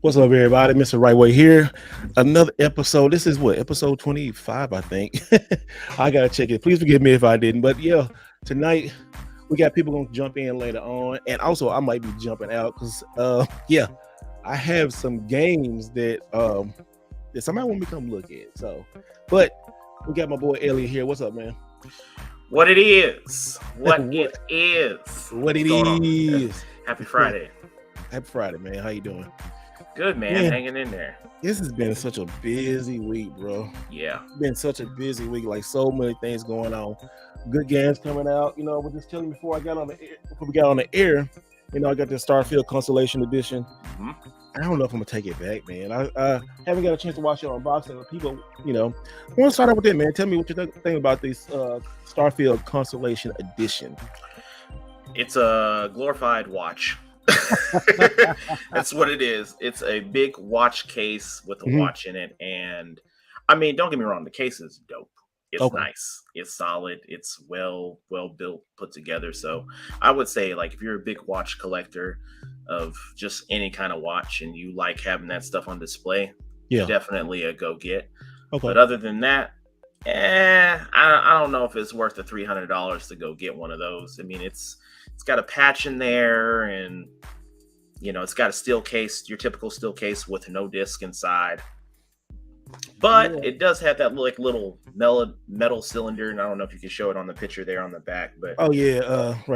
What's up, everybody? Mr. Right Way here. Another episode. This is what, episode 25, I think. I gotta check it. Please forgive me if I didn't. But yeah, tonight we got people gonna jump in later on. And also I might be jumping out because yeah, I have some games that somebody want me to come look at. So but we got my boy Elliot here. What's up, man? What it is. What it is. What it What's going on? is. Happy Friday. Happy Friday, man. How you doing? Good, man. Hanging in there. This has been such a busy week, bro. Yeah. Been such a busy week, like so many things going on. Good games coming out. You know, I was just telling you before we got on the air, you know, I got the Starfield Constellation Edition. Mm-hmm. I don't know if I'm gonna take it back, man. I haven't got a chance to watch it unboxing. But people, you know, I want to start out with that, man. Tell me what you think about this Starfield Constellation Edition. It's a glorified watch. That's what it is. It's a big watch case with a watch in it. And I mean, don't get me wrong, the case is dope. It's nice. It's solid. It's well built, put together. So I would say, like, if you're a big watch collector of just any kind of watch and you like having that stuff on display, definitely a go get. But other than that, I don't know if it's worth the $300 to go get one of those. I mean, it's got a patch in there, and you know, it's got a steel case, your typical steel case with no disc inside. But it does have that like little metal cylinder, and I don't know if you can show it on the picture there on the back. But right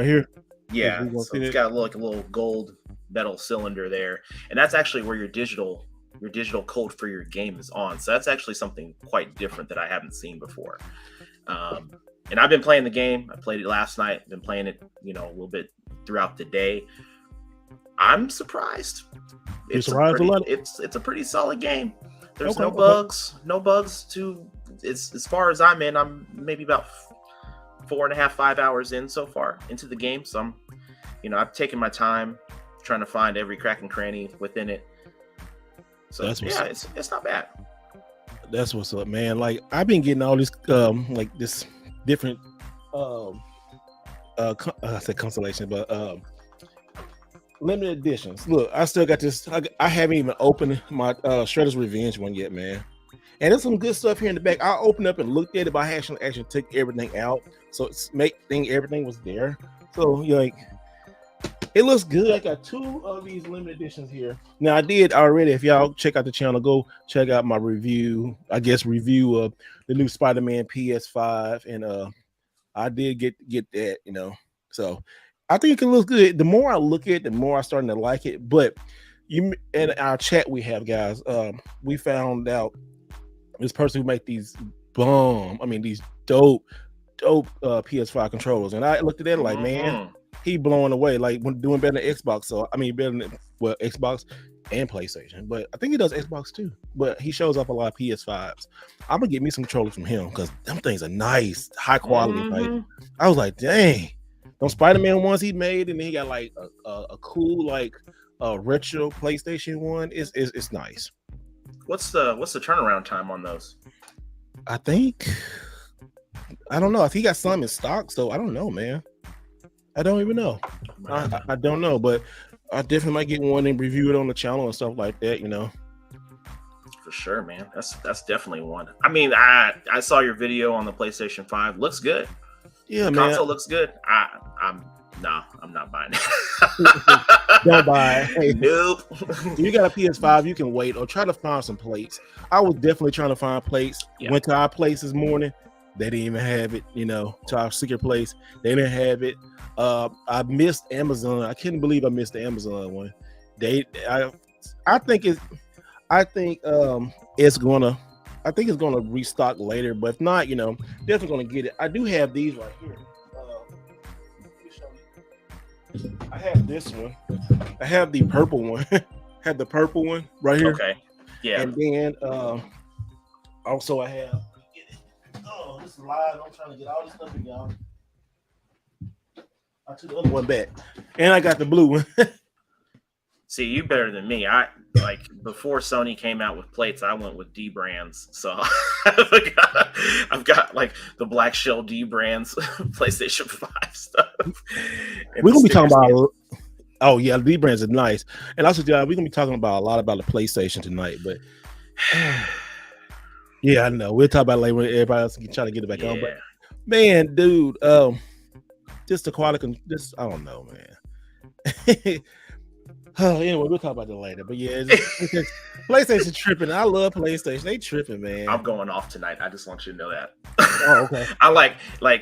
here. Yeah, so it's got like a little gold metal cylinder there, and that's actually where your digital code for your game is on. So that's actually something quite different that I haven't seen before. And I've been playing the game. I played it last night. Been playing it, you know, a little bit throughout the day. I'm surprised. It's a pretty solid game. There's no bugs. It's as far as I'm in. I'm maybe about 4.5-5 hours in so far into the game. So I've taken my time trying to find every crack and cranny within it. So it's not bad. That's what's up, man. Like, I've been getting all this like this different I said constellation, but limited editions. Look, I still got this. I haven't even opened my Shredder's Revenge one yet, man. And there's some good stuff here in the back. I opened up and looked at it, but I actually took everything out, so everything was there. So like, it looks good. I got 2 of these limited editions here. Now, I did already. If y'all check out the channel, go check out my review. Review of the new Spider-Man PS5, and I did get that. You know, so I think it can look good. The more I look at it, the more I'm starting to like it. But in our chat we have, guys, we found out this person who make these these dope PS5 controllers, and I looked at that like, man, he blowing away, like when doing better than Xbox. So I mean, better than Xbox and PlayStation, but I think he does Xbox too. But he shows up a lot of PS5s. I'm gonna get me some controllers from him because them things are nice, high quality. Like, I was like, dang, those Spider-Man ones he made, and then he got like a cool like retro PlayStation one. It's nice. What's the turnaround time on those? I don't know if he got some in stock, so I don't know, man. I don't even know. I don't know, but I definitely might get one and review it on the channel and stuff like that, you know. For sure, man. That's definitely one. I mean, I saw your video on the PlayStation 5. Looks good. Yeah, the man. Console looks good. I'm not buying it. Don't buy it. Hey, nope. If you got a PS5, you can wait or try to find some plates. I was definitely trying to find plates. Yeah. Went to our place this morning. They didn't even have it, you know, to our secret place. They didn't have it. I missed Amazon. I couldn't believe I missed the Amazon one. I think it's gonna restock later, but if not, you know, definitely gonna get it. I do have these right here. I have this one. I have the purple one. Have the purple one right here. Okay. Yeah. And then also I have. Oh, this is live. I'm trying to get all this stuff in, y'all. I took the other one back, and I got the blue one. See, you better than me. Before Sony came out with plates, I went with D brands. So I've got like the Black Shell D brands PlayStation 5 stuff. We're gonna be talking about. Oh yeah, the brands are nice. And also, John, we're gonna be talking about a lot about the PlayStation tonight, but yeah, I know we'll talk about it later when everybody else can try to get it back on. But man, dude, just the quality, just I don't know, man. Anyway, we'll talk about that later. But yeah, PlayStation tripping. I love PlayStation. They tripping, man. I'm going off tonight. I just want you to know that. Oh, okay. I like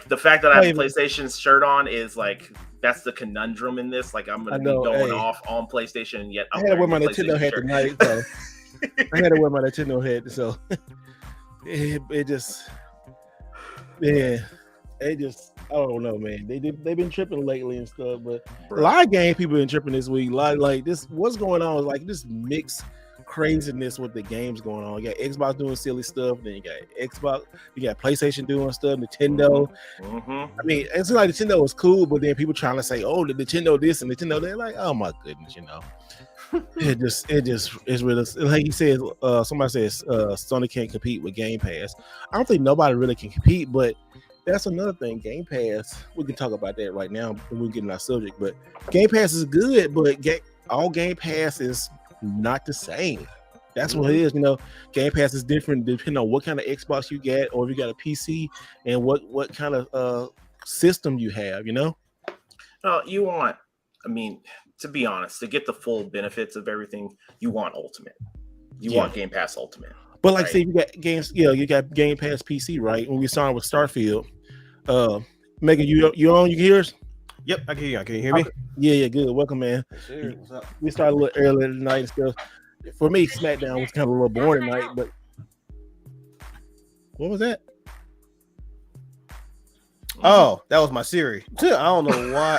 the fact that I have a PlayStation shirt on is like that's the conundrum in this. Like I'm gonna be going off on PlayStation, and yet I had to wear my Nintendo hat tonight. So I had to wear my Nintendo hat. So it just, yeah. They just, I don't know, man. They've been tripping lately and stuff, but a lot of game people been tripping this week. Like this, what's going on is like this mixed craziness with the games going on. You got Xbox doing silly stuff, then you got PlayStation doing stuff, Nintendo. I mean, it's like Nintendo was cool, but then people trying to say, oh, the Nintendo this and Nintendo that. Like, oh my goodness, it just is really like he says. Somebody says Sony can't compete with Game Pass. I don't think nobody really can compete, but that's another thing. Game Pass, we can talk about that right now when we get in our subject. But Game Pass is good, but all Game Pass is not the same. That's what it is. Game Pass is different depending on what kind of Xbox you get, or if you got a PC, and what kind of system you have. You want. I mean, to be honest, to get the full benefits of everything, you want Ultimate. You want Game Pass Ultimate. But like, say you got games, you got Game Pass PC, right? When we started with Starfield, Megan, you on? You can hear us? Yep, I can hear you. Can you hear me? Okay. Yeah, good. Welcome, man. Sure. What's up? We started a little earlier tonight and stuff. For me, SmackDown was kind of a little boring tonight, but what was that? Oh, that was my Siri. I don't know why.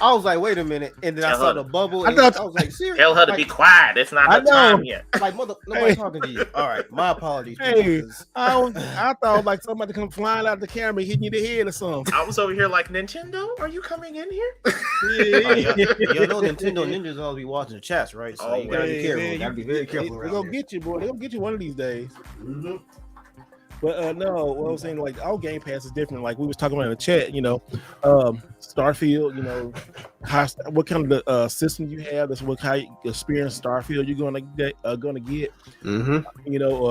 I was like, wait a minute, and then I saw the bubble. I was like, Siri, tell her to be quiet. It's not the time yet. Like, nobody's talking to you. All right, my apologies. Hey, I thought like somebody come flying out of the camera, hitting you in the head or something. I was over here like, Nintendo, are you coming in here? You know, Nintendo ninjas always be watching the chats, right? So you gotta be careful. You gotta be very careful. They're gonna get you, boy. They're gonna get you one of these days. Mm-hmm. But no, what I was saying, like, our Game Pass is different. Like we was talking about in the chat, Starfield, what kind of system you have. That's what kind of experience Starfield you're gonna get. Or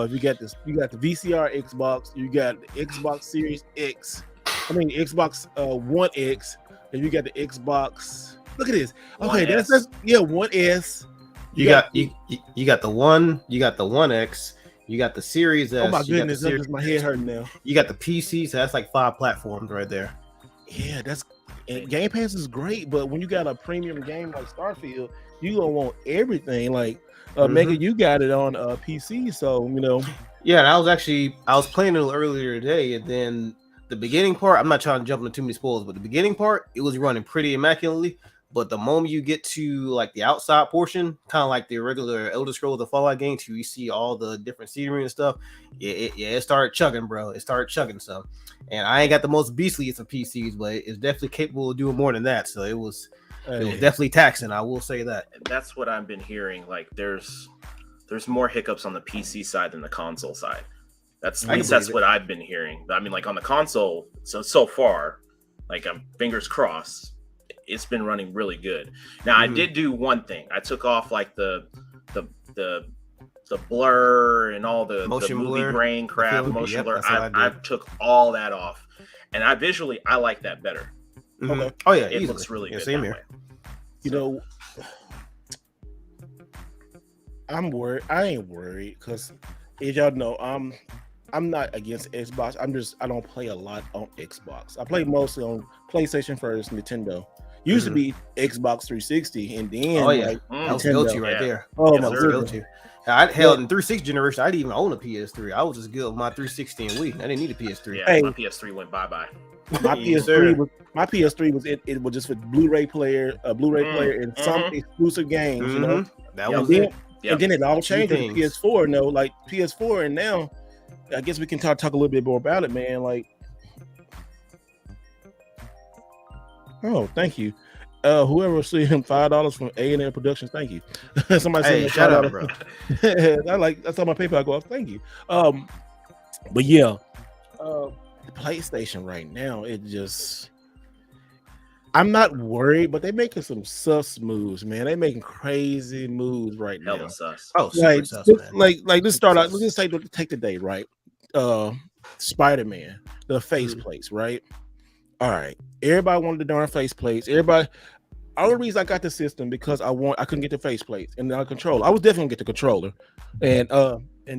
if you got the VCR Xbox, you got the Xbox Series X. I mean Xbox One X, and you got the Xbox. Look at this. Okay, that's 1S. You got the One. You got the One X. You got the Series S. Oh my goodness, that's just my head hurting now. You got the PC, so that's like 5 platforms right there. Yeah, Game Pass is great, but when you got a premium game like Starfield, you gonna want everything. Like Megan, you got it on PC, so Yeah, and I was playing it a little earlier today, and then the beginning part, I'm not trying to jump into too many spoilers, but the beginning part, it was running pretty immaculately. But the moment you get to like the outside portion, kind of like the regular Elder Scrolls, the Fallout game, you see all the different scenery and stuff. It started chugging, bro. It started chugging some. And I ain't got the most beastliest of PCs, but it's definitely capable of doing more than that. So it was definitely taxing. I will say that. That's what I've been hearing. Like there's more hiccups on the PC side than the console side. That's what I've been hearing. I mean, like on the console, so far, like I'm fingers crossed. It's been running really good. Now I did do one thing. I took off like the blur and all the movie grain crap, motion blur. I took all that off, and I like that better. Okay. Oh yeah, it looks really good. Same here. I'm worried. I ain't worried because, as y'all know, I'm not against Xbox. I don't play a lot on Xbox. I play mostly on PlayStation first, Nintendo. Used to be Xbox 360, and then that was go-to right there. Oh my goodness. I held in 360 generation. I didn't even own a PS3. I was just good with my 360 and Wii. I didn't need a PS3. Yeah, my PS3 went bye-bye. My PS3 was it was just for Blu-ray player, and some exclusive games. That was it. And then it all changed with PS4. Like PS4, and now I guess we can talk a little bit more about it, man. Like. Oh, thank you. Whoever received him $5 from A&M Productions, thank you. Somebody said shout out, bro. That's how my PayPal go off. Thank you. But yeah, the PlayStation right now, it just I'm not worried, but they're making some sus moves, man. They're making crazy moves right now. Hella sus. Oh, super Like, sus, man. like let's Super start out. sus. Let's just take the day, right? Spider-Man, the face plates, right? All right. Everybody wanted the darn face plates. Everybody. Only reason I got the system because I couldn't get the face plates and the controller. I was definitely gonna get the controller, and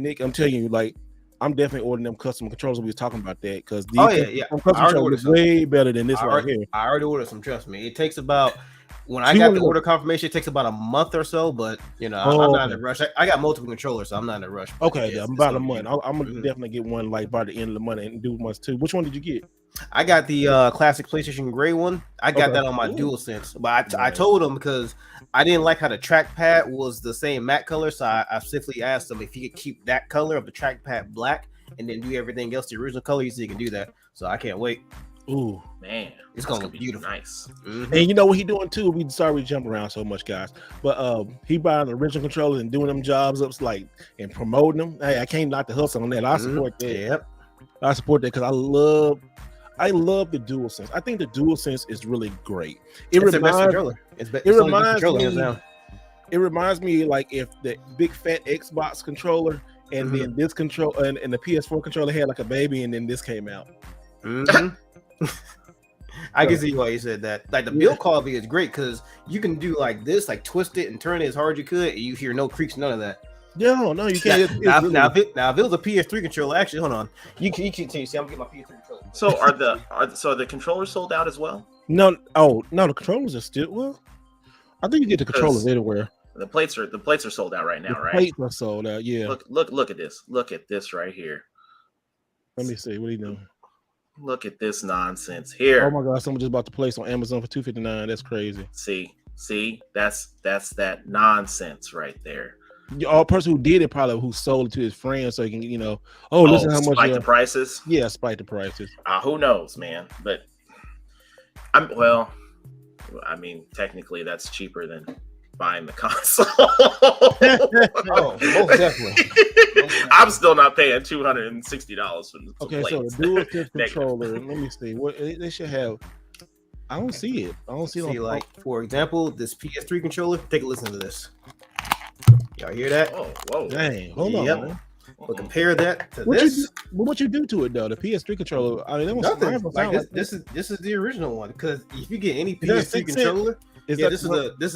Nick, I'm telling you, like, I'm definitely ordering them custom controllers. We was talking about that because these custom controllers are way better than this right here. I already ordered some. Trust me, it takes about when I got the order confirmation, it takes about a month or so. But you know, I'm not in a rush. I got multiple controllers, so I'm not in a rush. Okay, I'm about a month. I'm gonna definitely get one like by the end of the month and do one too. Which one did you get? I got the classic PlayStation gray one. I got that on my DualSense, but I told him because I didn't like how the trackpad was the same matte color, so I simply asked him if he could keep that color of the trackpad black and then do everything else the original color. He said he can do that, so I can't wait. Ooh, man, it's gonna be beautiful. Nice. And you know what he doing too? We sorry we jump around so much, guys, but he buying the original controllers and doing them jobs up like and promoting them. Hey, I can't knock the hustle on that. I support that. Yep, I support that because I love the DualSense. I think the DualSense is really great. It reminds me like if the big fat Xbox controller and then this control and the PS4 controller had like a baby and then this came out. I can see why you said that. Like the build quality is great because you can do like this, like twist it and turn it as hard as you could, and you hear no creaks, none of that. No, you can't. Now, if it was a PS3 controller, actually, hold on. You can continue. See, I'm gonna get my PS3 controller. So are the controllers sold out as well? No, the controllers are still well. I think you get the controllers anywhere. The plates are sold out right now, right? Plates are sold out. Yeah. Look at this. Look at this right here. Let me see. What are you doing? Look at this nonsense here. Oh my God! Someone just bought the place on Amazon for $259. That's crazy. See, that's that nonsense right there. All person who did it probably who sold it to his friends so he can, listen how much spike the prices. Yeah, spike the prices. Who knows, man? But technically that's cheaper than buying the console. Most definitely. I'm still not paying $260 for the Okay, so the DualSense controller. Let me see what they should have. I don't see it. Like for example, this PS3 controller. Take a listen to this. Y'all hear that? Whoa. Dang, hold on. Man. But compare that to this. What you do to it though? The PS3 controller. I mean, that was nothing. Like this is the original one. Because if you get any PS3 controller, this is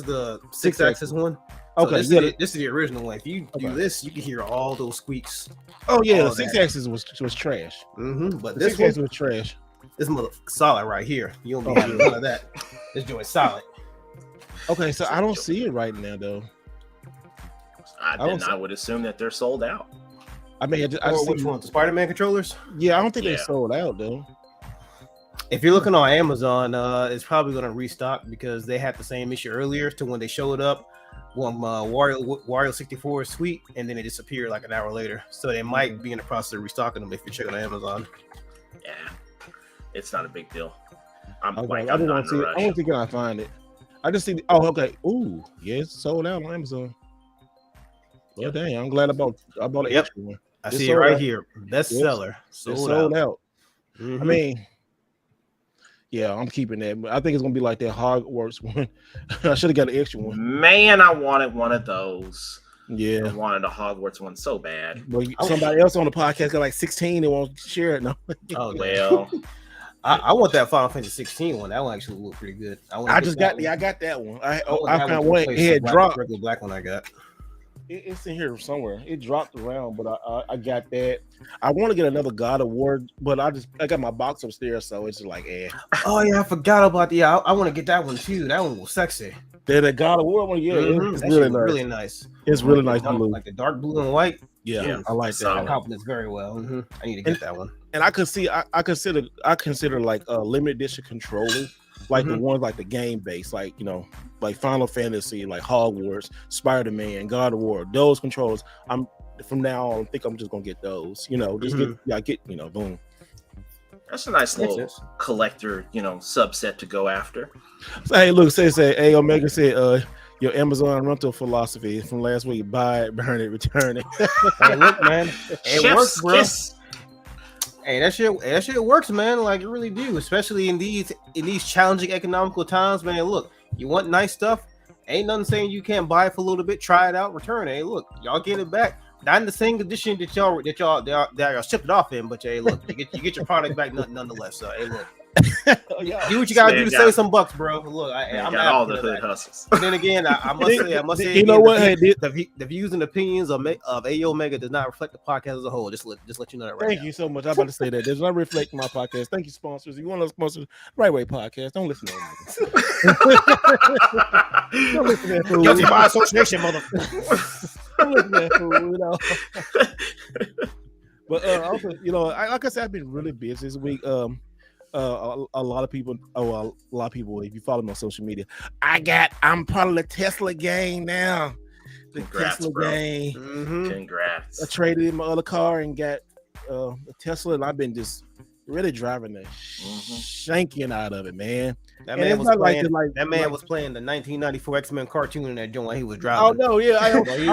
the 6-axis one. Okay, so this is the original one. If you do this, you can hear all those squeaks. Oh yeah, the 6-axis was trash. But this 6-axis was trash. This mother solid right here. You don't be having none of that. This joint's solid. Okay, so I don't see it right now though. I would assume that they're sold out. I mean, which one? The Spider-Man controllers? Yeah, I don't think they sold out though. If you're looking on Amazon, it's probably going to restock because they had the same issue earlier to when they showed up. Wario 64 is sweet, and then it disappeared like an hour later. So they might be in the process of restocking them if you're checking on Amazon. Yeah, it's not a big deal. I didn't want to see it. I don't think I find it. I just see. Oh, okay. Ooh, yeah, it's sold out on Amazon. Well, dang, I'm glad I bought an extra one. I see it right here. Bestseller. Sold out. I mean, yeah, I'm keeping that. But I think it's gonna be like that Hogwarts one. I should have got an extra one. Man, I wanted one of those. Yeah, I wanted a Hogwarts one so bad. But somebody else on the podcast got like 16 and won't share it. No. Oh well. I want that Final Fantasy 16 one. That one actually looked pretty good. I got that one. I found one. It had dropped. The black one I got. It's in here somewhere. It dropped around, but I got that. I want to get another God of War, but I got my box upstairs, so it's just like, Oh yeah, I forgot about the. I want to get that one too. That one was sexy. The God of War one, yeah, it's really nice. It's really nice blue, like the dark blue and white. Yeah, I like that. It complements very well. I need to get that one. And I consider like limited edition controllers, like the ones like the game base, like like Final Fantasy, like Hogwarts, Spider-Man, God of War. Those controllers, from now on, I think I'm just gonna get those. Get boom. That's a nice little collector, subset to go after. So, hey, look, say Omega said, your Amazon rental philosophy from last week: buy it, burn it, return it. Hey, look, man, it works, bro. Hey, that shit works, man. Like it really do, especially in these challenging economical times, man. Look, you want nice stuff. Ain't nothing saying you can't buy it for a little bit, try it out, return it. Hey, look, y'all get it back. Not in the same condition that y'all shipped it off in, but hey, look, you get your product back nonetheless. So hey, look, do what you gotta do to save some bucks, bro. Look, I'm got all the hood hustles. But then again, I must say, you know what? The views and opinions of AO Mega does not reflect the podcast as a whole. Just let you know that right now. Thank you so much. I'm about to say that. Does not reflect my podcast. Thank you, sponsors. If you want to sponsor Right Way Podcast, don't listen to them. Don't listen to that fool. Guilty by association, motherfucker. Don't listen to that fool, you know. But also, you know, like I said, I've been really busy this week. A lot of people, if you follow me on social media, I'm part of the Tesla gang now. The Congrats, Tesla bro. gang. Mm-hmm. Congrats. I traded in my other car and got a Tesla, and I've been just really driving the shanking out of it, man. That man was playing the 1994 X-Men cartoon in that joint while he was driving. Oh no, yeah, I don't man.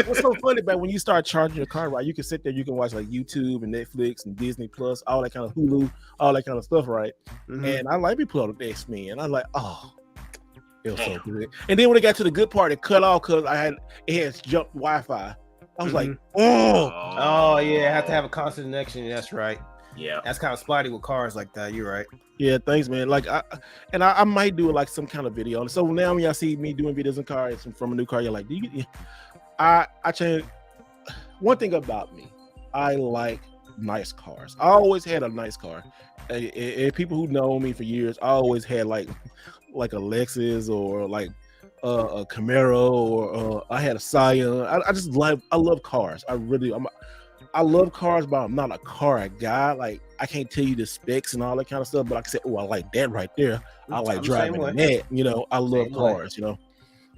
What's so funny about when you start charging your car, right? You can sit there, you can watch like YouTube and Netflix and Disney Plus, all that kind of Hulu, all that kind of stuff, right? Mm-hmm. And I like to put on the X-Men, and I was like, oh, it was so good. And then when it got to the good part, it cut off because it had jumped Wi-Fi. I was like, oh yeah, I have to have a constant connection. That's right. Yeah, that's kind of spotty with cars like that. You're right. Yeah, thanks, man. Like, I might do like some kind of video. So now when y'all see me doing videos in cars from a new car, you're like, I changed. One thing about me, I like nice cars. I always had a nice car. And people who know me for years, I always had like a Lexus or like a Camaro or I had a Scion. I love cars. I love cars, but I'm not a car guy. Like, I can't tell you the specs and all that kind of stuff, but I can say, oh, I like that right there. I like driving that. You know, I love cars, you know.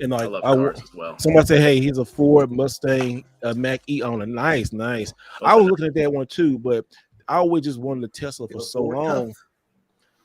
And like, I love cars as well. Somebody said, hey, he's a Ford Mustang Mach E owner. Nice. I was looking at that one too, but I always just wanted a Tesla for so long.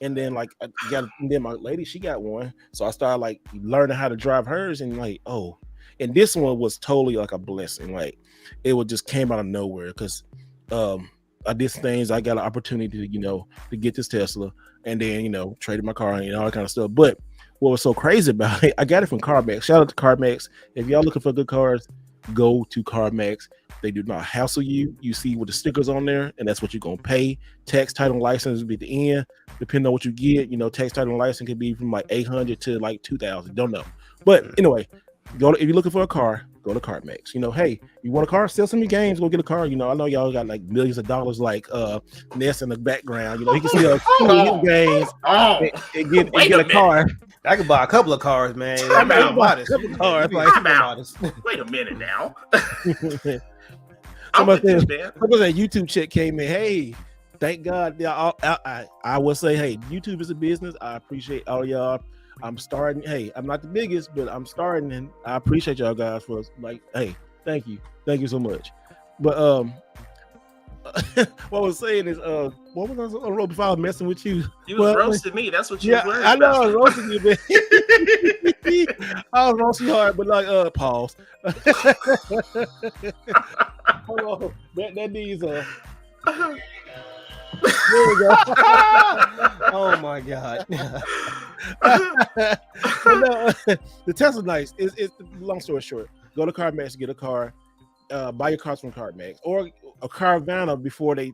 And then like then my lady, she got one. So I started like learning how to drive hers, and like, oh, and this one was totally like a blessing. Like, it would just came out of nowhere because I did things. I got an opportunity to get this Tesla, and then traded my car and all that kind of stuff. But what was so crazy about it, I got it from CarMax. Shout out to CarMax. If y'all looking for good cars, go to CarMax. They do not hassle you. You see with the stickers on there, and that's what you're gonna pay. Tax, title, and license will be at the end. Depending on what you get, tax, title, and license could be from like $800 to like $2,000. Don't know. But anyway, if you're looking for a car, go to CarMax. Hey, you want a car? Sell some of your games. Go get a car. I know y'all got like millions of dollars, like Ness in the background. He can sell games and get a car. I could buy a couple of cars, man. Wait a minute now. Somebody said YouTube check came in. Hey, thank God. I will say, hey, YouTube is a business. I appreciate all y'all. I'm starting. Hey, I'm not the biggest, but I'm starting, and I appreciate y'all guys for like. Hey, thank you so much. But what I was saying is, what was I on road before I was messing with you? You was roasting me. That's what you was worried I know about. I was roasting you, man. I was roasting hard, but like, pause. Hold on, that needs a. There we go. Oh my God. The Tesla's nice. It's long story short. Go to CarMax to get a car. Buy your cars from CarMax or a Carvana before they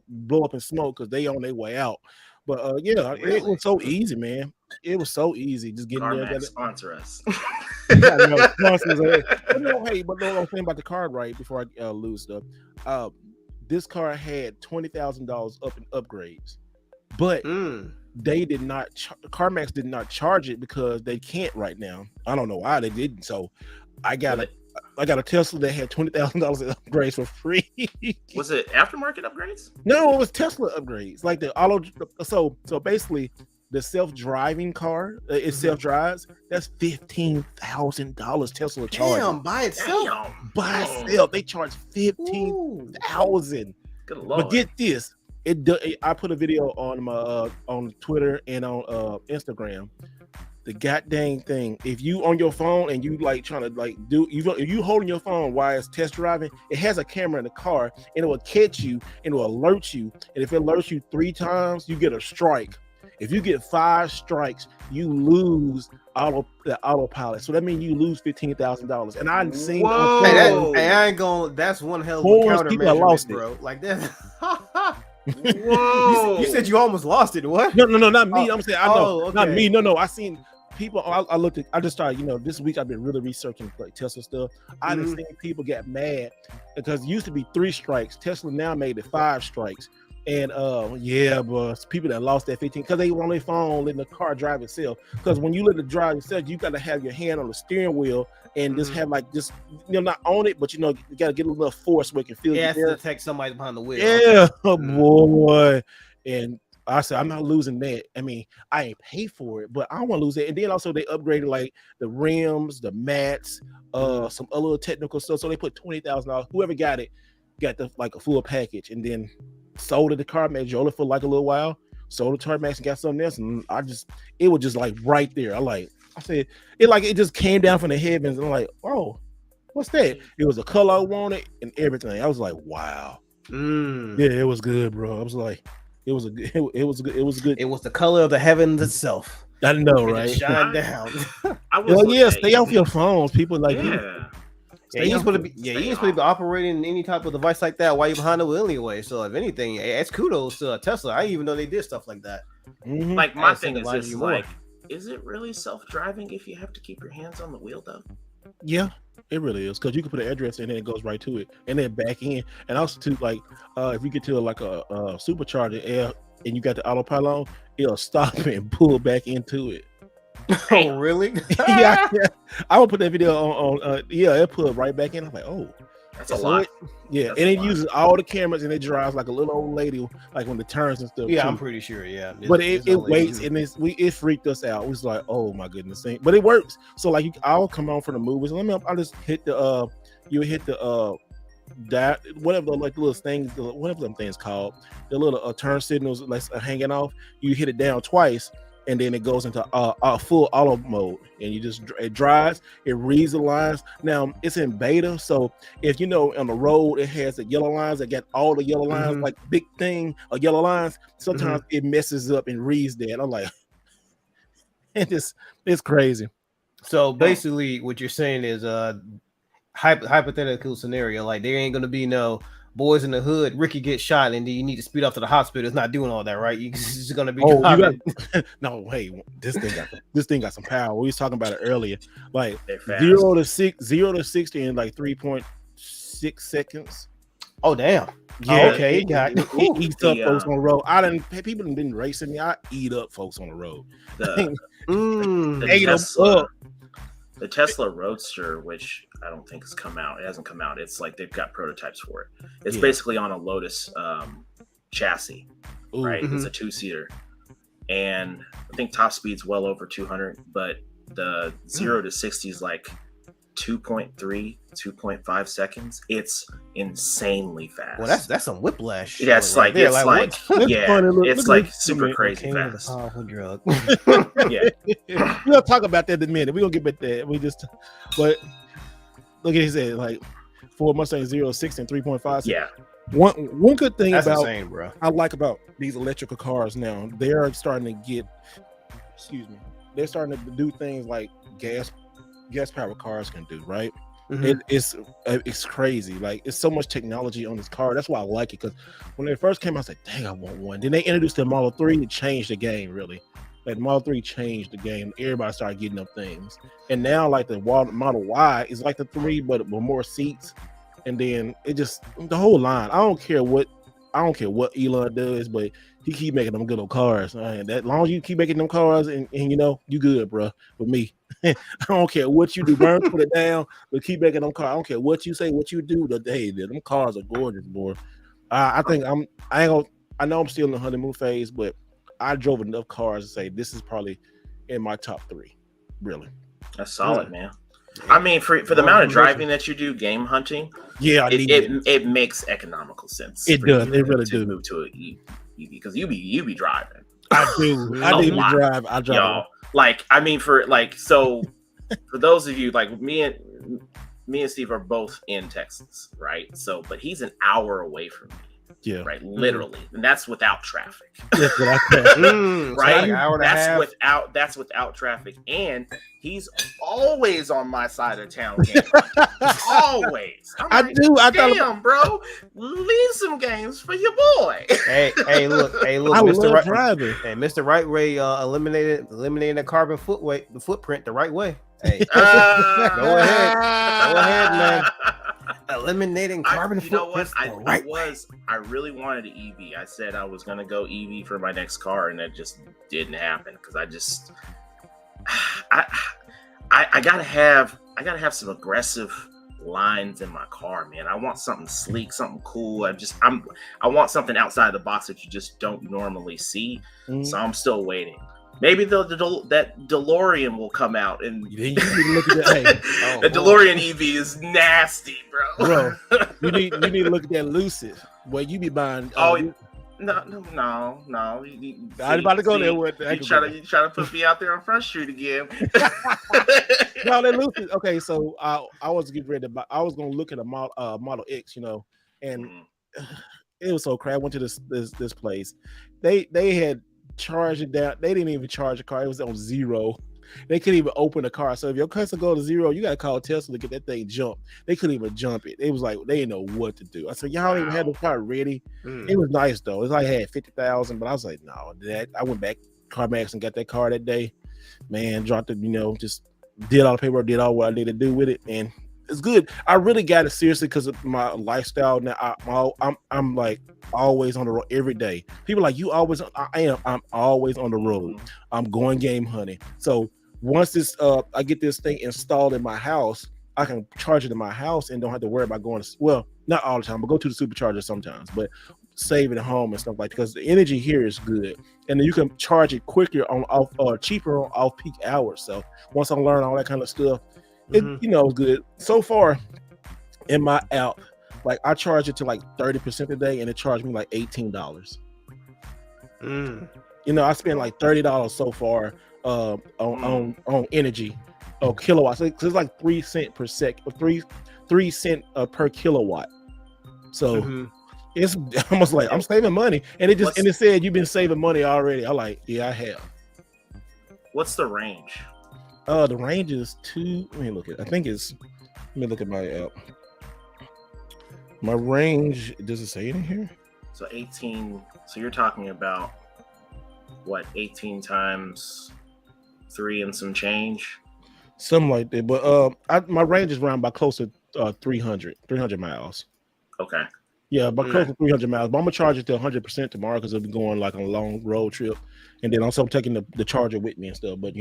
blow up in smoke because they on their way out. But it was so easy, man. It was so easy just getting there. Sponsor us. Sponsors. Hey, but no, I'm saying about the car right before I lose stuff. This car had $20,000 up in upgrades, but they did not. CarMax did not charge it because they can't right now. I don't know why they didn't. So I got a Tesla that had $20,000 in upgrades for free. Was it aftermarket upgrades? No, it was Tesla upgrades. Like the auto. So basically, the self-driving car, it self-drives. That's $15,000 Tesla charge. Damn, by itself. By itself, they charge $15,000. Good Lord. But get this, I put a video on my on Twitter and on Instagram. the goddamn thing. If you on your phone and you like trying to like do you holding your phone while it's test driving, it has a camera in the car and it will catch you and it will alert you. And if it alerts you 3 times, you get a strike. If you get 5 strikes, you lose the autopilot. So that means you lose $15,000. And I've seen I ain't going. That's one hell of a countermeasure, bro. Like that. Whoa! You said you almost lost it. What? No, not me. I'm saying I know, okay. not me. No. I seen people. I just started. This week I've been really researching like Tesla stuff. I just seen people get mad because it used to be 3 strikes. Tesla now made it 5 strikes. And but people that lost that 15 because they were on their phone letting the car drive itself. Because when you let it drive itself, you got to have your hand on the steering wheel and just have like just not own it, but you got to get a little force where it can feel. Yeah, to detect somebody behind the wheel. Yeah, boy. And I said I'm not losing that. I mean, I ain't pay for it, but I want to lose it. And then also they upgraded like the rims, the mats, some other little technical stuff. So they put $20,000. Whoever got it got the like a full package, and then sold it to CarMax, drove it for like a little while, sold it to CarMax and got something else, and it was just like right there. I said it just came down from the heavens, and I'm like, oh, what's that? It was a color I wanted and everything. I was like, wow, yeah, it was good, bro. I was like, it was good. It was good. It was the color of the heavens itself. I know, right? Shine down. Stay off your phones, people. Like, you ain't supposed to be operating any type of device like that while you're behind the wheel anyway. So if anything, it's kudos to Tesla. I didn't even know they did stuff like that. Like my thing is just like, is it really self-driving if you have to keep your hands on the wheel though? Yeah, it really is, because you can put an address in and it goes right to it, and then back in. And also too, like if you get to like a supercharger and you got the autopilot on, it'll stop and pull back into it. Oh, really? yeah. I will put that video on. It put right back in. I'm like, oh, that's a lot. And it uses all the cameras and it drives like a little old lady, like when the turns and stuff. Yeah, too. I'm pretty sure. Yeah, but it waits and it freaked us out. It was like, oh my goodness, but it works. So like, I'll come on from the movies. I'll just hit the that whatever the like little things, whatever them things called, the little turn signals like hanging off. You hit it down twice, and then it goes into a full auto mode, and it drives, it reads the lines. Now it's in beta, so if on the road it has the yellow lines that got all the yellow lines, like big thing of yellow lines. Sometimes it messes up and reads that. I'm like, it's crazy. So basically, what you're saying is hypothetical scenario, like there ain't gonna be no boys in the hood, Ricky gets shot and then you need to speed off to the hospital. It's not doing all that, right? It's just gonna be no, hey, this thing got some power. We was talking about it earlier, like 0 to 60 in like 3.6 seconds. Oh damn. Yeah, okay. It eats up folks on the road. People have been racing me. I eat up folks on the road. The Tesla Roadster, which I don't think has come out. It hasn't come out. It's like they've got prototypes for it. It's basically on a Lotus chassis, right? It's a 2-seater, and I think top speed's well over 200, but the 0 to 60 is like 2.5 seconds. It's insanely fast. Well, that's some whiplash. Yeah, it's like it's like super crazy fast. Powerful drug. Yeah, we'll talk about that in a minute. We're gonna get back there. But look at it, like Ford Mustang 0 to 60 in 3.5. Yeah. One good thing that's about insane, bro. I like about these electrical cars now, they are starting to get. They're starting to do things like gas powered cars can do, right? It's crazy. Like, it's so much technology on this car. That's why I like it, because when they first came out, I was like, dang, I want one. Then they introduced the Model 3 to change the game, really. Like, Model 3 changed the game. Everybody started getting up things. And now, like, the Model Y is like the 3, but with more seats. And then it just, the whole line. I don't care what Elon does, but he keep making them good old cars. And as long as you keep making them cars and you good, bro. With me, I don't care what you do. Burn, put it down, but keep making them cars. I don't care what you say, what you do. Them cars are gorgeous, boy. I know I'm still in the honeymoon phase, but I drove enough cars to say this is probably in my top 3. Really, that's solid, man. I mean, for the amount of driving that you do, game hunting, it makes economical sense. It does. It really does. Move to an EV because you be driving. I do. I A need to lot. drive. I drive. Y'all. Like, I mean, for those of you, like me and Steve are both in Texas, right? So, but he's an hour away from me. Yeah. Right, literally, and that's without traffic. That's what I thought. Right, like an hour and a half. That's without traffic, and he's always on my side of town. Always. I do. I Damn, thought, bro, leave some games for your boy. Hey, look, I Mr. love Wright, driving. and Mr. Wright Ray eliminating the carbon the footprint the right way. Hey, go ahead, man. Eliminating carbon footprint. I really wanted an EV. I said I was gonna go EV for my next car, and that just didn't happen because I gotta have some aggressive lines in my car, man. I want something sleek, something cool. I want something outside the box that you just don't normally see. So I'm still waiting. Maybe that DeLorean will come out, and You need to look at that. Hey, the DeLorean EV is nasty, bro. you need to look at that Lucid. Where you be buying? No. I was about to go there with you try to put me out there on Front Street again. No, that Lucid. Okay, so I was getting ready to buy. I was gonna look at a Model X, and it was so crazy. I went to this place. They had charged it down. They didn't even charge the car. It was on zero. They couldn't even open the car. So if your customer go to zero, you gotta call Tesla to get that thing jumped. They couldn't even jump it. It was like they didn't know what to do. I said, y'all even had the car ready. It was nice though. It's like I had 50,000, but I was like, no, I went back CarMax and got that car that day. Man, dropped it, just did all the paperwork, did all what I needed to do with it, and it's good. I really got it seriously because of my lifestyle. Now I'm like always on the road every day. People are like, you always. I'm always on the road. I'm going game hunting. So once I get this thing installed in my house, I can charge it in my house and don't have to worry about going to. Well, not all the time, but go to the supercharger sometimes. But save it at home and stuff like that because the energy here is good, and then you can charge it quicker cheaper on off peak hours. So once I learn all that kind of stuff. It's good. So far in my app, like I charge it to like 30% a day and it charged me like $18. I spent like $30 so far on energy or kilowatts. So it's like 3 cents per second, 3 cents per kilowatt. So it's almost like I'm saving money. And it said you've been saving money already. I'm like, yeah, I have. What's the range? The range is 2. Let me look at. Let me look at my app. My range, does it say it in here? So 18. So you're talking about what? 18 times 3 and some change. Something like that. But my range is around by close to 300 miles. Okay. Yeah, but close to 300 miles. But I'm gonna charge it to 100% tomorrow because I'll be going like on a long road trip, and then also taking the charger with me and stuff. But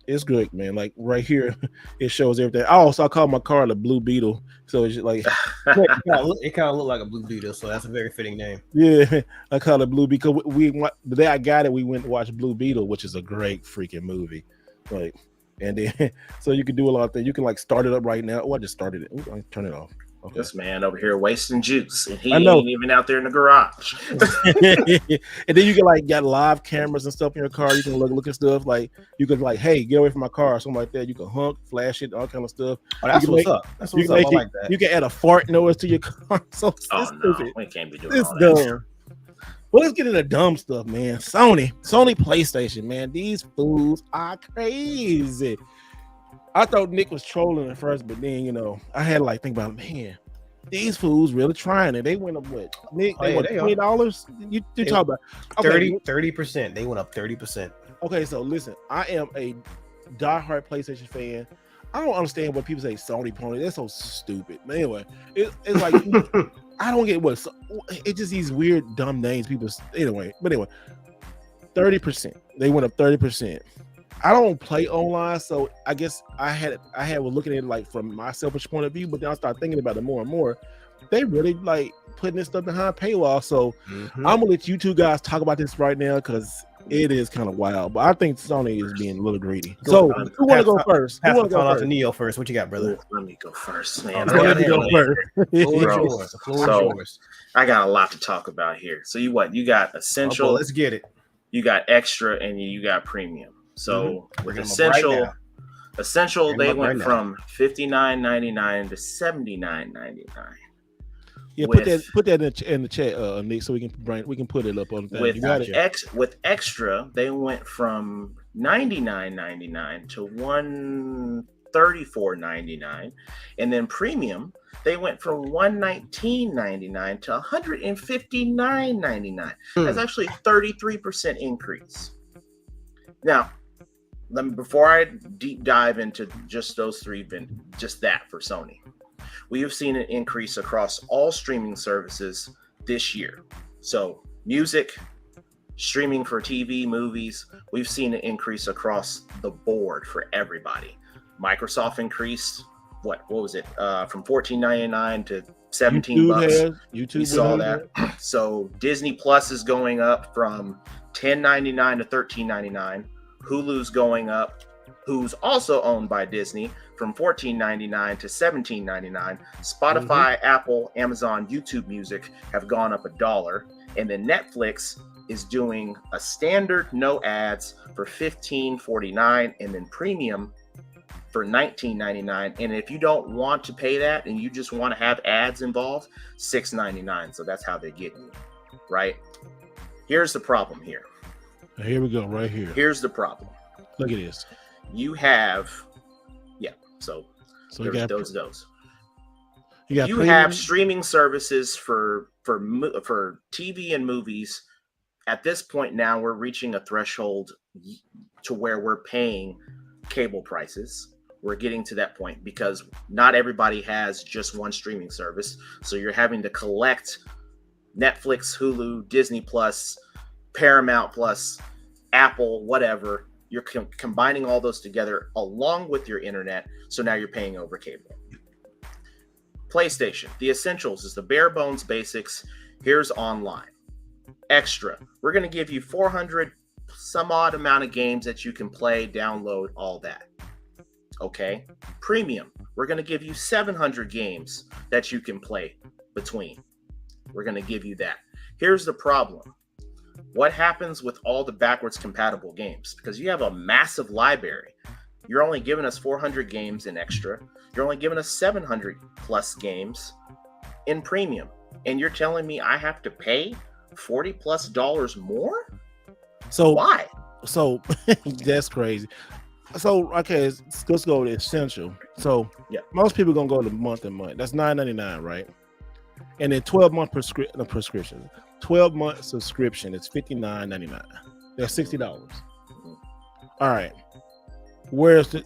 it's great, man. Like right here, it shows everything. I call my car the Blue Beetle, so it's just like it kind of look like a Blue Beetle, so that's a very fitting name. Yeah, I call it Blue because the day I got it, we went to watch Blue Beetle, which is a great freaking movie. Like, and then so you can do a lot of things. You can like start it up right now. Oh, I just started it. Ooh, I turn it off. Okay. This man over here wasting juice, and he ain't even out there in the garage. And then you can like got live cameras and stuff in your car. You can look at stuff like you can like, hey, get away from my car, or something like that. You can honk, flash it, all kind of stuff. Oh, that's what's up. That's what's up. I like that. You can add a fart noise to your car. So no, we can't be doing it's all that. Dumb. Well, let's get into dumb stuff, man. Sony PlayStation, man. These fools are crazy. I thought Nick was trolling at first, but then I had to like think about, man, these fools really trying it. They went up what? Nick, they went $20. You talk about 30%. They went up 30%. Okay, so listen, I am a diehard PlayStation fan. I don't understand what people say Sony pony. That's so stupid. But anyway, it's like I don't get what it's just these weird dumb names people. Anyway, 30%. They went up 30%. I don't play online, so I guess I was looking at it like from my selfish point of view, but then I started thinking about it more and more. They really like putting this stuff behind paywall. So I'm gonna let you two guys talk about this right now because it is kind of wild. But I think Sony is being a little greedy. So who want to go first? Who want to go off to Neo first? What you got, brother? Let me go first, man. Let me go first. The floor is yours. I got a lot to talk about here. So you got essential. Let's get it. you got extra, and you got premium. So with Bring 'em up right essential, now. essential Bring 'em they up went right now. from $59.99 to $79.99. Yeah, With put that in the chat, Nick, so we can put it up on the thing. You got it. with extra, they went from $99.99 to $134.99, and then premium, they went from $119.99 to $159.99. That's actually a 33% increase. Now, before I deep dive into just those three, just that for Sony, we have seen an increase across all streaming services this year. So music, streaming for TV, movies, we've seen an increase across the board for everybody. Microsoft increased, what was it? From $14.99 to $17. YouTube we saw that. So Disney Plus is going up from $10.99 to $13.99. Hulu's going up, who's also owned by Disney, from $14.99 to $17.99. Spotify, Apple, Amazon, YouTube Music have gone up $1, and then Netflix is doing a standard no ads for $15.49, and then premium for $19.99. And if you don't want to pay that and you just want to have ads involved, $6.99. So that's how they get you, right? Here's the problem here. Here we go, right here. Here's the problem. Look at this. You have, so you got those. You have streaming services for TV and movies. At this point now, we're reaching a threshold to where we're paying cable prices. We're getting to that point because not everybody has just one streaming service. So you're having to collect Netflix, Hulu, Disney Plus, Paramount Plus, Apple, whatever. You're combining all those together along with your internet. So now you're paying over cable. PlayStation, the essentials is the bare bones basics. Here's online. Extra, we're going to give you 400 some odd amount of games that you can play, download, all that. Okay. Premium, we're going to give you 700 games that you can play between. We're going to give you that. Here's the problem. What happens with all the backwards compatible games? Because you have a massive library. You're only giving us 400 games in extra. You're only giving us 700 plus games in premium. And you're telling me I have to pay $40+ more? So why? So that's crazy. So okay, let's go to essential. So most people gonna go to month and month. That's $9.99, right? And then 12-month prescription. 12-month subscription is $59.99. That's $60. All right. Whereas the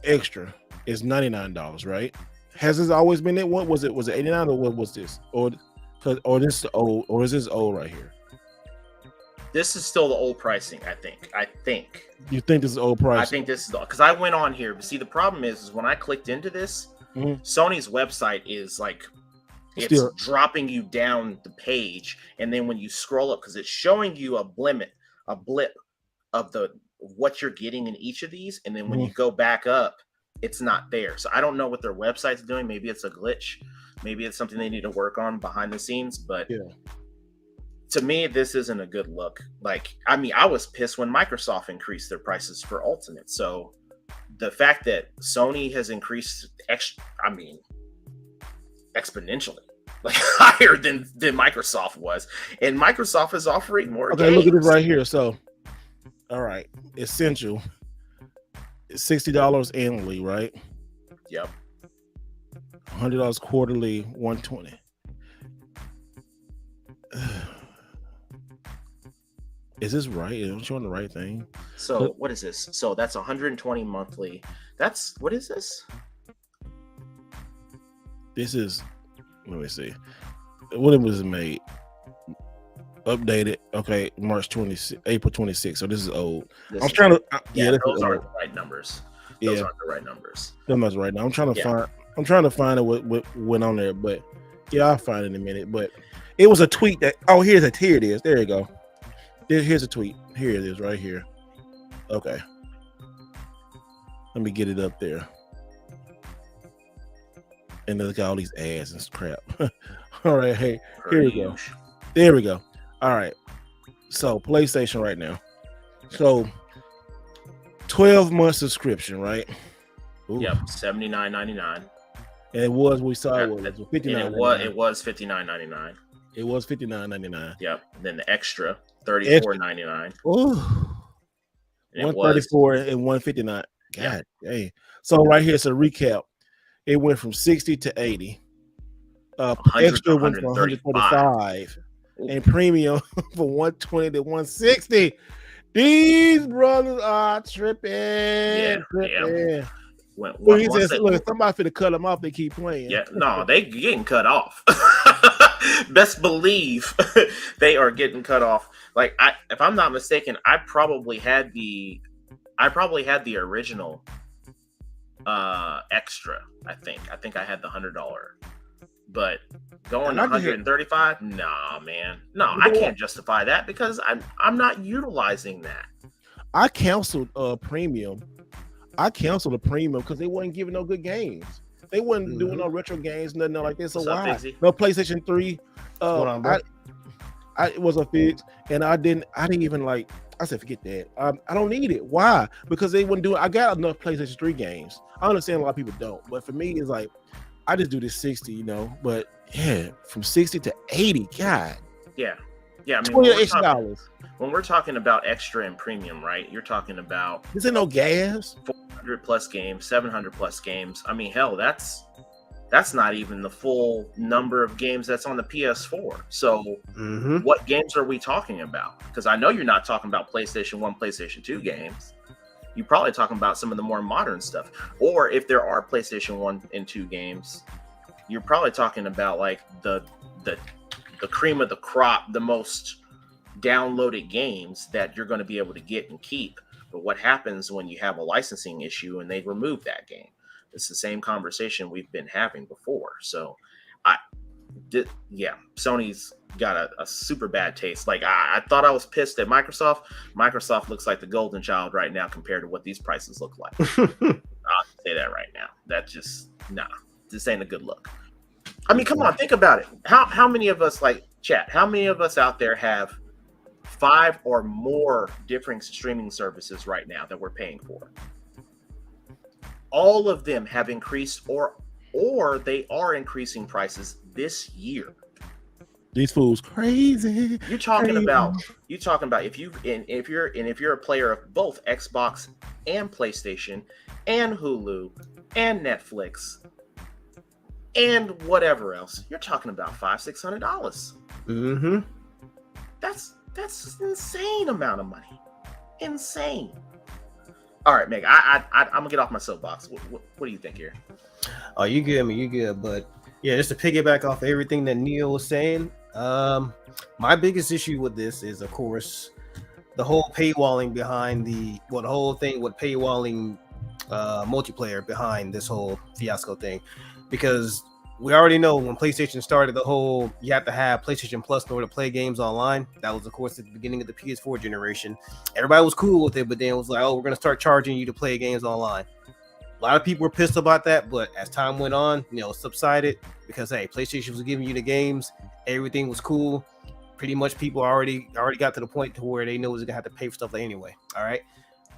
extra is $99, right? Has this always been that? What was it? Was it $89 or what was this? Or this is old, or is this old right here? This is still the old pricing, I think. You think this is old pricing? I think this is because I went on here. But see, the problem is when I clicked into this, Sony's website is like it's dropping you down the page, and then when you scroll up, because it's showing you a blip of what you're getting in each of these, and then when you go back up, it's not there. So I don't know what their website's doing. Maybe it's a glitch. Maybe it's something they need to work on behind the scenes. But to me, this isn't a good look. Like, I mean, I was pissed when Microsoft increased their prices for Ultimate. So the fact that Sony has increased exponentially, like higher than Microsoft was, and Microsoft is offering more. Okay, games. Look at this right here. So, all right, essential, it's $60 annually, right? Yep. $100 quarterly, $120. Is this right? Am I showing the right thing? So what is this? So that's 120 monthly. That's what is this? This is, let me see. When was it made? Updated. Okay, April 26th. So this is old. I'm trying to. Those aren't the right numbers. Those aren't the right numbers. That's right now. I'm trying to find out what went on there, but I'll find it in a minute. But it was a tweet that. Oh, here it is. There you go. Here's a tweet. Here it is, right here. Okay. Let me get it up there. And look at all these ads and crap. All right, hey, here we go. There we go. All right. So PlayStation right now. So 12-month subscription, right? Ooh. Yep, $79.99. And it was we saw Yeah, it was and $59.99. it was $59.99. It was $59.99. Yep. And then the extra $34.99. Oh, And it was 134 and 159. God dang. So right here, so recap. It went from 60 to 80. 100 Extra to went from 135. 135. And premium from 120 to 160. These brothers are tripping. Yeah. Look, he says, look, somebody finna cut them off. They keep playing. Yeah, no, they getting cut off. Best believe they are getting cut off. Like, if I'm not mistaken, I probably had the original extra. I think I had the $100. But going to 135, nah, man, no, I can't justify that because I'm not utilizing that. I canceled premium. I canceled a premium because they wasn't giving no good games. They wasn't doing no retro games, nothing like this. So why? No PlayStation 3. It was a fix, and I didn't even like. I said, forget that. I don't need it. Why? Because they wouldn't do it. I got enough PlayStation 3 games. I understand a lot of people don't, but for me, it's like I just do this 60, But yeah, from 60 to 80, God. Yeah. I mean, $20 when we're talking about extra and premium, right? You're talking about this ain't no gas. 400 plus games, 700 plus games. I mean, hell, that's not even the full number of games that's on the PS4. So what games are we talking about? Because I know you're not talking about PlayStation 1, PlayStation 2 games. You're probably talking about some of the more modern stuff. Or if there are PlayStation 1 and 2 games, you're probably talking about like the cream of the crop, the most downloaded games that you're going to be able to get and keep. But what happens when you have a licensing issue and they remove that game? It's the same conversation we've been having before. So Sony's got a super bad taste. Like I thought I was pissed at Microsoft. Microsoft looks like the golden child right now compared to what these prices look like. I'll say that right now. That just this ain't a good look. I mean, come on, think about it. How many of us, like chat, how many of us out there have 5 or more different streaming services right now that we're paying for? All of them have increased or they are increasing prices this year. These fools crazy. You're talking about if you're a player of both Xbox and PlayStation and Hulu and Netflix and whatever else, you're talking about $500-$600. That's an insane amount of money. Insane. All right, Meg, I'm gonna get off my soapbox. What do you think here? Oh, you good, man. You good. But yeah, just to piggyback off everything that Neil was saying, my biggest issue with this is, of course, the whole paywalling behind the whole thing with paywalling multiplayer behind this whole fiasco thing, because we already know when PlayStation started the whole you have to have PlayStation Plus in order to play games online. That was, of course, at the beginning of the PS4 generation. Everybody was cool with it, but then it was like, oh, we're going to start charging you to play games online. A lot of people were pissed about that, but as time went on, it subsided because, hey, PlayStation was giving you the games. Everything was cool. Pretty much people already got to the point to where they know they're going to have to pay for stuff anyway. All right.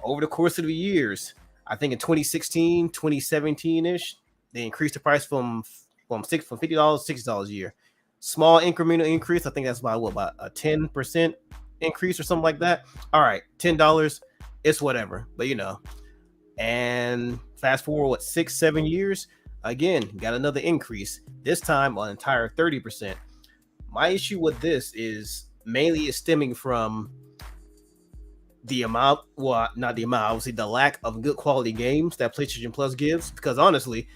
Over the course of the years, I think in 2016, 2017-ish, they increased the price from $50 to $60 a year. Small incremental increase. I think that's about a 10% increase or something like that. All right, $10, it's whatever. But and fast forward 6-7 years, again, got another increase. This time an entire 30%. My issue with this is mainly stemming from the amount, not the amount, obviously the lack of good quality games that PlayStation Plus gives. Because honestly,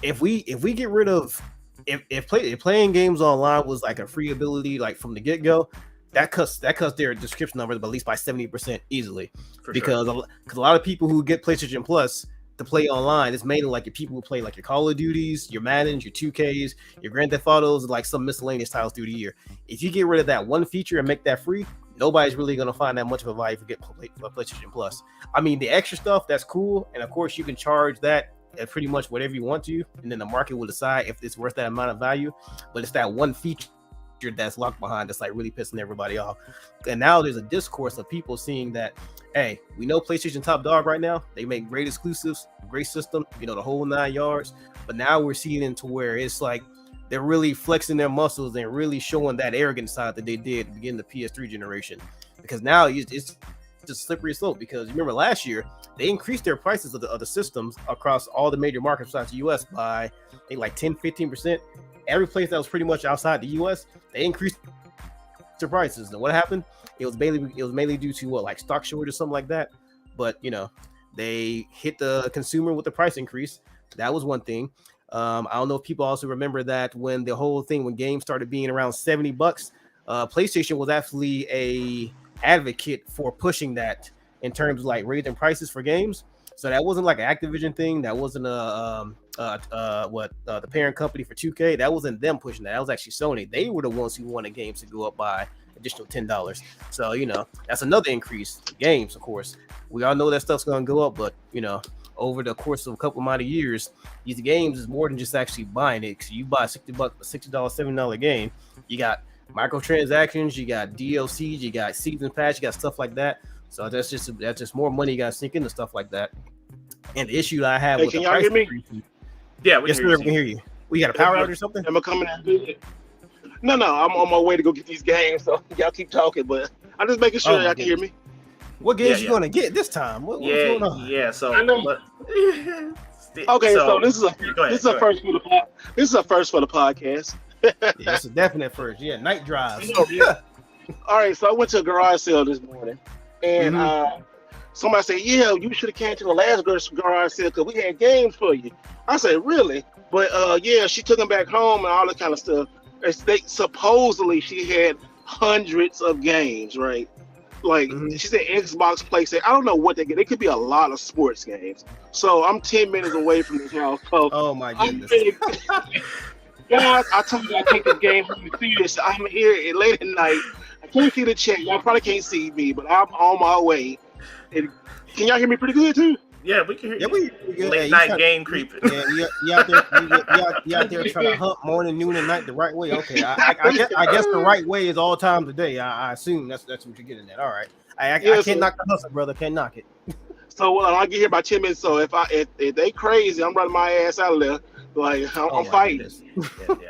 if we get rid of if playing games online was like a free ability, like from the get-go, that cuts their subscription numbers at least by 70% easily. Because a lot of people who get PlayStation Plus to play online, it's mainly like your people who play like your Call of Duties, your Maddens, your 2Ks, your Grand Theft Autos, like some miscellaneous titles through the year. If you get rid of that one feature and make that free, nobody's really going to find that much of a value for PlayStation Plus. I mean, the extra stuff, that's cool. And of course, you can charge that at pretty much whatever you want to, and then the market will decide if it's worth that amount of value. But it's that one feature that's locked behind that's like really pissing everybody off. And now there's a discourse of people seeing that, hey, we know PlayStation top dog right now. They make great exclusives, great system, the whole 9 yards. But now we're seeing into where it's like they're really flexing their muscles and really showing that arrogant side that they did at the beginning of the PS3 generation. Because now it's just slippery slope. Because remember last year they increased their prices of the systems across all the major markets besides the US by I think like 10-15%. Every place that was pretty much outside the US, they increased their prices. And what happened? It was mainly due to like stock shortage or something like that. But they hit the consumer with the price increase. That was one thing. I don't know if people also remember that when games started being around $70, PlayStation was actually a advocate for pushing that in terms of like raising prices for games. So that wasn't like an Activision thing. That wasn't the parent company for 2K. That wasn't them pushing that. That was actually Sony. They were the ones who wanted games to go up by additional $10. So that's another increase. Games, of course, we all know that stuff's gonna go up, but over the course of a couple amount of years, these games is more than just actually buying it. Cause you buy $60, $70 game, you got microtransactions, you got DLCs, you got season pass, you got stuff like that. So that's just more money you got to sink into stuff like that. And the issue that I have with can the y'all price hear me? increase, Yeah, we yes, we can hear you. We got a power out or something? Am I coming out good? No, I'm on my way to go get these games, so y'all keep talking, but I'm just making sure y'all can hear me. What games you gonna get this time? What's going on? Yeah. So I know. Okay, so this is a first for the podcast. Yeah, it's a definite first. Yeah, night drives. Yeah. All right, so I went to a garage sale this morning, and somebody said, "Yeah, you should have came to the last garage sale because we had games for you." I said, "Really?" But yeah, she took them back home and all that kind of stuff. Supposedly she had hundreds of games, right? Like she said, Xbox, PlayStation. I don't know what they get. It could be a lot of sports games. So I'm 10 minutes away from this house. So oh my goodness. Guys, I told you I take this game home serious. I'm here late at night. I can't see the chat. Y'all probably can't see me, but I'm on my way. And can y'all hear me pretty good too? Yeah, we can hear you. Yeah, Late night game creeping. Yeah, you out there trying to hunt morning, noon, and night the right way. Okay, I guess the right way is all times of day. I assume that's what you're getting at. All right, I can't knock the hustle, brother. Can't knock it. So I get here by 10 minutes. So if they crazy, I'm running my ass out of there. Like I'm fighting.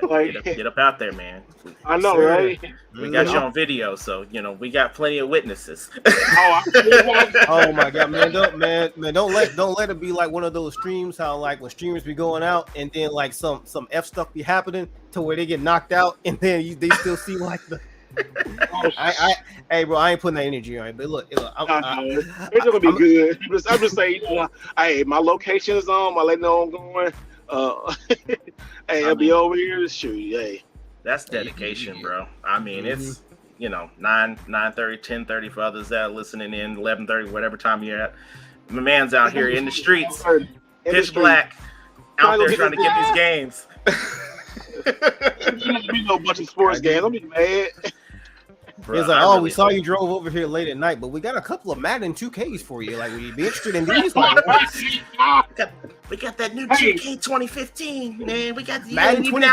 Yeah. Get up out there, man. I know, right? We got you on video, so we got plenty of witnesses. Oh my god, man! Don't let it be like one of those streams. How like when streamers be going out and then like some F stuff be happening to where they get knocked out and then they still see like the. Hey, bro, I ain't putting that energy on it. But look, it's gonna be good. I'm just saying, hey, my location is on. My letting know I'm going. Hey, I'll be over here. Shoot, hey. That's dedication, bro. I mean, it's 9:30, 10:30 for others that are listening in, 11:30, whatever time you're at. My man's out here in the streets, pitch black, out there trying to get these games. There's be no bunch of sports games. I'm getting mad. Bro, it's like, we saw you drove over here late at night, but we got a couple of Madden 2Ks for you. Like, would you be interested in these? Like, we got that new 2K 2015, man. We got the Madden 20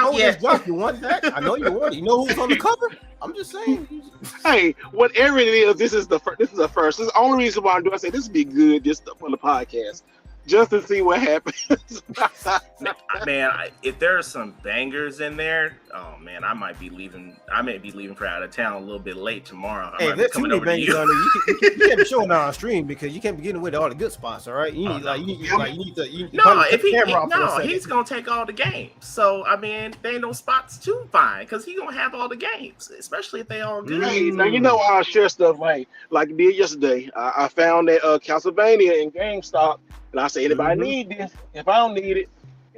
You want that? I know you want it. You know who's on the cover? I'm just saying. Hey, whatever it is, this is the first. This is the only reason why I'm doing. I say this would be good just for the podcast. Just to see what happens. Man, if there are some bangers in there, oh man, I may be leaving for out of town a little bit late tomorrow. Hey, there's too many bangers on there. You can't be showing that on stream because you can't be getting away to all the good spots. All right, he's gonna take all the games. So I mean, there ain't no spots to find because he's gonna have all the games, especially if they all good. Hey, now you know I'll share stuff like I did yesterday. I found that Castlevania in GameStop. And I say, anybody need this? If I don't need it,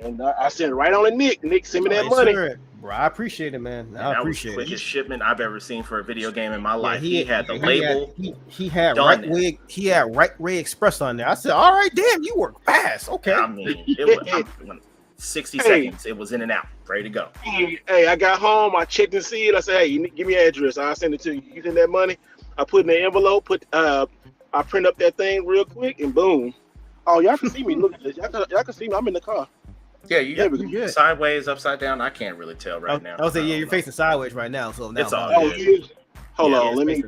and I send it right on to Nick. Nick send me that money. Sure. Bro, I appreciate it, man. I appreciate it. That was the quickest shipment I've ever seen for a video game in my life. He had the label. He had Right Way Express on there. I said, all right, damn, you work fast. Okay. I mean, it was 60 seconds. It was in and out, ready to go. Hey, I got home. I checked and see it. I said, hey, give me your address. I'll send it to you. You send that money. I put in the envelope. I print up that thing real quick, and boom. Oh, y'all can see me. Look at this. Y'all can see me. I'm in the car. Yeah, you Yep, got you're good. sideways, upside down. I can't really tell right now. I would say, I yeah, don't you're know. facing sideways right now. So now It's all Oh, good. yeah. Hold Yeah, on. it's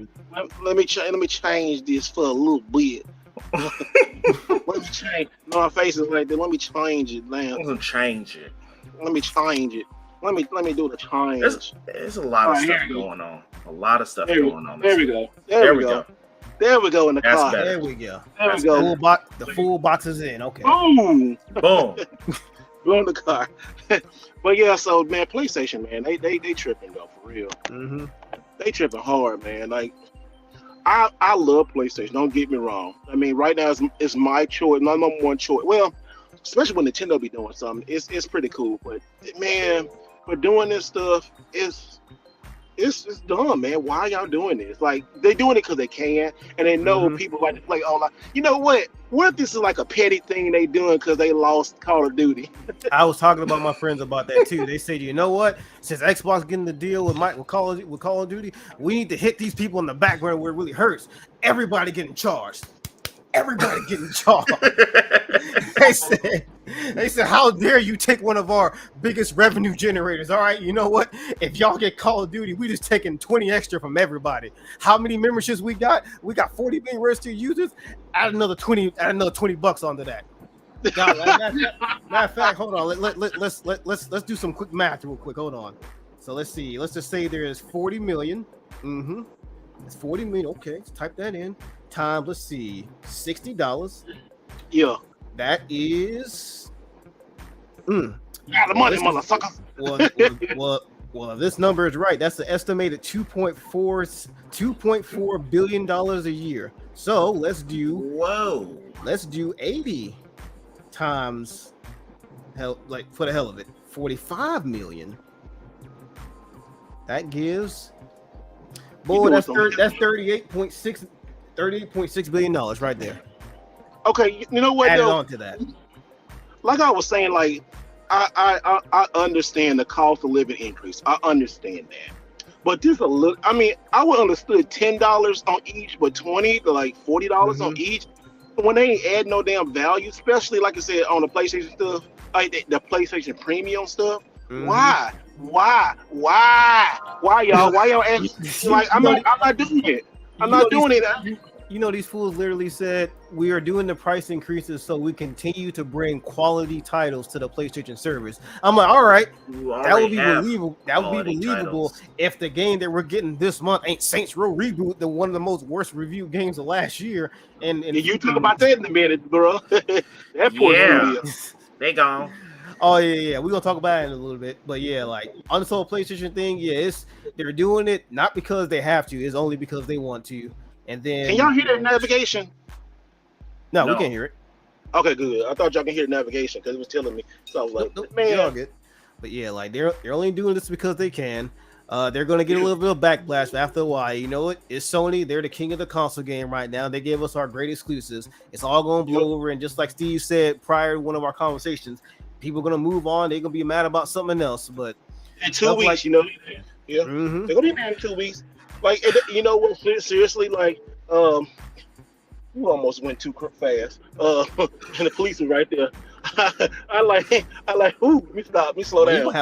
Let me change this for a little bit. Let me change. No, my face is like that. Let me change it now. I'm gonna change it. Let me change it. Let me do the change. There's a lot All of right, stuff here we go. going on. A lot of stuff There we, going on. there we go. There we go. There we go in the That's car. better. There we go. There we That's go. The full box is in. Okay. Boom. Boom. Blow in the car. But yeah, so man, PlayStation, man, they tripping though, for real. Mm-hmm. They tripping hard, man. Like I love PlayStation. Don't get me wrong. I mean, right now it's my choice, my number one choice. Well, especially when Nintendo be doing something, it's pretty cool. But man, for doing this stuff, it's dumb, man. Why y'all doing this? Like they doing it because they can, and they know people like to play online. You know what? What if this is like a petty thing they doing because they lost Call of Duty? I was talking about my friends about that too. They said, you know what? Since Xbox getting the deal with Call of Duty, we need to hit these people in the background where it really hurts. Everybody getting charged. Everybody getting charged. They said, how dare you take one of our biggest revenue generators? All right, you know what? If y'all get Call of Duty, we just taking 20 extra from everybody. How many memberships we got? We got 40 million registered users. Add another $20 onto that. Matter of fact, hold on. Let's do some quick math real quick. Hold on. So let's see. Let's just say there is 40 million. Mm-hmm. It's 40 million. Okay, let's type that in. Times, let's see, $60. Yeah. That is Got the money, motherfuckers. well, if this number is right, that's the estimated $2.4 billion a year. So let's do 80 times for the hell of it, 45 million. That gives that's $38.6 billion right there. Okay, you know what? Add it though? on to that. Like I was saying, like I understand the cost of living increase. I understand that, but this a little. I mean, I would understood $10 on each, but $20 to like $40 on each. When they ain't add no damn value, especially like I said on the PlayStation stuff, like the PlayStation Premium stuff. Why y'all? Why y'all asking? Like I'm not doing it. I'm not doing it. You know, these fools literally said we are doing the price increases so we continue to bring quality titles to the PlayStation service. I'm like, all right, that would be believable. That would be believable if the game that we're getting this month ain't Saints Row Reboot, the one of the most worst reviewed games of last year. And you talk about that in a minute, bro. That poor video. They gone. Oh yeah. We're gonna talk about it in a little bit, but yeah, like on this whole PlayStation thing, yeah, they're doing it not because they have to, it's only because they want to. And then can y'all hear that navigation? No, we can't hear it. Okay, good. I thought y'all can hear the navigation because it was telling me. So I was like, nope, man, all good. But yeah, like they're only doing this because they can. They're gonna get a little bit of backlash after a while. You know what? It's Sony. They're the king of the console game right now. They gave us our great exclusives. It's all gonna blow over. And just like Steve said prior to one of our conversations, people are gonna move on. They're gonna be mad about something else. But in 2 weeks, you know, yeah, they're gonna be mad in 2 weeks. Like, you know what? Seriously, like, you almost went too fast. And the police are right there. I like, ooh, let me stop, let me slow down. You're gonna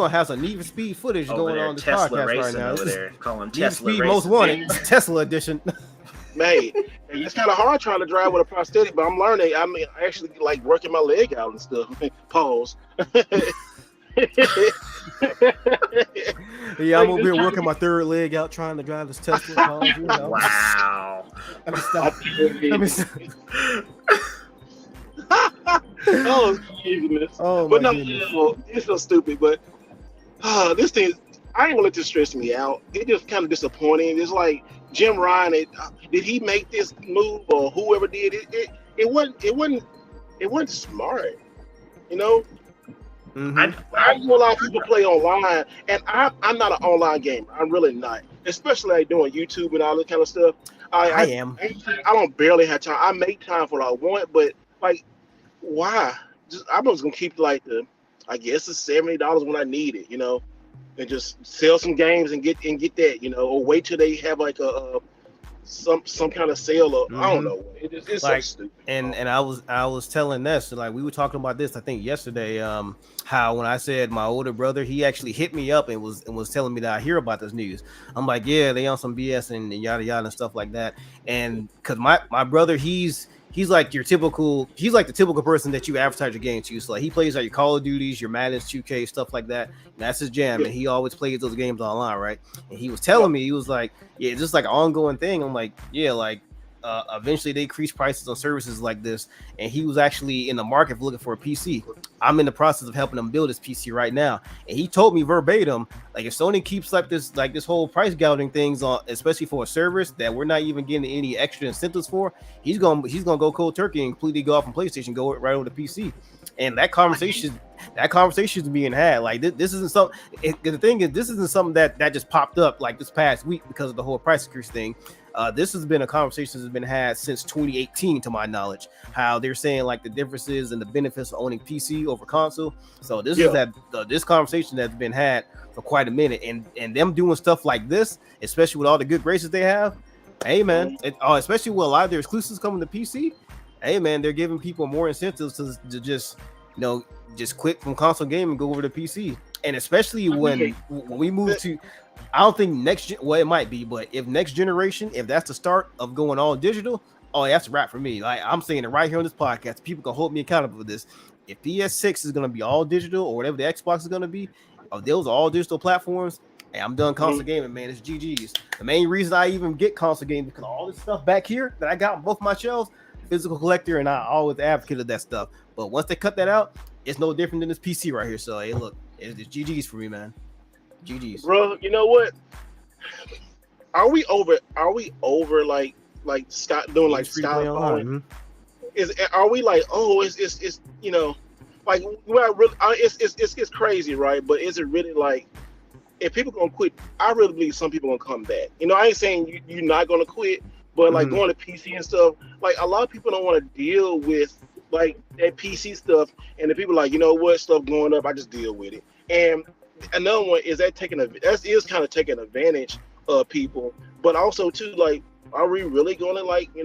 have some Need for Speed footage over going on this Tesla podcast right now. Over there, calling Need Tesla Speed Most Wanted, Tesla edition. Man, it's kind of hard trying to drive with a prosthetic, but I'm learning. I mean, I actually like working my leg out and stuff. Pause. Yeah, I'm over here working my third leg out trying to drive this Tesla. Pause, you know. Wow. Let me stop. Oh, craziness. Oh, but my no, goodness. it's so stupid. But this thing, I ain't gonna let this stress me out. It just kind of disappointing. It's like Jim Ryan. Did he make this move or whoever did it? It wasn't smart. You know. I know a lot of people play online, and I'm not an online gamer. I'm really not, especially like doing YouTube and all that kind of stuff. I am. I don't barely have time. I make time for what I want, but like, why? I'm just gonna keep like I guess it's $70 when I need it, you know, and just sell some games and get that, you know, or wait till they have like some kind of sale or I don't know. It's Like, so stupid. And I was telling Ness, like we were talking about this I think yesterday, how when I said my older brother, he actually hit me up and was telling me that I hear about this news. I'm like, yeah, they on some BS and yada yada and stuff like that. And because my brother, he's like the typical person that you advertise your game to. So like he plays like your Call of Duties, your Madden 2K, stuff like that. And that's his jam, and he always plays those games online, right? And he was telling me, he was like, yeah, it's just like an ongoing thing. I'm like, yeah, like eventually they increase prices on services like this. And he was actually in the market for looking for a PC. I'm in the process of helping him build his PC right now, and he told me verbatim, like if Sony keeps like this whole price gouging things on, especially for a service that we're not even getting any extra incentives for, he's gonna go cold turkey and completely go off on PlayStation, go right over to PC. And that conversation is being had. Like this isn't something. The thing is, this isn't something that just popped up like this past week because of the whole price increase thing. This has been a conversation that's been had since 2018, to my knowledge. How they're saying like the differences and the benefits of owning PC over console. So this is this conversation that's been had for quite a minute, and them doing stuff like this, especially with all the good graces they have. Hey man, especially with a lot of their exclusives coming to PC. Hey man, they're giving people more incentives to just just quit from console game and go over to PC. And especially when we move to, I don't think it might be, but if next generation, if that's the start of going all digital, that's a wrap for me. Like I'm saying it right here on this podcast, people can hold me accountable for this. If PS6 is gonna be all digital or whatever the Xbox is gonna be, if those are all digital platforms, hey, I'm done console gaming, man. It's GG's. The main reason I even get console gaming because all this stuff back here that I got on both my shelves, physical collector, and I always advocate of that stuff. But once they cut that out, it's no different than this PC right here. So hey, look, it's GG's for me, man. GG's, bro. You know what? Are we over like Scott doing like Scott online? Are we like it's like it's crazy, right? But is it really like if people gonna quit? I really believe some people gonna come back. I ain't saying you're not gonna quit, but like going to PC and stuff, like a lot of people don't want to deal with like that PC stuff, and the people like, what, stuff going up, I just deal with it. And another one is that kind of taking advantage of people, but also too, like, are we really gonna like, I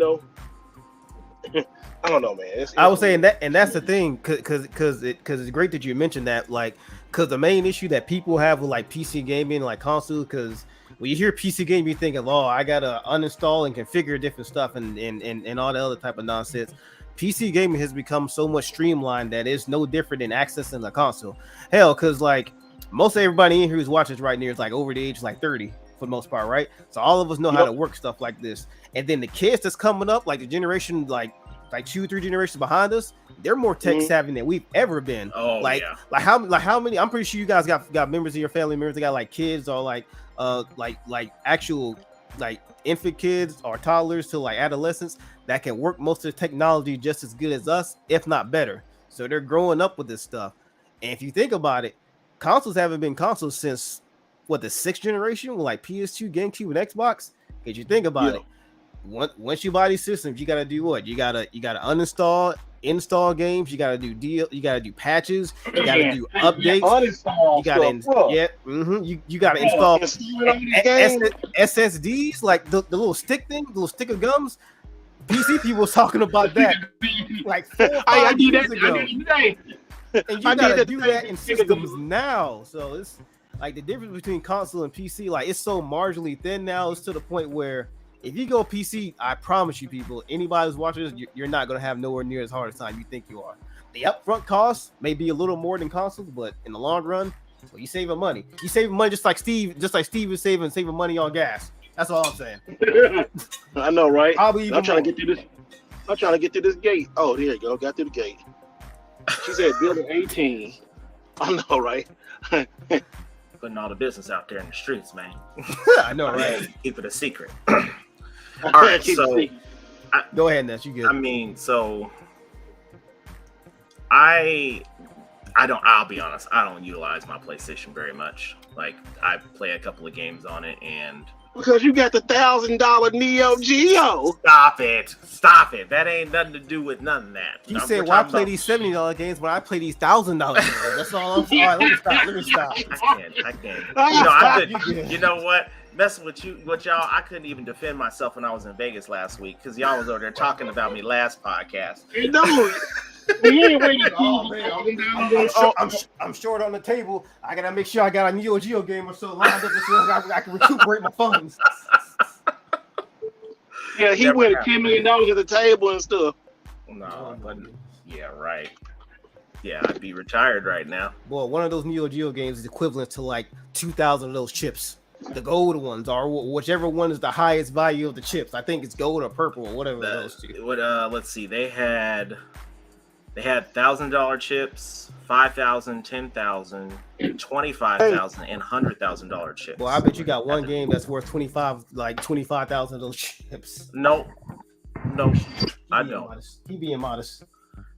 don't know, man. I was saying that, and that's the thing, because it's great that you mentioned that, like, because the main issue that people have with like PC gaming, like console, because when you hear PC game, you think of, I gotta uninstall and configure different stuff and all the other type of nonsense. PC gaming has become so much streamlined that it's no different than accessing a console. Hell, because like most everybody in here who's watching this right now is like over the age of like 30 for the most part, right? So all of us know how to work stuff like this. And then the kids that's coming up, like the generation, like 2-3 generations behind us, they're more tech savvy than we've ever been. Like how many? I'm pretty sure you guys got members of your family members that got like kids or like actual like infant kids or toddlers to like adolescents that can work most of the technology just as good as us, if not better. So they're growing up with this stuff. And if you think about it, consoles haven't been consoles since the 6th generation with like PS2, GameCube, and Xbox. Because you think about it, once you buy these systems, you gotta do what? You gotta uninstall, install games. You gotta do you gotta do patches. You gotta do updates. You gotta you gotta install SSDs, like the little stick thing, the little stick of gums. PC people was talking about that like 4 or 5 years ago. And you gotta do that in systems now. So it's like the difference between console and PC, like it's so marginally thin now. It's to the point where if you go PC, I promise you, people, anybody who's watching this, you're not gonna have nowhere near as hard a time you think you are. The upfront cost may be a little more than consoles, but in the long run, well, you saving money. You saving money just like Steve is saving money on gas. That's all I'm saying. I know, right? I'm trying to get through this. I'm trying to get through this gate. Oh, there you go. Got through the gate. She said building 18. I know, right? Putting all the business out there in the streets, man. I know, right? Keep it a secret. All right, so go ahead, Ness. You good? I mean, so I'll be honest, I don't utilize my PlayStation very much. Like, I play a couple of games on it, and because you got the $1,000 Neo Geo. Stop it! That ain't nothing to do with none of that. You said, "Why play these $70 games when I play these $1,000 games?" That's all I'm saying. All right, let me stop. I can't. You know what? messing with y'all. I couldn't even defend myself when I was in Vegas last week because y'all was over there talking about me last podcast. Hey, no, we ain't waiting. Oh man, I'm short on the table. I gotta make sure I got a Neo Geo game or so lined up so I can recuperate my funds. Yeah, he went $10 million at the table and stuff. No, but yeah, right. Yeah, I'd be retired right now. Boy, one of those Neo Geo games is equivalent to like 2,000 of those chips. The gold ones, or whichever one is the highest value of the chips. I think it's gold or purple or whatever those two. Let's see. They had $1,000 chips, 5,000, 10,000, 25,000, and $100,000 chips. Well, I bet you got one game that's worth 25,000 of those chips. No, I don't. He being modest.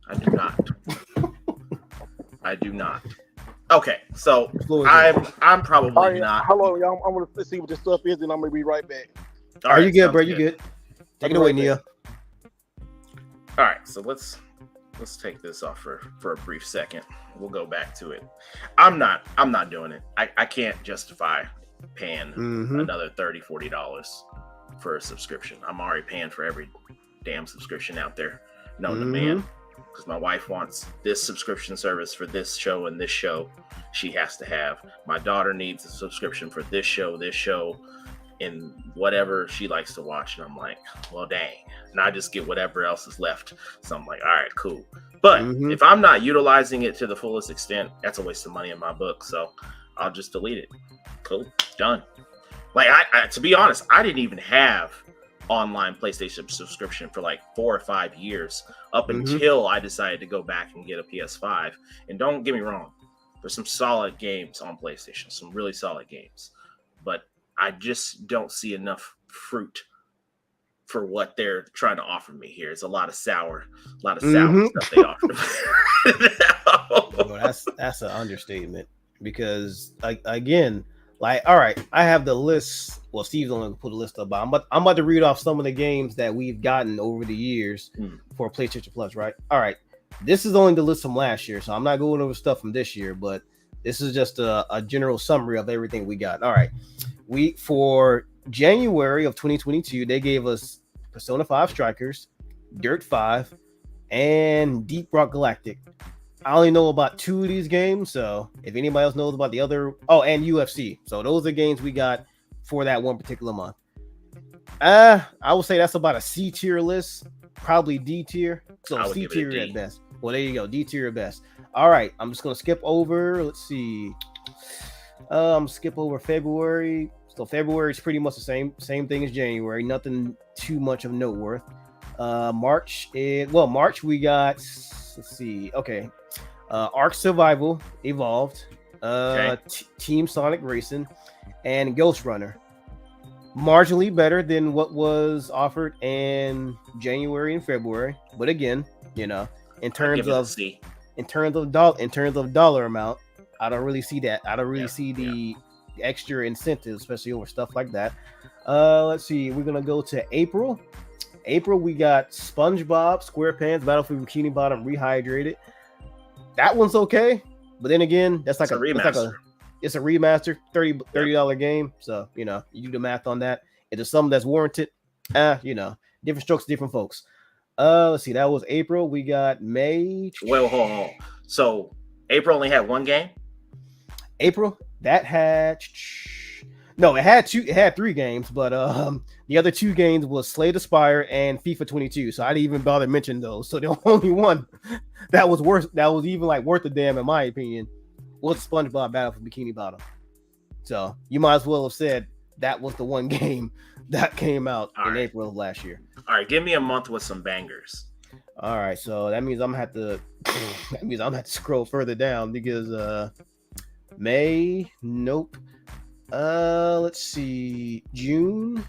I do not. I do not. Okay, so I'm probably not. Hello, y'all. I'm gonna see what this stuff is, and I'm gonna be right back. Are you good, bro? You good? Take it away, Nia. All right, so let's take this off for a brief second. We'll go back to it. I'm not doing it. I can't justify paying another $30-$40 for a subscription. I'm already paying for every damn subscription out there. No demand. Because my wife wants this subscription service for this show and this show she has to have. My daughter needs a subscription for this show, and whatever she likes to watch. And I'm like, well, dang. And I just get whatever else is left. So I'm like, all right, cool. But if I'm not utilizing it to the fullest extent, that's a waste of money in my book. So I'll just delete it. Cool. Done. Like, I to be honest, I didn't even have online PlayStation subscription for like 4 or 5 years up until I decided to go back and get a PS5. And don't get me wrong, there's some solid games on PlayStation, some really solid games, but I just don't see enough fruit for what they're trying to offer me here. It's a lot of sour stuff they offer me. Well, that's an understatement because again, like, all right, I have the list. Well, Steve's only put a list up, but I'm about to read off some of the games that we've gotten over the years for PlayStation Plus, right? All right, this is only the list from last year, so I'm not going over stuff from this year, but this is just a general summary of everything we got. All right, for January of 2022, they gave us Persona 5 Strikers, Dirt 5, and Deep Rock Galactic. I only know about 2 of these games, so if anybody else knows about the other... Oh, and UFC. So those are games we got for that one particular month. I would say that's about a C tier list, probably D tier. So C tier at best. Well, there you go, D tier at best. All right, I'm just gonna skip over. Let's see. Skip over February. So February is pretty much the same thing as January. Nothing too much of note worth. March we got. Let's see. Okay. Ark Survival Evolved, Team Sonic Racing, and Ghost Runner. Marginally better than what was offered in January and February, but again, you know, in terms of dollar amount, I don't really see that. I don't really see the extra incentive, especially over stuff like that. Let's see. We're gonna go to April. April, we got SpongeBob SquarePants Battlefield Bikini Bottom Rehydrated. That one's okay, but then again, that's like a remaster. It's a remaster, $30 game. So you know, you do the math on that. If there's something that's warranted, you know, different strokes, different folks. Let's see. That was April. We got May. Well, hold on. So April only had one game. April that had no, it had 3 games, but the other 2 games was Slay the Spire and FIFA 22. So I didn't even bother mentioning those. So the only one that was worth a damn in my opinion was SpongeBob Battlefield Bikini Bottom. So you might as well have said that was the one game that came out in April of last year. All right, give me a month with some bangers. All right, so that means I'm gonna have to scroll further down because May, nope. Let's see. June.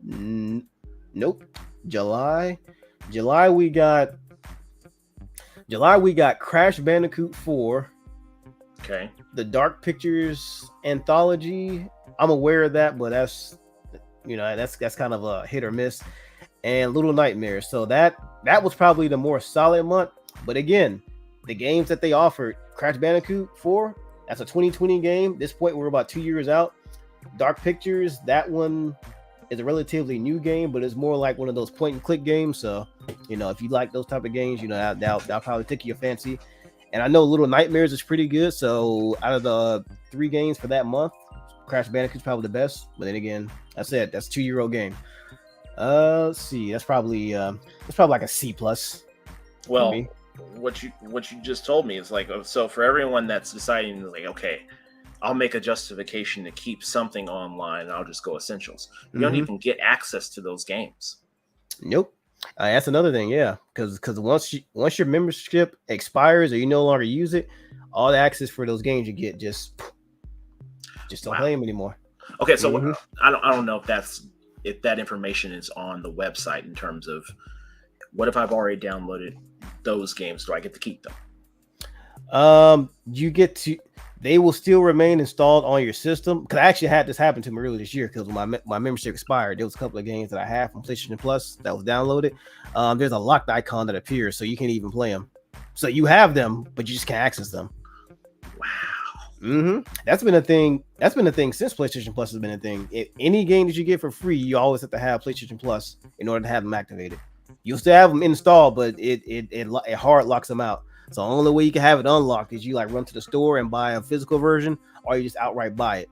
Nope. July we got Crash Bandicoot 4. Okay. The Dark Pictures anthology. I'm aware of that, but that's kind of a hit or miss. And Little Nightmares. So that was probably the more solid month. But again, the games that they offered, Crash Bandicoot 4, that's a 2020 game. At this point, we're about 2 years out. Dark Pictures, that one is a relatively new game, but it's more like one of those point and click games. So, if you like those type of games, that'll probably tickle your fancy. And I know Little Nightmares is pretty good. So out of the 3 games for that month, Crash Bandicoot's probably the best. But then again, that's it. That's a €2 game. Let's see. That's probably like a C plus. Well, what you just told me is like, so for everyone that's deciding like, okay, I'll make a justification to keep something online, I'll just go Essentials. You don't even get access to those games. Nope. That's another thing, yeah. Because once your membership expires or you no longer use it, all the access for those games you get just don't play them anymore. Okay, so I don't know if that information is on the website in terms of what if I've already downloaded those games? Do I get to keep them? They will still remain installed on your system. Because I actually had this happen to me earlier this year. Because when my membership expired, there was a couple of games that I had from PlayStation Plus that was downloaded. There's a locked icon that appears, so you can't even play them. So you have them, but you just can't access them. Wow. That's been a thing. That's been a thing since PlayStation Plus has been a thing. Any game that you get for free, you always have to have PlayStation Plus in order to have them activated. You'll still have them installed, but it hard locks them out. So the only way you can have it unlocked is you like run to the store and buy a physical version, or you just outright buy it.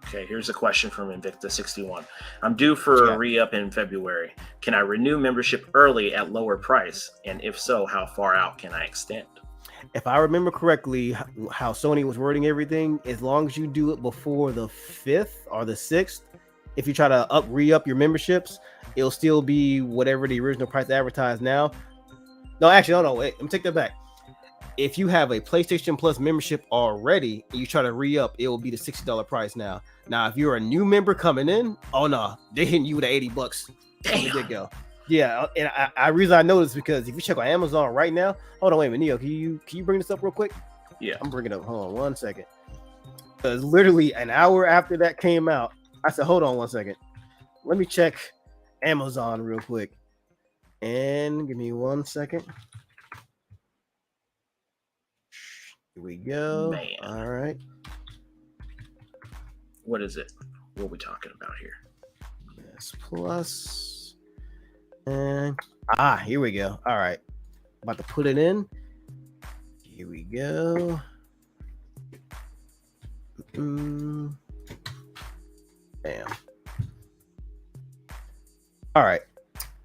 Okay, here's a question from Invicta61. I'm due for a re-up in February. Can I renew membership early at lower price? And if so, how far out can I extend? If I remember correctly, how Sony was wording everything, as long as you do it before the 5th or the 6th, if you try to re-up your memberships, it'll still be whatever the original price advertised now. No, actually, no, wait, let me take that back. If you have a PlayStation Plus membership already and you try to re-up, it will be the $60 price now. Now, if you're a new member coming in, oh no, they're hitting you with $80. From the get-go. Yeah, and I reason I know this because if you check on Amazon right now, hold on, wait a minute, Neo, can you bring this up real quick? Yeah, I'm bringing it up. Hold on 1 second. Because literally an hour after that came out, I said, hold on 1 second. Let me check Amazon real quick. And give me 1 second. Here we go. Man. All right. What is it? What are we talking about here? Yes, plus. And here we go. All right. About to put it in. Here we go. Bam. All right.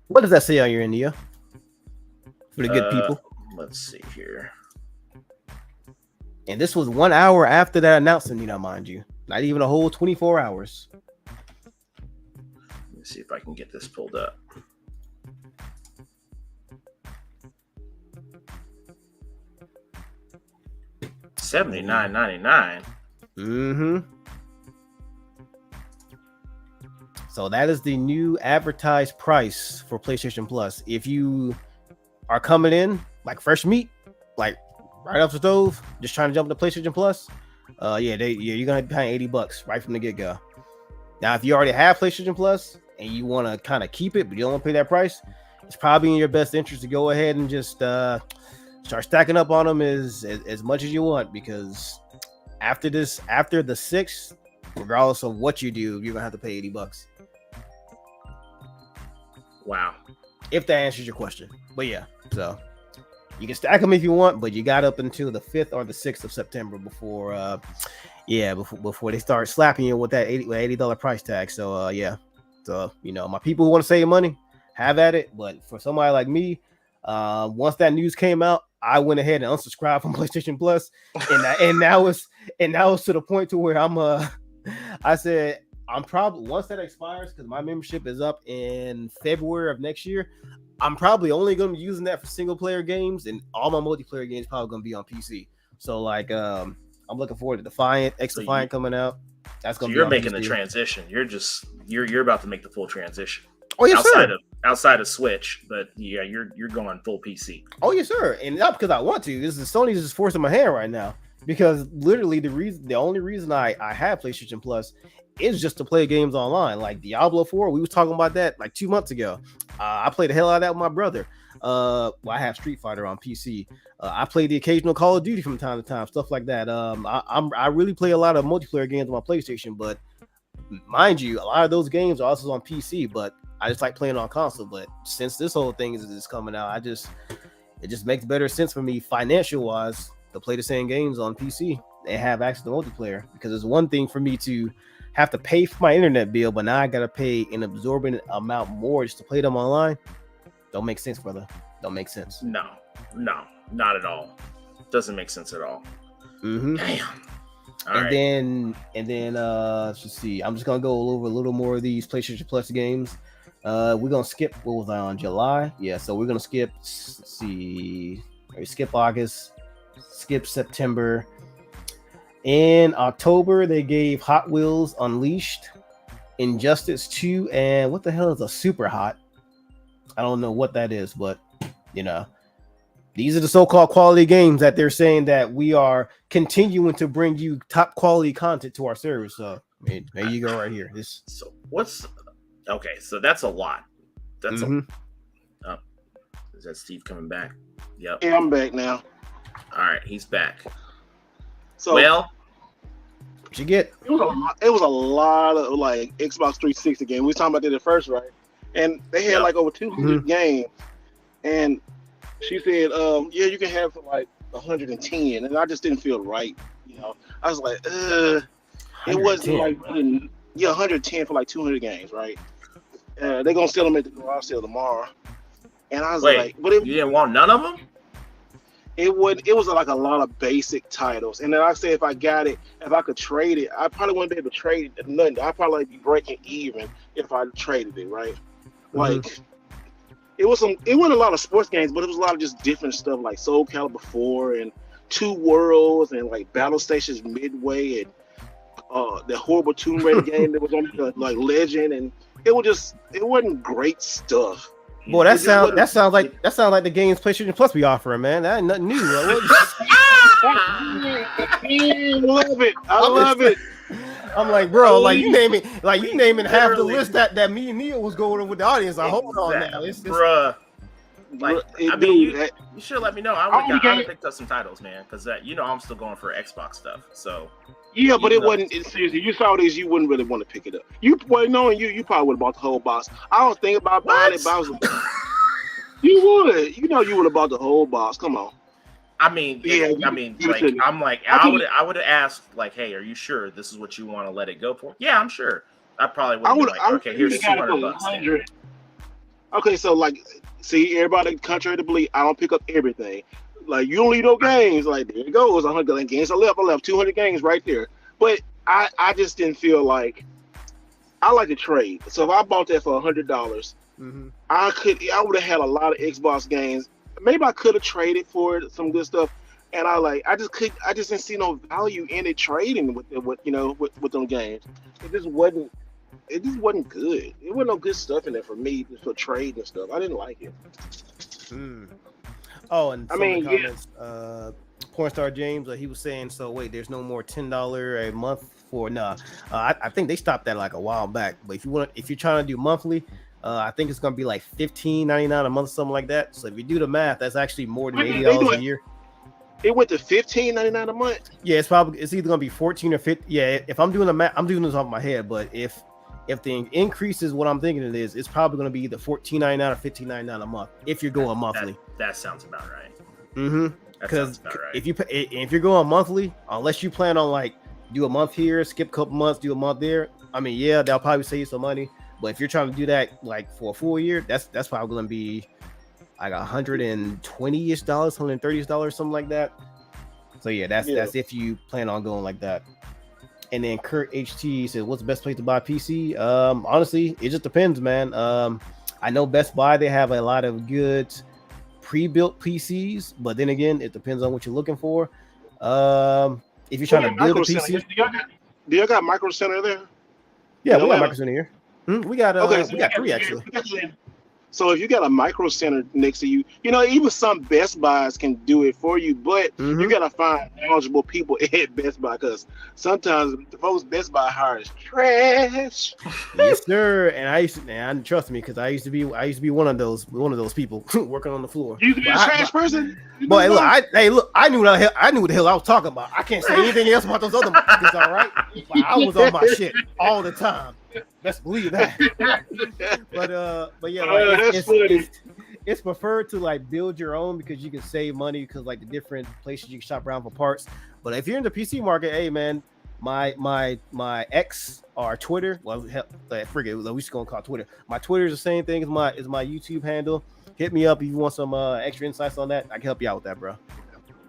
What does that say on your India? For the good people. Let's see here. And this was 1 hour after that announcement, mind you. Not even a whole 24 hours. Let me see if I can get this pulled up. $79.99. So that is the new advertised price for PlayStation Plus. If you are coming in like fresh meat, like right off the stove, just trying to jump into PlayStation Plus, you're gonna be paying $80 right from the get-go. Now, if you already have PlayStation Plus and you want to kind of keep it, but you don't want to pay that price, it's probably in your best interest to go ahead and just start stacking up on them as much as you want, because after the 6th, regardless of what you do, you're gonna have to pay $80. Wow. If that answers your question. But yeah, so you can stack them if you want, but you got up until the 5th or the 6th of September before they start slapping you with that $80 price tag. So so my people who want to save money, have at it. But for somebody like me, once that news came out, I went ahead and unsubscribed from PlayStation Plus, and now it's to the point to where I said I'm probably, once that expires, because my membership is up in February of next year, I'm probably only going to be using that for single player games, and all my multiplayer games probably going to be on PC. So I'm looking forward to Defiant, Defiant coming out. That's going to be. You're making the transition. You're about to make the full transition. Oh yes, sir. Outside of Switch, but yeah, you're going full PC. Oh yes, sir. And not because I want to. This is Sony's just forcing my hand right now, because literally the only reason I have PlayStation Plus is just to play games online, like Diablo 4. We was talking about that like 2 months ago. I played the hell out of that with my brother. I have Street Fighter on PC. I play the occasional Call of Duty from time to time, stuff like that. I really play a lot of multiplayer games on my PlayStation, but mind you, a lot of those games are also on PC, but I just like playing on console. But since this whole thing is coming out, it just makes better sense for me financial wise to play the same games on PC and have access to multiplayer, because it's one thing for me to have to pay for my internet bill, but now I gotta pay an absorbent amount more just to play them online. Don't make sense, brother. Don't make sense. No, not at all. Doesn't make sense at all. Mm-hmm. Damn. And then let's see. I'm just gonna go over a little more of these PlayStation Plus games. We're gonna skip, what was I on, July? Yeah, so we're gonna skip. Let's see. We skip August, skip September. In October, they gave Hot Wheels Unleashed, Injustice 2, and what the hell is a Super Hot? I don't know what that is, but you know, these are the so-called quality games that they're saying that we are continuing to bring you top quality content to our service. So I mean, there you go, right here. This. So what's okay? So that's a lot. That's is that Steve coming back? Yep. Yeah, I'm back now. All right, he's back. So Well, What you get? it was a lot of like Xbox 360 games. We were talking about that at first, right? And they had like over 200 games. And she said, yeah, you can have for like 110. And I just didn't feel right. You know, I was like, it wasn't like, 110 for like 200 games, right? They're going to sell them at the garage sale tomorrow. And I was like, but you didn't want none of them? It was like a lot of basic titles. And then I said, if I got it, if I could trade it, I probably wouldn't be able to trade it. Nothing. I'd probably be breaking even if I traded it, right? Like, it wasn't a lot of sports games, but it was a lot of just different stuff like Soul Calibur 4 and Two Worlds and like Battle Stations Midway and the horrible Tomb Raider game that was on like Legend, and it wasn't great stuff. Boy, that sounds like the games PlayStation Plus be offering, man. That ain't nothing new. I love it. I love it. I'm like, bro, like you naming half the list that me and Neil was going over with the audience. I hold on now, bruh. Like, I mean, you should let me know. I would have picked up some titles, man, because I'm still going for Xbox stuff. So yeah, but it wasn't seriously. You saw these, you wouldn't really want to pick it up. You probably would have bought the whole box. I don't think about buying it, but you would. You would have bought the whole box. Come on. I mean, I would have asked, like, hey, are you sure this is what you want to let it go for? Yeah, I'm sure. I probably would have been like, okay, here's $200. Okay, so like, see, everybody, contrary to belief, I don't pick up everything. Like, you don't leave no games. Like, there it goes, 100 games. I left 200 games right there. But I just didn't feel like I like to trade. So if I bought that for $100, I would have had a lot of Xbox games. Maybe I could have traded for it, some good stuff, and I just didn't see no value in it trading with them games. It just wasn't good. It wasn't no good stuff in there for me for trade and stuff. I didn't like it. Oh, and comments, Pornstar James, he was saying, so wait, there's no more $10 a month for I think they stopped that like a while back. But if you're trying to do monthly. I think it's gonna be like $15.99 a month, something like that. So if you do the math, that's actually more than $80 a year. It went to $15.99 a month. Yeah, it's either gonna be 14 or 50. Yeah, if I'm doing the math, I'm doing this off my head. But if the increase is what I'm thinking it is, it's probably gonna be either $14.99 or $15.99 a month if you're going monthly. That sounds about right. Because if you're going monthly, unless you plan on like do a month here, skip a couple months, do a month there. I mean, yeah, they'll probably save you some money. But if you're trying to do that like for a full year, that's probably going to be like $120-ish, $130, something like that. So yeah, that's if you plan on going like that. And then Kurt HT said, "What's the best place to buy a PC?" Honestly, it just depends, man. I know Best Buy, they have a lot of good pre-built PCs, but then again, it depends on what you're looking for. If you're trying to build a PC, do y'all got Micro Center there? Yeah, we got Micro Center here. We got 3 actually. So if you got a micro center next to you, even some Best Buys can do it for you, but you gotta find knowledgeable people at Best Buy because sometimes the folks Best Buy hire is trash. Yes, sir. And trust me, because I used to be one of those people working on the floor. You used to be a trash person. Boy, look, I knew what the hell I was talking about. I can't say anything else about those other kids, all right? Like, I was on my shit all the time. Best believe that. But yeah, like, it's preferred to like build your own because you can save money because like the different places you can shop around for parts. But if you're in the PC market, hey man, my X or Twitter, well, I forget, we just gonna call Twitter. My Twitter is the same thing as my YouTube handle. Hit me up if you want some extra insights on that. I can help you out with that, bro.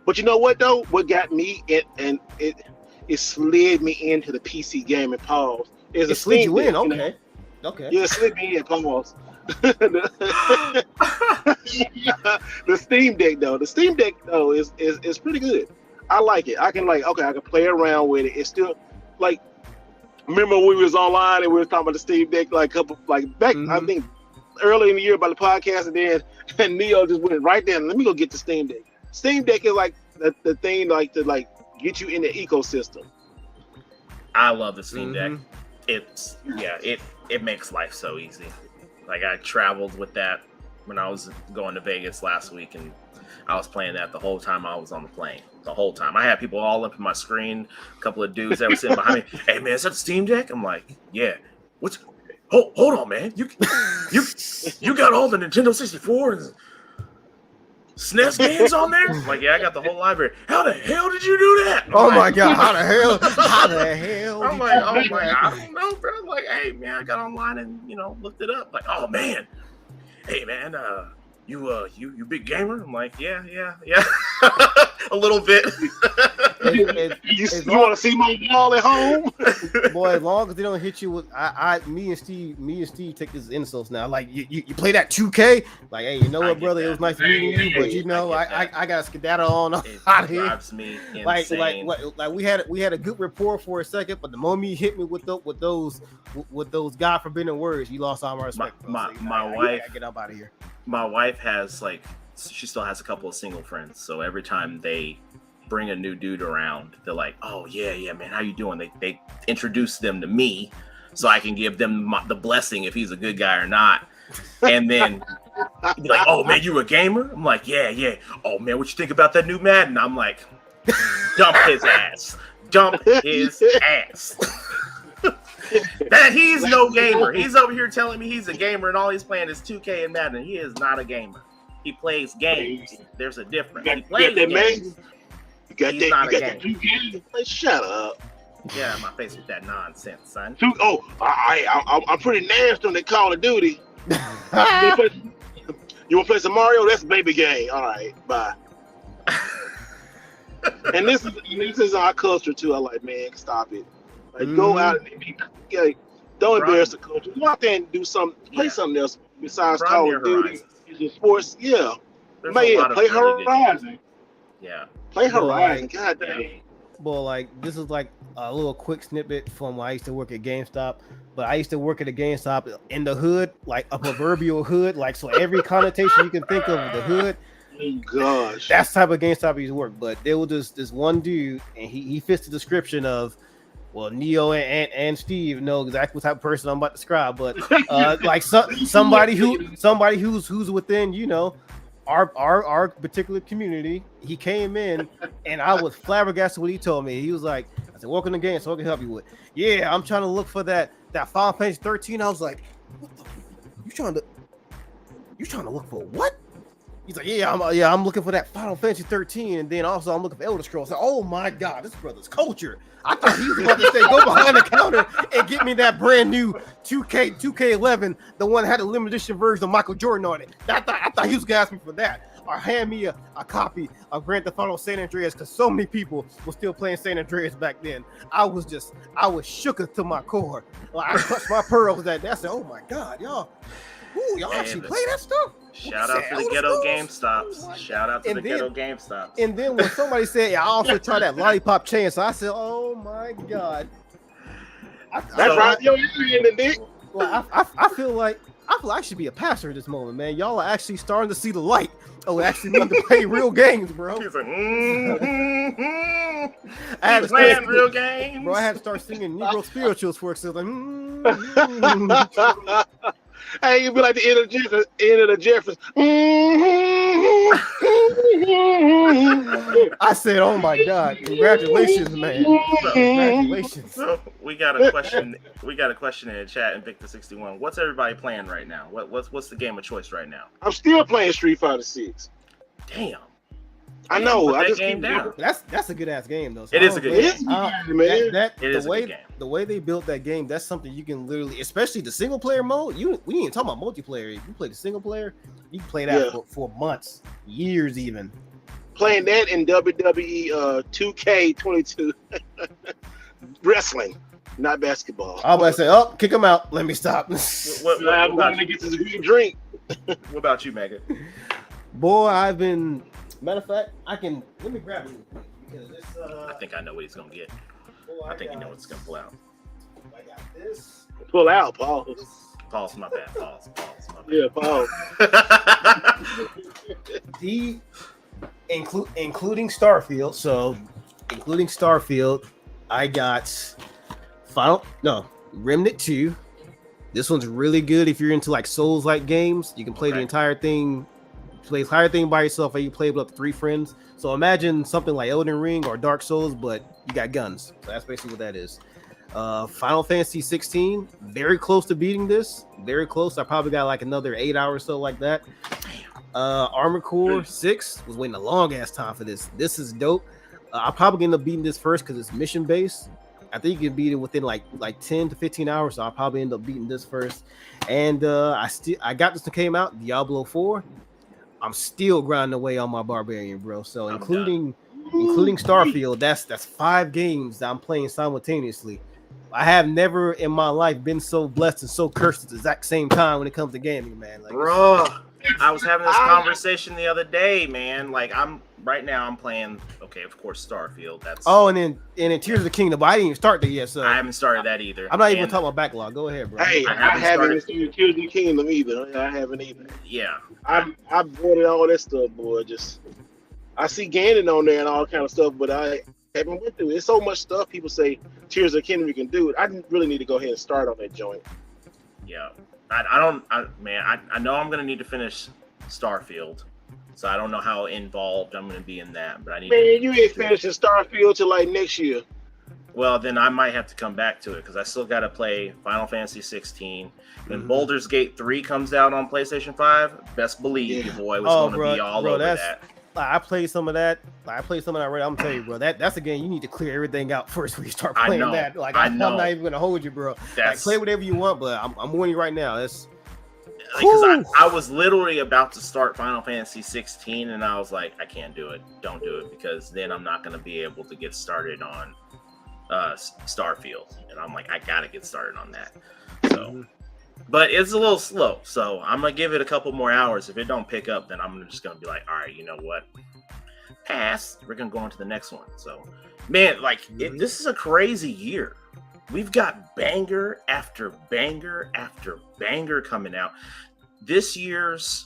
But you know what though? What got me it slid me into the PC game and pause. It slid you in, okay. Okay. Yeah, slid me in, pause. The Steam Deck though is pretty good. I like it. I can play around with it. It's still like, remember when we was online and we were talking about the Steam Deck like back I think early in the year about the podcast, and Neo just went right there. Let me go get the Steam Deck. Steam Deck is like the thing like to like get you in the ecosystem. I love the Steam Deck. It makes life so easy. Like I traveled with that when I was going to Vegas last week, and I was playing that the whole time I was on the plane. The whole time I had people all up in my screen. A couple of dudes that were sitting behind me. Hey man, is that the Steam Deck? I'm like, yeah. What's? Hold on, man. You got all the Nintendo 64 and SNES games on there? I'm like, yeah, I got the whole library. How the hell did you do that? Oh my god, how the hell? I'm like, I don't know, bro. I'm like, hey man, I got online and looked it up. Like, oh man, hey man, you big gamer? I'm like, yeah, a little bit. You want to see my wall at home? Boy, as long as they don't hit you with, me and Steve take this insults now. Like you play that 2K, like, hey, you know what, brother? It was nice meeting you, but I got to skedaddle on out of here. Drives me insane. Like we had a good rapport for a second, but the moment you hit me with those God forbidden words, you lost all my respect. My wife, I gotta get up out of here. My wife has she still has a couple of single friends, so every time they bring a new dude around, they're like, oh yeah man, how you doing? They introduce them to me so I can give them the blessing if he's a good guy or not. And then be like, oh man, you a gamer? I'm like, yeah. Oh man, what you think about that new Madden? I'm like, dump his ass. That he's no gamer. He's over here telling me he's a gamer and all he's playing is 2K and Madden. He is not a gamer. He plays games. There's a difference. He plays games. He's not a gamer. Shut up. Get out of my face with that nonsense, son. I'm pretty nasty on the Call of Duty. You want to play some Mario? That's a baby game. All right, bye. And this is our culture too. I like, man, stop it. Like, go out and don't embarrass the culture. Go out there and do play something else besides Call of Duty. Sports, yeah. Play Horizon. Yeah. Play Horizon. God damn. Well, like, this is like a little quick snippet from when I used to work at GameStop. But I used to work at a GameStop in the hood, like a proverbial hood. Like, so every connotation you can think of the hood. Oh, gosh. That's the type of GameStop he used to work. But there was this one dude, and he fits the description of, well, Neo and Steve know exactly what type of person I'm about to describe. But like somebody who's within, our particular community. He came in, and I was flabbergasted what he told me. He was like, I said, welcome to the game, so I can help you with. Yeah, I'm trying to look for that Final Fantasy 13. I was like, what the? You trying to look for what? He's like, I'm looking for that Final Fantasy 13, and then also I'm looking for Elder Scrolls. Like, oh my God, this brother's culture. I thought he was about to say, go behind the counter and get me that brand new 2K11, the one that had a limited edition version of Michael Jordan on it. I thought he was gonna ask me for that, or hand me a copy of Grand Theft Auto San Andreas, because so many people were still playing San Andreas back then. I was shook to my core. Like, I clutched my pearls that day. I said, oh my God, y'all actually play that stuff? Shout out to the ghetto GameStops. Shout out to the ghetto GameStops. And then when somebody said, I also tried that lollipop chain, so I said, oh my God. That's right, yo, you in the dick. Well, I feel like I feel like I should be a pastor at this moment, man. Y'all are actually starting to see the light. Oh, actually need to play real games, bro. He's like, I had to playing start real games. Bro, I had to start singing Negro spirituals for it. So like, Hey, you be like the end of the Jefferson. I said, "Oh my God! Congratulations, man! Congratulations!" So we got a question. We got a question in the chat in Victor 61. What's everybody playing right now? What's the game of choice right now? I'm still playing Street Fighter 6. Damn. I know. Put I that just game keep down. That's a good ass game though. So It is a good game. It is, man. It is a good game. The way they built that game, that's something you can literally, especially the single player mode. We ain't even talking about multiplayer. If you play the single player, you can play that for months, years, even. Playing that in WWE 2K22 wrestling, not basketball. I was about to say, "Oh, kick him out. Let me stop." I'm going to get this green drink. What about you, Megan? Boy, I've been. Matter of fact, let me grab it because this. I think I know what he's gonna get. I think you know what's gonna pull out. I got this. Pull out, Paul. Pause, my bad. Pause, my bad. Yeah, Paul. Including Starfield. So, including Starfield, I got Remnant 2. This one's really good if you're into like Souls-like games. You can play the entire thing. Play the entire thing by yourself, or you play with up to 3 friends. So imagine something like Elden Ring or Dark Souls, but you got guns. So that's basically what that is. Final Fantasy 16, very close to beating this. Very close. I probably got like another 8 hours or so like that. Armored Core 6 was waiting a long ass time for this. This is dope. I'll probably end up beating this first because it's mission based. I think you can beat it within like 10 to 15 hours. So I'll probably end up beating this first. And I got this that came out, Diablo 4. I'm still grinding away on my Barbarian, bro. So including Starfield, that's 5 games that I'm playing simultaneously. I have never in my life been so blessed and so cursed at the exact same time when it comes to gaming, man. Like, bro, I was having this conversation the other day, man. Like I'm playing. Okay, of course, Starfield. That's and then Tears of the Kingdom. But I didn't even start that yet, so I haven't started that either. I'm not even talking about backlog. Go ahead, bro. Hey, I haven't seen Tears of the Kingdom either. I haven't either. Yeah, I bought all that stuff, boy. Just I see Ganon on there and all kind of stuff, but I haven't went through it. There's so much stuff people say Tears of the Kingdom you can do. I really need to go ahead and start on that joint. Yeah, I know I'm gonna need to finish Starfield. So I don't know how involved I'm going to be in that, but I need. Man, you ain't finishing Starfield till like next year. Well, then I might have to come back to it because I still got to play Final Fantasy 16. When Baldur's Gate 3 comes out on PlayStation 5, best believe your boy was going to be all over that. I played some of that. Right. I'm telling you, bro. That's a game you need to clear everything out first when you start playing that. Like I'm not even going to hold you, bro. Like, play whatever you want, but I'm warning you right now. That's. Because I was literally about to start Final Fantasy 16 and I was like, I can't do it. Don't do it because then I'm not going to be able to get started on Starfield. And I'm like, I got to get started on that. So, but it's a little slow. So I'm going to give it a couple more hours. If it don't pick up, then I'm just going to be like, all right, you know what? Pass. We're going to go on to the next one. So, man, like this is a crazy year. We've got banger after banger after banger coming out. This year's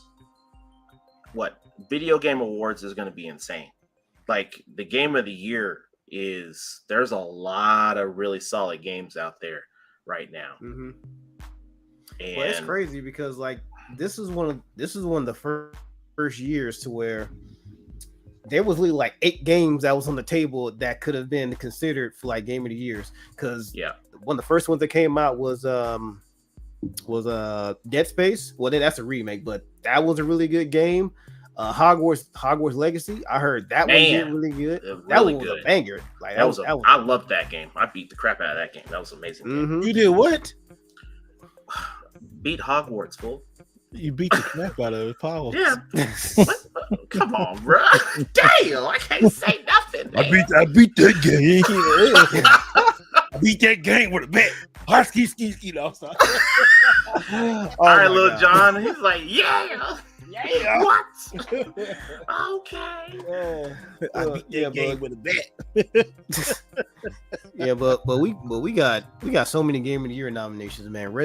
Video Game Awards is going to be insane. Like the game of the year there's a lot of really solid games out there right now. And well, it's crazy because like this is one of the first years to where there was really like 8 games that was on the table that could have been considered for like game of the years. Because one of the first ones that came out was Dead Space. Well, then that's a remake, but that was a really good game. Hogwarts Legacy. I heard that one did really good. That one was a banger. Like I loved that game. I beat the crap out of that game. That was amazing. Game. You did what? Beat Hogwarts, fool. You beat the crap out of it, Paul. Yeah. Come on, bro. Damn, I can't say nothing. Man. I beat that game. I beat that game with a bat. Ski. All right, little God. John. He's like, yeah. Yeah. What? Okay. I beat that game with a bat. Yeah, but we got so many Game of the Year nominations, man.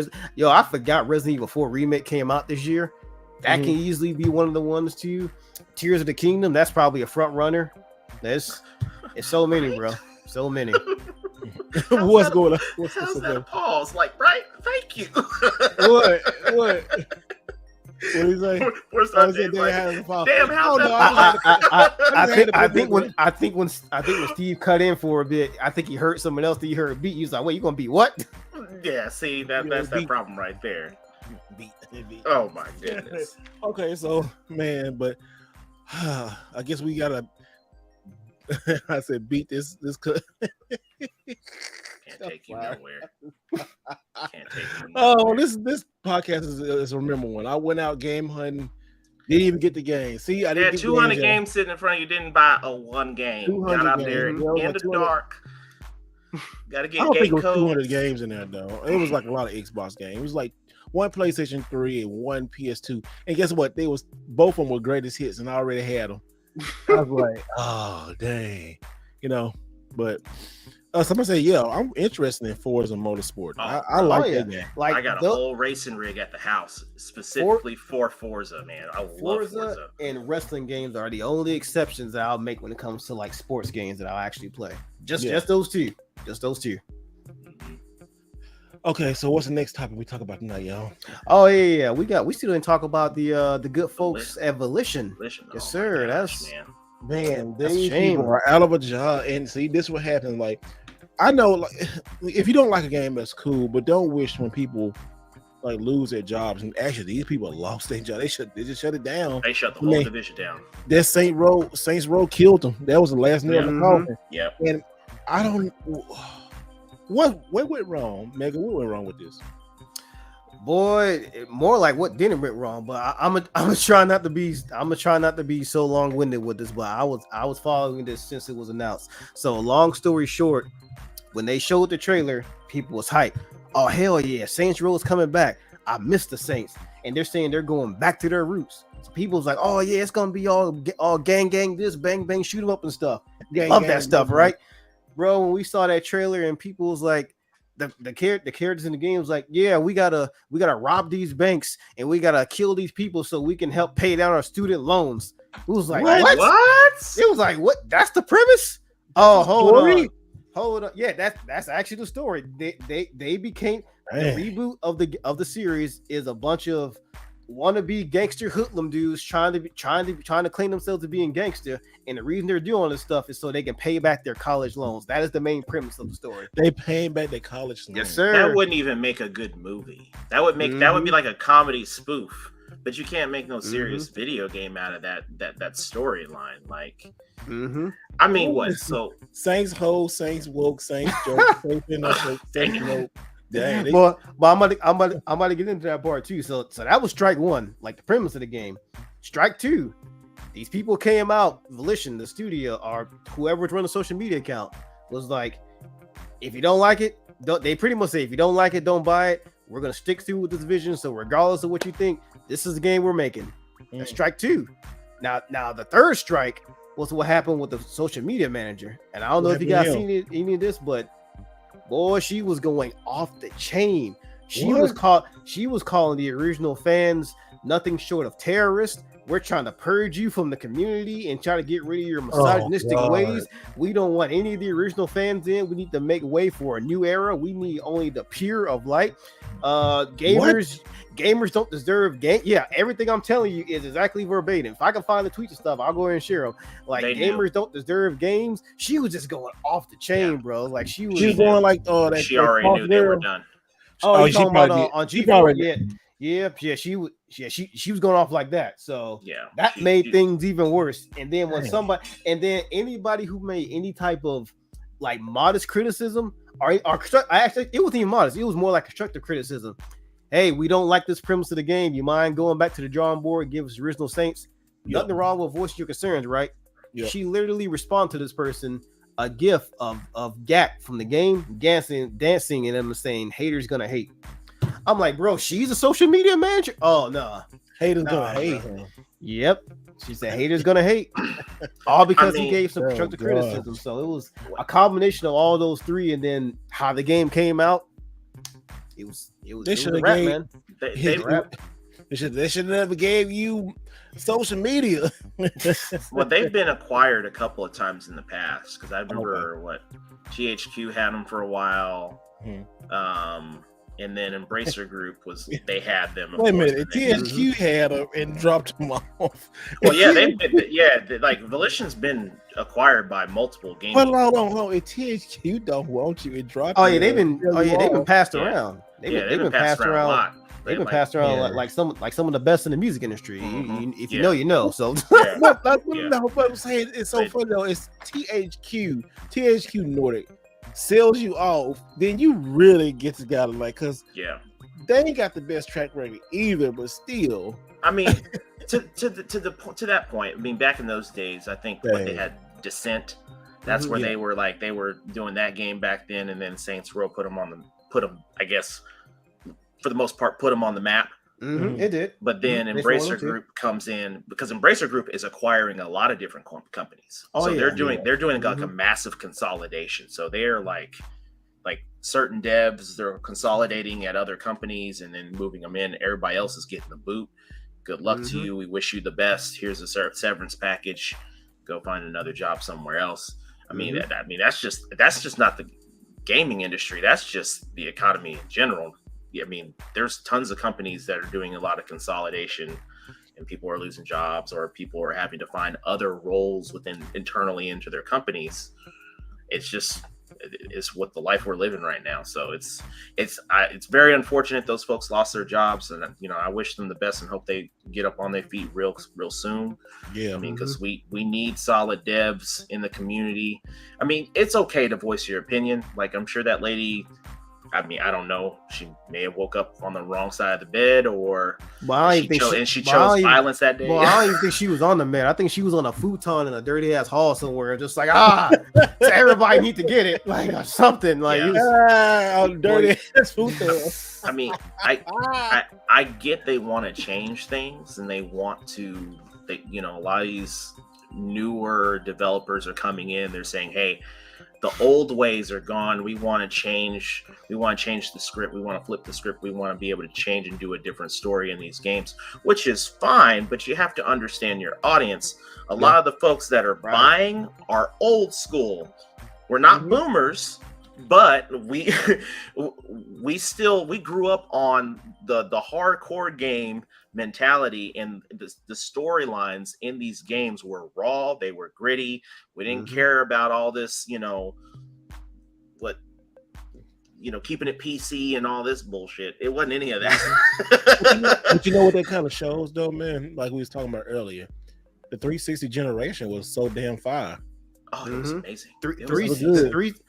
I forgot Resident Evil 4 remake came out this year. That can easily be one of the ones too. Tears of the Kingdom, that's probably a front runner. It's so many, bro. So many. What's going on? How's that a pause? Like, right? Thank you. What? What do you say? Where's Oh, that? Damn, How's that? I think when Steve cut in for a bit, I think he heard someone else that he heard beat. He was like, "Wait, you gonna beat what?" Yeah, see that's that problem right there. Beat. Oh my goodness. Okay, so man, but I guess we gotta. I said beat this. Can't take you nowhere. Can't take you nowhere. Oh, this podcast is a remember one. I went out game hunting, didn't even get the game. See, I didn't get 200 games sitting in front of you, didn't buy a one game. Got out there in the dark. Got to get I don't think it was code. 200 games in there though. It was like a lot of Xbox games. It was like one PlayStation 3 and one PS2. And guess what? Both of them were greatest hits, and I already had them. I was like, oh dang, But somebody say, yeah, I'm interested in Forza Motorsport. I like that game. Like I got a whole racing rig at the house specifically for Forza, man. I love Forza. And wrestling games are the only exceptions that I'll make when it comes to like sports games that I'll actually play. Just those two. Just those two. Okay, so what's the next topic we talk about tonight, y'all? Oh yeah. We still didn't talk about the good folks at Volition. Yes, sir. That's man, that's these shame. people are out of a job. And see, this is what happens. Like, I know, like, if you don't like a game, that's cool, but don't wish when people like lose their jobs. And actually, these people lost their job. They just shut it down. They shut the whole division down. That Saints Row killed them. That was the last nail in the coffin. Yeah. And I don't. What went wrong, Megan? What went wrong with this? Boy, more like what didn't went wrong. But I'm gonna try not to be so long winded with this. But I was following this since it was announced. So long story short, when they showed the trailer, people was hyped. Oh hell yeah, Saints Row is coming back. I missed the Saints, and they're saying they're going back to their roots. So people's like, oh yeah, it's gonna be all gang this, bang bang, shoot them up and stuff. Love that stuff, right? Bro, when we saw that trailer and people was like, the characters in the game was like, yeah, we gotta rob these banks and we gotta kill these people so we can help pay down our student loans. It was like, what? It was like, what? That's the premise? Oh, hold on. Yeah, that's actually the story. They became the reboot of the series is a bunch of wannabe gangster hoodlum dudes trying to claim themselves to being gangster, and the reason they're doing all this stuff is so they can pay back their college loans. That is the main premise of the story. They paying back their college loans. Yes, sir. That wouldn't even make a good movie. That would be like a comedy spoof, but you can't make no serious video game out of that storyline. Like, I mean, what? So Saints Ho, Saints Woke, Saints Joke, Saints Woke. Dang, but I'm about to get into that part too. So that was strike one, like the premise of the game. Strike two, these people came out, Volition, the studio, or whoever's running the social media account, was like, if you don't like it, they pretty much say, if you don't like it, don't buy it. We're gonna stick through with this vision. So regardless of what you think, this is the game we're making. That's strike two. Now the third strike was what happened with the social media manager. And I don't know if you guys seen any of this, but boy, she was going off the chain. She was calling the original fans nothing short of terrorists. We're trying to purge you from the community and try to get rid of your misogynistic ways. We don't want any of the original fans in. We need to make way for a new era. We need only the pure of light. Gamers don't deserve game. Yeah, everything I'm telling you is exactly verbatim. If I can find the tweets and stuff, I'll go ahead and share them. Like, gamers don't deserve games. She was just going off the chain, bro. Like she was going like, that. She already knew they were done. You talking about on G4? Yeah. She was going off like that. So that made things even worse. And then when anybody who made any type of like modest criticism or it wasn't even modest. It was more like constructive criticism. Hey, we don't like this premise of the game. You mind going back to the drawing board and give us original Saints? Nothing wrong with voicing your concerns, right? Yep. She literally responded to this person a gif of Gap from the game dancing, and them saying haters gonna hate. I'm like, bro, she's a social media manager. Oh no, Haters Nah, gonna hate bro. him. Yep. She said haters gonna hate. All because he mean, gave some oh, constructive God. criticism. So it was a combination of all those three, and then how the game came out. It was They a should wrap, have man. They They should never gave you social media. well, they've been acquired a couple of times in the past because I remember what THQ had them for a while. And then Embracer Group they had them. Wait a minute, THQ had them and dropped them off. Well, yeah, like Volition's been acquired by multiple games. Hold on. If THQ don't want you, it dropped. Oh yeah, they've been passed around. They've been passed around a lot. They've been passed around like some of the best in the music industry. If you know, you know. So but I'm saying it's so funny though. It's THQ Nordic sells you off, then you really get to gotta like, because they ain't got the best track record either, but still. I mean, to that point, I mean, back in those days, I think they had Descent. That's where they were doing that game back then, and then Saints Row put them, I guess, for the most part, put them on the map. It did. But then Embracer Group comes in because Embracer Group is acquiring a lot of different companies. They're doing like a massive consolidation. So they're like certain devs, they're consolidating at other companies and then moving them in. Everybody else is getting the boot. Good luck to you. We wish you the best. Here's a severance package. Go find another job somewhere else. I mean, that's just not the gaming industry. That's just the economy in general. I mean, there's tons of companies that are doing a lot of consolidation, and people are losing jobs, or people are having to find other roles internally into their companies. It's what the life we're living right now. So it's very unfortunate those folks lost their jobs, and I wish them the best and hope they get up on their feet real soon. Yeah, I mean, because we need solid devs in the community. I mean, it's okay to voice your opinion. Like, I'm sure that lady, I mean, I don't know. She may have woke up on the wrong side of the bed, or she chose violence that day. Well, I don't even think she was on the bed. I think she was on a futon in a dirty ass hall somewhere, just like so everybody need to get it, like or something. Like dirty ass futon. I mean, I get they want to change things, and they want to. A lot of these newer developers are coming in. They're saying, hey, the old ways are gone. We want to change. We want to change the script. We want to flip the script. We want to be able to change and do a different story in these games, which is fine. But you have to understand your audience. A lot of the folks that are buying are old school. We're not boomers, but we grew up on the hardcore game mentality, and the storylines in these games were raw. They were gritty. We didn't care about all this, keeping it PC and all this bullshit. It wasn't any of that. But you know what that kind of shows though, man? Like we was talking about earlier, the 360 generation was so damn fire. Oh, it was amazing.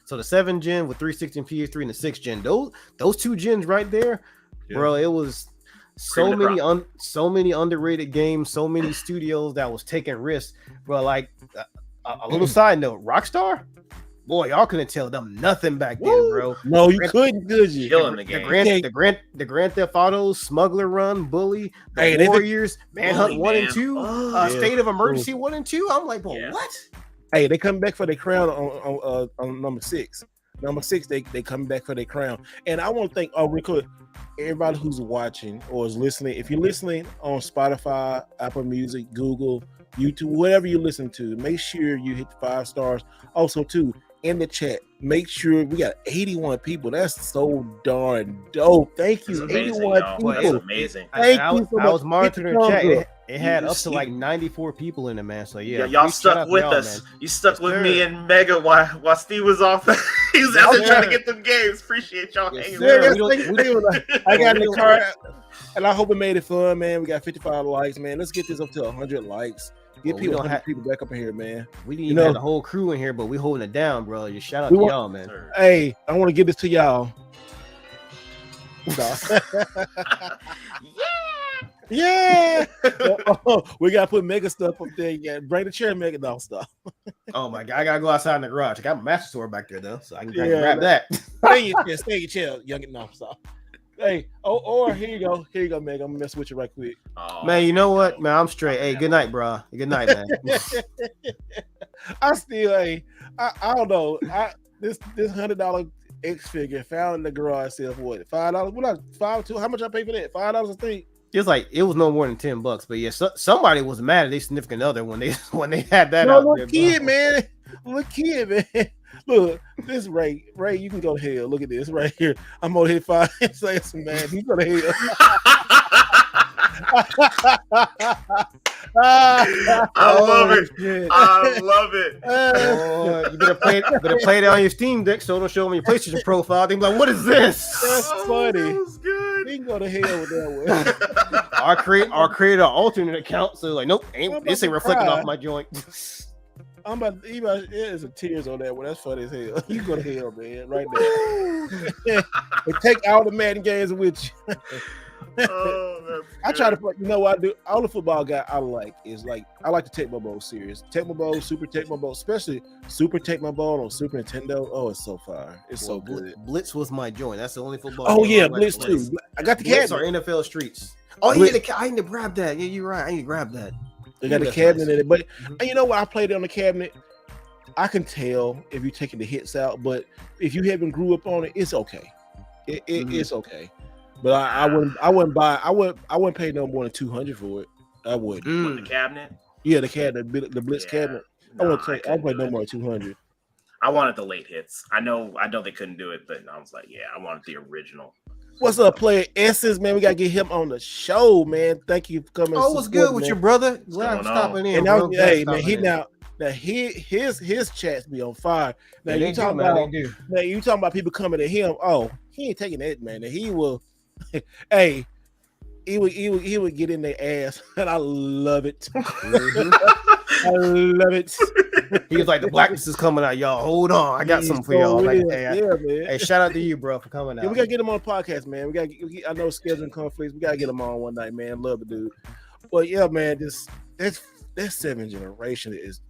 So the 7 gen with 360 and PS3 and the 6 gen, those two gens right there, bro, it was so many underrated games, so many studios that was taking risks, bro. Like a little side note, Rockstar, boy, y'all couldn't tell them nothing back then, bro. No, you couldn't, could you? Killing the game. The Grand Theft Auto, Smuggler Run, Bully, the Warriors, Manhunt 1 and 2, State of Emergency 1 and 2. I'm like, bro, what? Hey, they come back for their crown on number 6. Number 6, they come back for their crown. And I want to thank real quick, everybody who's watching or is listening. If you're listening on Spotify, Apple Music, Google, YouTube, whatever you listen to, make sure you hit the 5 stars. Also, too, in the chat, make sure we got 81 people. That's so darn dope. Thank you, amazing, 81 people. That's amazing. I was monitoring the chat. It had up to like 94 people in it, man. So y'all stuck with us. Man. You stuck with me and Mega while Steve was off. He was out there trying to get them games. Appreciate y'all hanging with us. I got in the car, and I hope it made it fun, man. We got 55 likes, man. Let's get this up to 100 likes. Get people back up in here, man. We didn't even have the whole crew in here, but we holding it down, bro. Just shout out to y'all, man. Hey, I want to give this to y'all. Yeah. We gotta put Mega stuff up there. Yeah, bring the chair, Mega. No, stuff. Oh my god, I gotta go outside in the garage. I got my master sword back there though, so I can grab that. Stay in your chair, young. No, stop. Hey, or here you go, Meg. I'm gonna mess with you right quick. Oh, Man, you know what? no. Man, I'm straight. Hey, good night, bro. Good night, man. I still, I don't know. This $100 X figure found in the garage sale for what, $5? What $5 How much I pay for that? $5, I think. It's like it was no more than $10, but yeah, somebody was mad at their significant other when they had that No, out little there, kid, bro. man. Little kid, man. Look, this Ray, you can go to hell. Look at this right here. I'm gonna hit 5 and say some man. You go to hell. I love it. Shit. I love it. Oh, you better play it on your Steam Deck so don't show them your PlayStation profile. They be like, "What is this?" That's funny. That was good. You can go to hell with that one. I'll create an alternate account. So like, nope, this ain't reflecting cry. off my joint. I'm about to, there's some tears on that one. That's funny as hell. You go to hell, man, right there. And take all the Madden games with you. Oh, I try to, you know what I do? All the football guy I like is like, I like the Tecmo Bowl series. Tecmo Bowl, Super Tecmo Bowl, especially Super Tecmo Bowl on Super Nintendo. Oh, it's so fire. It's so good. Blitz was my joint. That's the only football. Oh, game yeah, I like Blitz to play. too. I got the Blitz or cabinet. NFL Streets. Oh, Blitz. yeah, I need to grab that. Yeah, you're right. I need to grab that. They got the That's cabinet nice. in it. But and you know what? I played it on the cabinet. I can tell if you're taking the hits out, but if you haven't grew up on it, it's okay. It's okay. But I wouldn't pay no more than $200 for it. I would. With the cabinet? Yeah, the cabinet, the Blitz cabinet. I wouldn't take. I pay no more than $200. I wanted the late hits. I know they couldn't do it, but I was like, yeah, I wanted the original. What's up, player Essence, man? We gotta get him on the show, man. Thank you for coming. Oh, what's good with man. your brother? Glad I'm going stopping in. And bro. now, hey, Glad man, he stopping in. now his chats be on fire. Now Yeah, you they talking do, man, about they do. man, you talking about people coming to him? Oh, he ain't taking that, man. He will. Hey, he would get in their ass, and I love it. I love it. He was like, the blackness is coming out, y'all. Hold on, I got something for y'all. Like, hey, man. hey, shout out to you, bro, for coming out. Yeah, we gotta get him on the podcast, man. I know scheduling conflicts. We gotta get him on one night, man. Love the dude. But yeah, man, that 7th generation is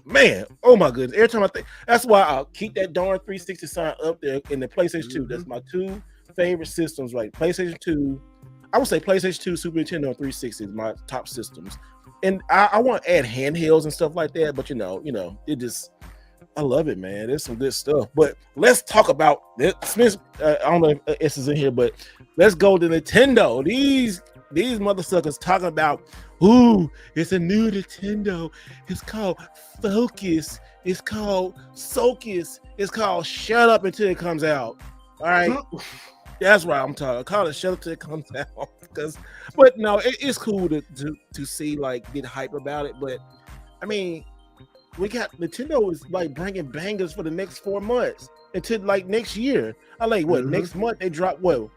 man. Oh my goodness! Every time I think, that's why I'll keep that darn 360 sign up there in the PlayStation 2. That's my two favorite systems, right? PlayStation 2. I would say PlayStation 2, Super Nintendo, and 360 is my top systems. And I want to add handhelds and stuff like that, but you know, it just, I love it, man. There's some good stuff. But let's talk about Smith. I don't know if S is in here, but let's go to Nintendo. These motherfuckers talking about, ooh, it's a new Nintendo. It's called Focus. It's called Socus. It's called Shut Up Until It Comes Out. All right. That's right. I'm talking. Call it Shut Up Till It Comes Out. But no, it's cool to see, like, get hype about it. But I mean, we got Nintendo is like bringing bangers for the next 4 months until like next year. I like what next month they drop. What?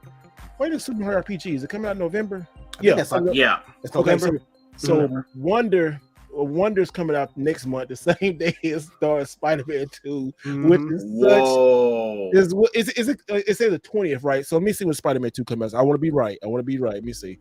When is Super Mario RPG? Is it coming out in November? Yeah, that's like, Yeah. it's Okay, November. so Wonder's coming out next month, the same day as Spider-Man 2, which is Whoa. it says the 20th, right? So let me see when Spider-Man 2 comes out. I want to be right. Let me see.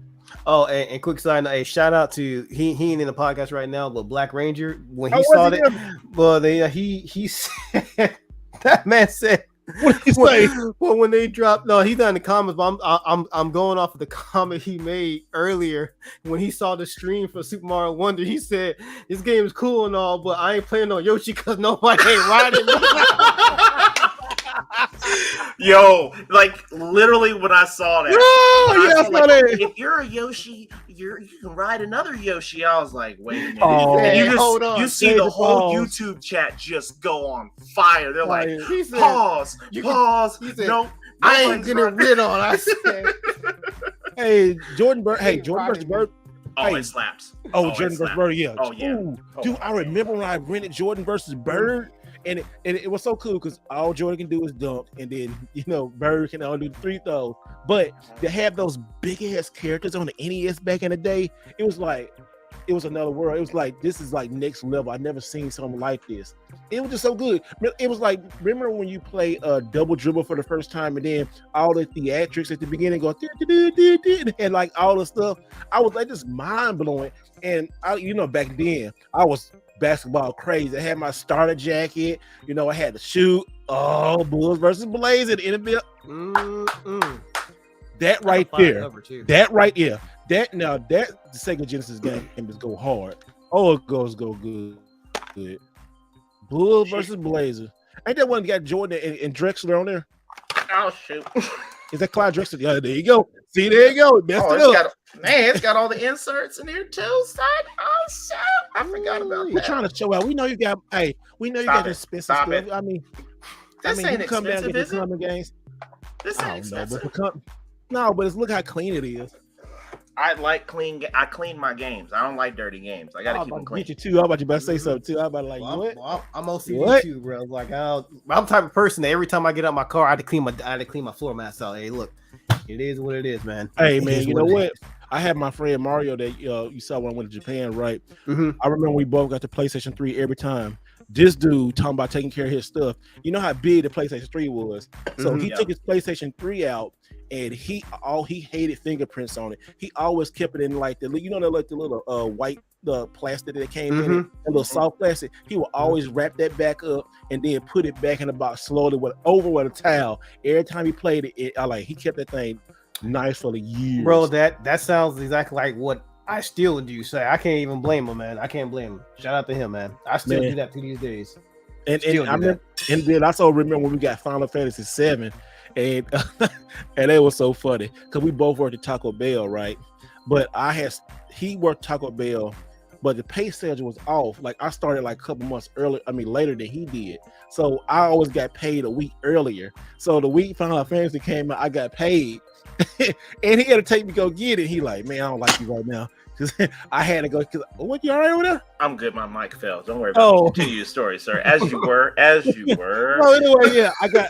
Oh, and quick side note, a shout out to he ain't in the podcast right now, but Black Ranger when he Oh, saw was he that, well, he said that man said. What did he say? Well, when they dropped, no, he's not in the comments, but I'm going off of the comment he made earlier when he saw the stream for Super Mario Wonder. He said this game is cool and all, but I ain't playing on Yoshi because nobody ain't riding. Yo, like literally when I saw that, if you're a Yoshi, you can ride another Yoshi. I was like, wait a minute. Oh, and hold on. you see the whole YouTube chat just go on fire. They're like, He said, pause. He said, No, I ain't getting rid on. I said, Hey, Jordan versus Bird. Oh, Hey. it slaps. Oh, it Jordan versus slaps. Bird, yeah. Oh, yeah. Ooh, dude, I remember when I rented Jordan versus Bird, and it was so cool because all Jordan can do is dunk, and then Bird can only do the free throws. But to have those big ass characters on the NES back in the day, it was another world. It was like, this is like next level. I've never seen something like this. It was just so good. It was like, remember when you play double dribble for the first time, and then all the theatrics at the beginning go and like all the stuff. I was like, just mind blowing. And back then I was basketball crazy. I had my starter jacket. I had to shoot. Oh, Bulls versus Blaze at the NFL. That right That's a fire there. cover, too. That right here. That now that the Sega Genesis game is go hard. Oh, it go good. Good. Bulls versus Blazers. Ain't that one got Jordan and Drexler on there? Oh shoot! Is that Clyde Drexler? Yeah, there you go. See, there you go. Messed Oh, it up. it's got all the inserts in here too, son. Oh shit! I forgot about We're that. trying to show out. We know you got. Hey, we know you Stop got it. expensive Stop stuff. it. I mean, This ain't you come down and expensive, get is the it? common games. This I ain't don't know, expensive. but no, but look how clean it is. I clean my games. I don't like dirty games. I gotta keep them clean. Get you too. How about you about to say something too? How about like what? I'm OCD What? too, bro. Like I'm the type of person that every time I get out my car, I had to clean my floor mats out. Hey, look, it is what it is, man. Hey It man, is you know it what? is. I had my friend Mario that you saw when I went to Japan, right? Mhm. I remember we both got the PlayStation 3 every time. This dude talking about taking care of his stuff. You know how big the PlayStation 3 was. So he took his PlayStation 3 out and he hated fingerprints on it. He always kept it in like the little white plastic that came in it, a little soft plastic. He would always wrap that back up and then put it back in the box slowly with a towel. Every time he played it, he kept that thing nice for the years. Bro, that sounds exactly like what I still would do. Say I can't even blame him, man. I can't blame him. Shout out to him, man. I still do that to these days. And then I also remember when we got Final Fantasy 7 and and it was so funny because we both worked at Taco Bell, right? But he worked Taco Bell, but the pay schedule was off. Like I started like a couple months later than he did. So I always got paid a week earlier. So the week Final Fantasy came out, I got paid. And he had to take me go get it. He like, man, I don't like you right now. Cause I had to go. What, you all right over there? I'm good. My mic fell. Don't worry about it. Continue your story, sir. As you were. Well, anyway, yeah, I got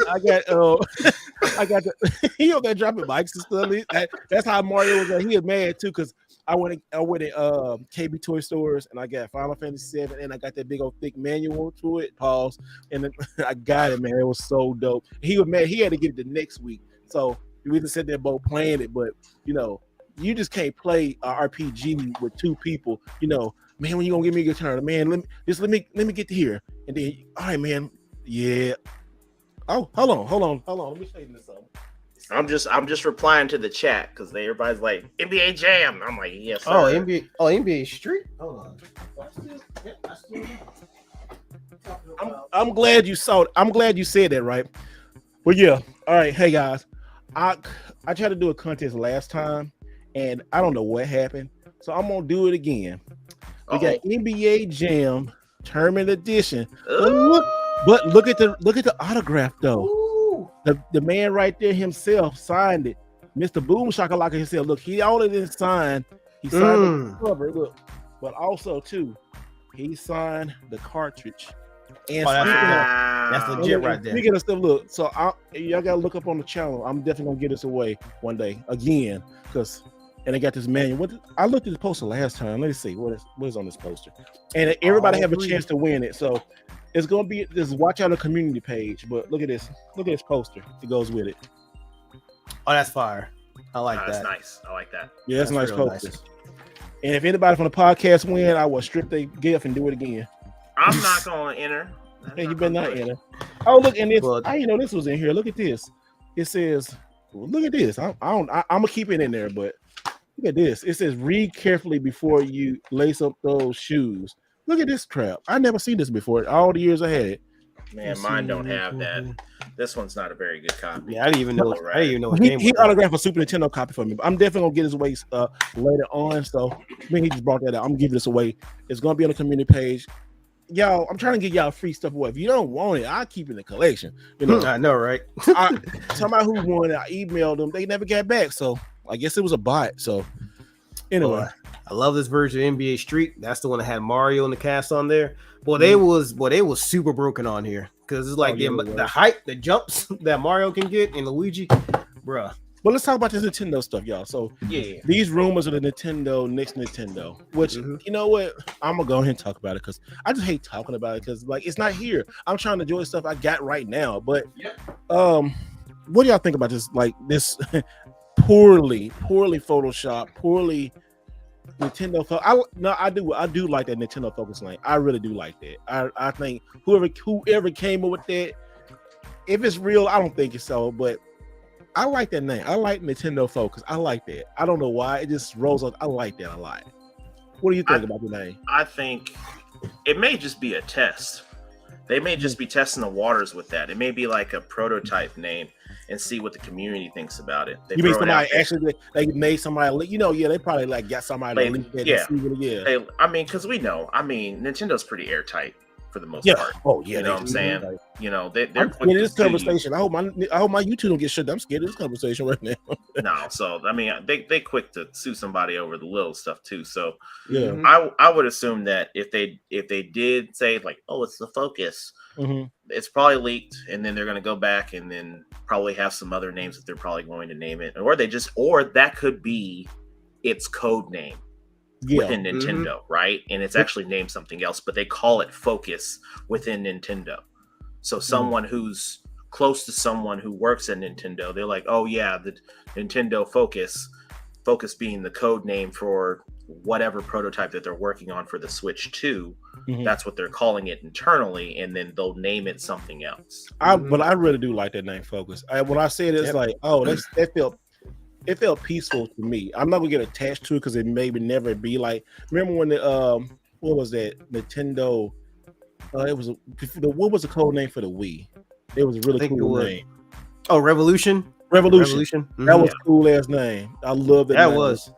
he over there dropping mics and stuff. That's how Mario was. He was mad too because I went at KB Toy Stores and I got Final Fantasy 7 and I got that big old thick manual to it. Pause. And then I got it, man. It was so dope. He was mad. He had to get it the next week. So we just sat there both playing it, but you just can't play a RPG with two people. Man, when you gonna give me a good turn? Man, let me get to here. And then, all right, man. Yeah. Oh, hold on. Let me show you this. I'm just replying to the chat because everybody's like NBA Jam. I'm like, yes. Sir. NBA Street. Hold on. I'm glad you saw it. I'm glad you said that, right? Well, yeah. All right, hey guys. I tried to do a contest last time, and I don't know what happened, so I'm gonna do it again. We got NBA Jam Tournament Edition. But look at the autograph though. Ooh. The man right there himself signed it. Mr. Boom Shakalaka himself. Look, he only didn't sign. He signed the cover. Look, but also too, he signed the cartridge. And that's legit right there. Speaking of stuff, look. So y'all gotta look up on the channel. I'm definitely gonna get this away one day again and I got this manual. I looked at the poster last time. Let me see what is on this poster. And everybody have a chance to win it. So it's gonna be this. Watch out the community page. But look at this. Look at this poster. It goes with it. Oh, that's fire. I like that. That's nice. I like that. Yeah, that's a nice poster. Nice. And if anybody from the podcast win, I will strip their gift and do it again. I'm not gonna enter. Hey, you better not enter. Oh, look, and this. I didn't know this was in here. Look at this. It says, "Look at this." I'm gonna keep it in there, but look at this. It says, "Read carefully before you lace up those shoes." Look at this crap. I never seen this before. All the years I had it. Man, mine don't have that. This one's not a very good copy. Yeah, I didn't even know. Right. I didn't even know. He autographed a Super Nintendo copy for me. But I'm definitely gonna get his away later on. So I mean, he just brought that out. I'm giving this away. It's gonna be on the community page. Y'all, I'm trying to get y'all free stuff away. If you don't want it, I'll keep it in the collection. I know, right? Somebody who won it, I emailed them. They never got back. So I guess it was a bot. So anyway. I love this version of NBA Street. That's the one that had Mario and the cast on there. Boy, they was super broken on here because it's like the height, the jumps that Mario can get and Luigi, bruh. But let's talk about this Nintendo stuff, y'all. So yeah, these rumors of the next Nintendo, which you know what, I'm gonna go ahead and talk about it because I just hate talking about it because like it's not here. I'm trying to enjoy stuff I got right now. But what do y'all think about this? Like this poorly Photoshop, poorly Nintendo. I do like that Nintendo Focus Lane. I really do like that. I think whoever came up with that, if it's real, I don't think it's so, but I like that name. I like Nintendo Focus. I like that. I don't know why. It just rolls off. I like that a lot. What do you think about the name? I think it may just be a test. They may just be testing the waters with that. It may be like a prototype name and see what the community thinks about it. You mean somebody actually like made somebody? They probably like got somebody to leak that. Yeah. Because we know. Nintendo's pretty airtight for the most part. Oh yeah, you know what I'm saying. Right. They're quick this conversation. I hope my YouTube don't get shut down. I'm scared of this conversation right now. No, so they quick to sue somebody over the little stuff too. So yeah, I would assume that if they did say like, oh, it's the Focus, it's probably leaked, and then they're going to go back and then probably have some other names that they're probably going to name it, or that could be its code name. Within Nintendo, right? And it's actually named something else, but they call it Focus within Nintendo. So someone who's close to someone who works at Nintendo, they're like, oh yeah, the Nintendo Focus being the code name for whatever prototype that they're working on for the Switch 2. That's what they're calling it internally, and then they'll name it something else. But I really do like that name, Focus. When I say it, it's like, oh, it felt peaceful to me. I'm not gonna get attached to it because it maybe never be like. Remember when the what was that Nintendo? What was the code name for the Wii? It was a really cool name. Oh, Revolution. Mm-hmm. That was a cool ass name. I love that. That was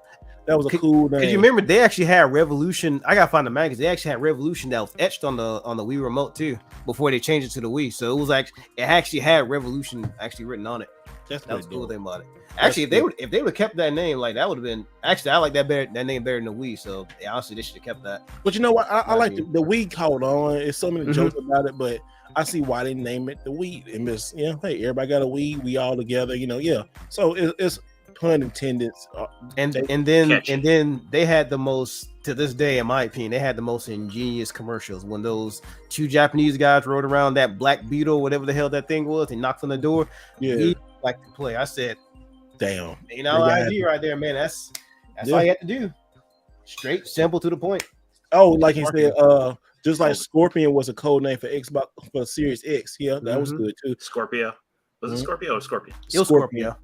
a cool name. Because you remember they actually had Revolution. I gotta find the magazine. They actually had Revolution that was etched on the Wii remote too before they changed it to the Wii. So it was like it actually had Revolution actually written on it. That was cool thing about it. Actually, if they would have kept that name, like that would have been. Actually, I like that name better than the Wii. So honestly, they should have kept that. But you know what? I like the Wii caught on. There's so many jokes about it, but I see why they name it the Wii. And just hey, everybody got a Wii. We all together. So it's pun intended. And then they had the most, to this day, in my opinion, they had the most ingenious commercials when those two Japanese guys rode around that Black Beetle, whatever the hell that thing was, and knocked on the door. Yeah, we like to play. I said, damn, idea right there, man. That's all you have to do. Straight, simple, to the point. Oh, like he said, just like Scorpion was a code name for Xbox for Series X. Yeah, that was good too. Scorpio. Was it Scorpio or Scorpion? It was Scorpio.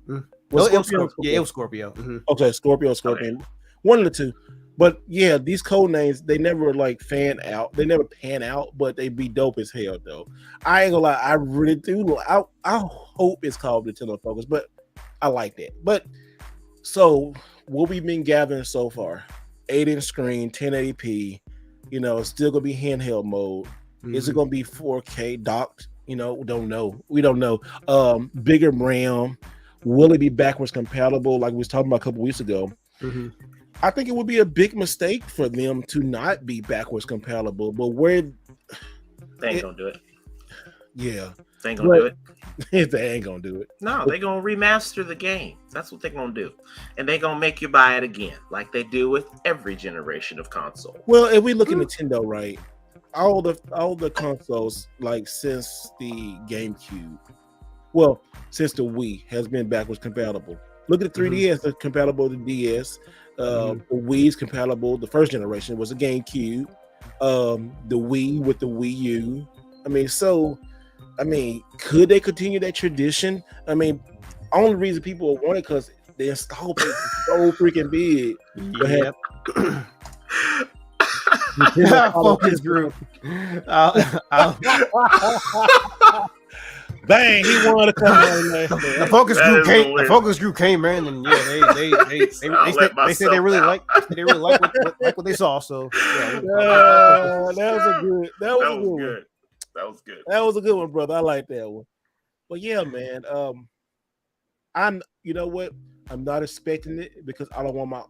It was Scorpio. Okay, Scorpio. Okay. One of the two. But yeah, these code names, they never like fan out. They never pan out, but they be dope as hell though. I ain't gonna lie, I really do. I hope it's called Nintendo Focus, but I like that. But so what we've been gathering so far, 8-inch screen, 1080p, still gonna be handheld mode. Is it gonna be 4K docked? We don't know. Bigger RAM. Will it be backwards compatible like we was talking about a couple weeks ago? I think it would be a big mistake for them to not be backwards compatible, but they ain't gonna do it. Yeah. They ain't gonna do it. They ain't gonna do it. No, they're gonna remaster the game. That's what they're gonna do. And they're gonna make you buy it again, like they do with every generation of console. Well, if we look at Nintendo, right? All the consoles, like since the GameCube, since the Wii has been backwards compatible. Look at the 3DS, it's compatible to DS. The Wii's compatible. The first generation was a GameCube. The Wii with the Wii U. Could they continue that tradition? Only reason people want it because the install base is so freaking big. Yep. Focus group. Bang! He wanted to come on there. The focus group came in, and they said they really like what they saw. So that was a good one, brother. I like that one. But yeah, man. You know what? I'm not expecting it because I don't want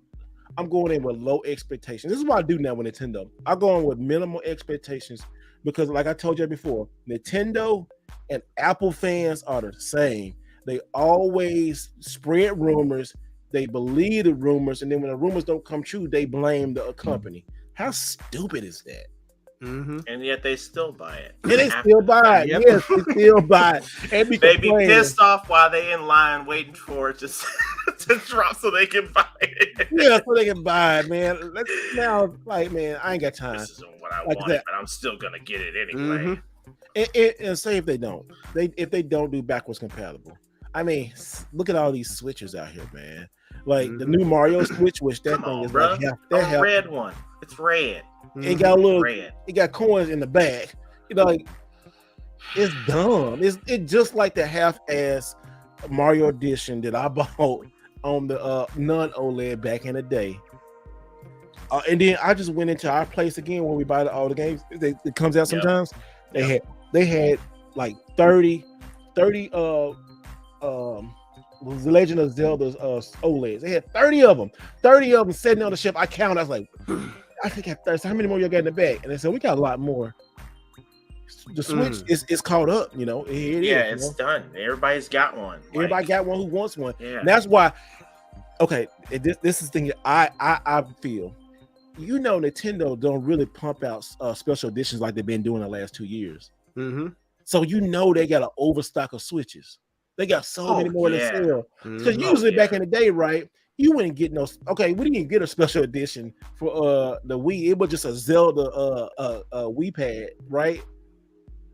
I'm going in with low expectations. This is what I do now with Nintendo. I go in with minimal expectations because, like I told you before, Nintendo and Apple fans are the same. They always spread rumors. They believe the rumors, and then when the rumors don't come true, they blame the company. How stupid is that? And yet they still buy it. And they still buy it. Yep. Yes, they still buy it. And they be pissed off while they in line waiting for it to drop so they can buy it. Yeah, so they can buy it, man. Man, I ain't got time. This isn't what I wanted, but I'm still gonna get it anyway. And say if they don't do backwards compatible, I mean, look at all these switches out here, man. Like the new Mario Switch, which that Come thing on, is bro. like half. A That half. red one. It's red. It got a little. Red. It got coins in the back. You know, like it's dumb. It's just like the half-ass Mario Edition that I bought on the non-OLED back in the day. And then I just went into our place again when we buy all the games. It comes out sometimes. They had like 30 The Legend of Zelda's OLEDs. They had 30 of them. 30 of them sitting on the shelf. I counted. I was like, I think I have 30. So how many more y'all got in the bag? And they said, we got a lot more. The Switch is caught up, you know. It's done. Everybody's got one. Everybody got one who wants one. Yeah. And that's why, okay, this is the thing I feel. You know, Nintendo don't really pump out special editions like they've been doing the last 2 years. Mm-hmm. So you know they got an overstock of Switches. They got so many more to sell. Because usually back in the day, right, you wouldn't get no. Okay, we didn't even get a special edition for the Wii. It was just a Zelda Wii pad, right?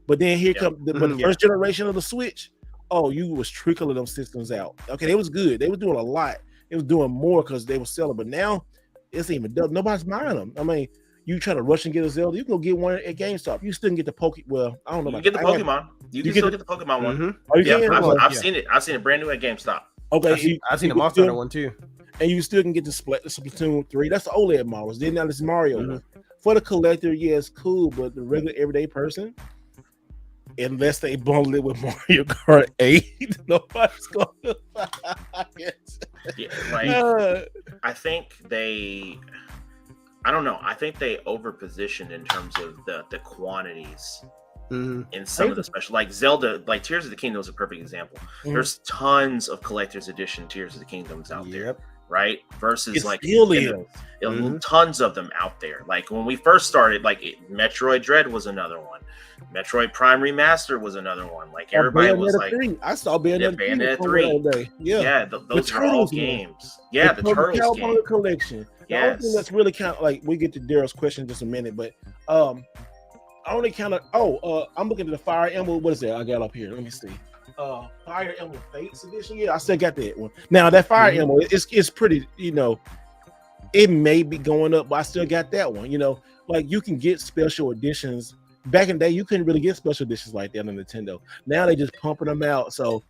But then here come the first generation of the Switch. Oh, you was trickling them systems out. Okay, it was good. They was doing a lot. It was doing more because they were selling. But now it's even done. Nobody's buying them. I mean, you try to rush and get a Zelda, you can go get one at GameStop. You still can get the Pokemon. Well, I don't know. You can get the Pokemon. You can still get the Pokemon one. Mm-hmm. Oh, you can? I've seen it. I've seen it brand new at GameStop. Okay, I've seen the Monster Hunter one too. And you still can get the Splatoon 3. That's the OLED models. Then now this Mario one. For the collector, yeah, it's cool, but the regular everyday person, unless they bundle it with Mario Kart 8, nobody's going to buy it. Yeah, I think I don't know. I think they overpositioned in terms of the quantities in some of the special, like Zelda, like Tears of the Kingdom is a perfect example. There's tons of collector's edition Tears of the Kingdoms out there, right? Versus It's like tons of them out there. Like when we first started, like Metroid Dread was another one. Metroid Prime Remaster was another one. Like everybody was like, 3. I saw Bayonetta 3 all day. Yeah, those are all games. Yeah, the Turtles game collection. The only thing Yes. that's really kind of like, we get to Daryl's question in just a minute, but I only kind of I'm looking at the Fire Emblem. What is that I got up here? Let me see. Fire Emblem Fates edition. Yeah, I still got that one. Now that Fire Emblem, it's pretty. You know, it may be going up, but I still got that one. You know, like you can get special editions. Back in the day, you couldn't really get special editions like that on Nintendo. Now they just pumping them out. So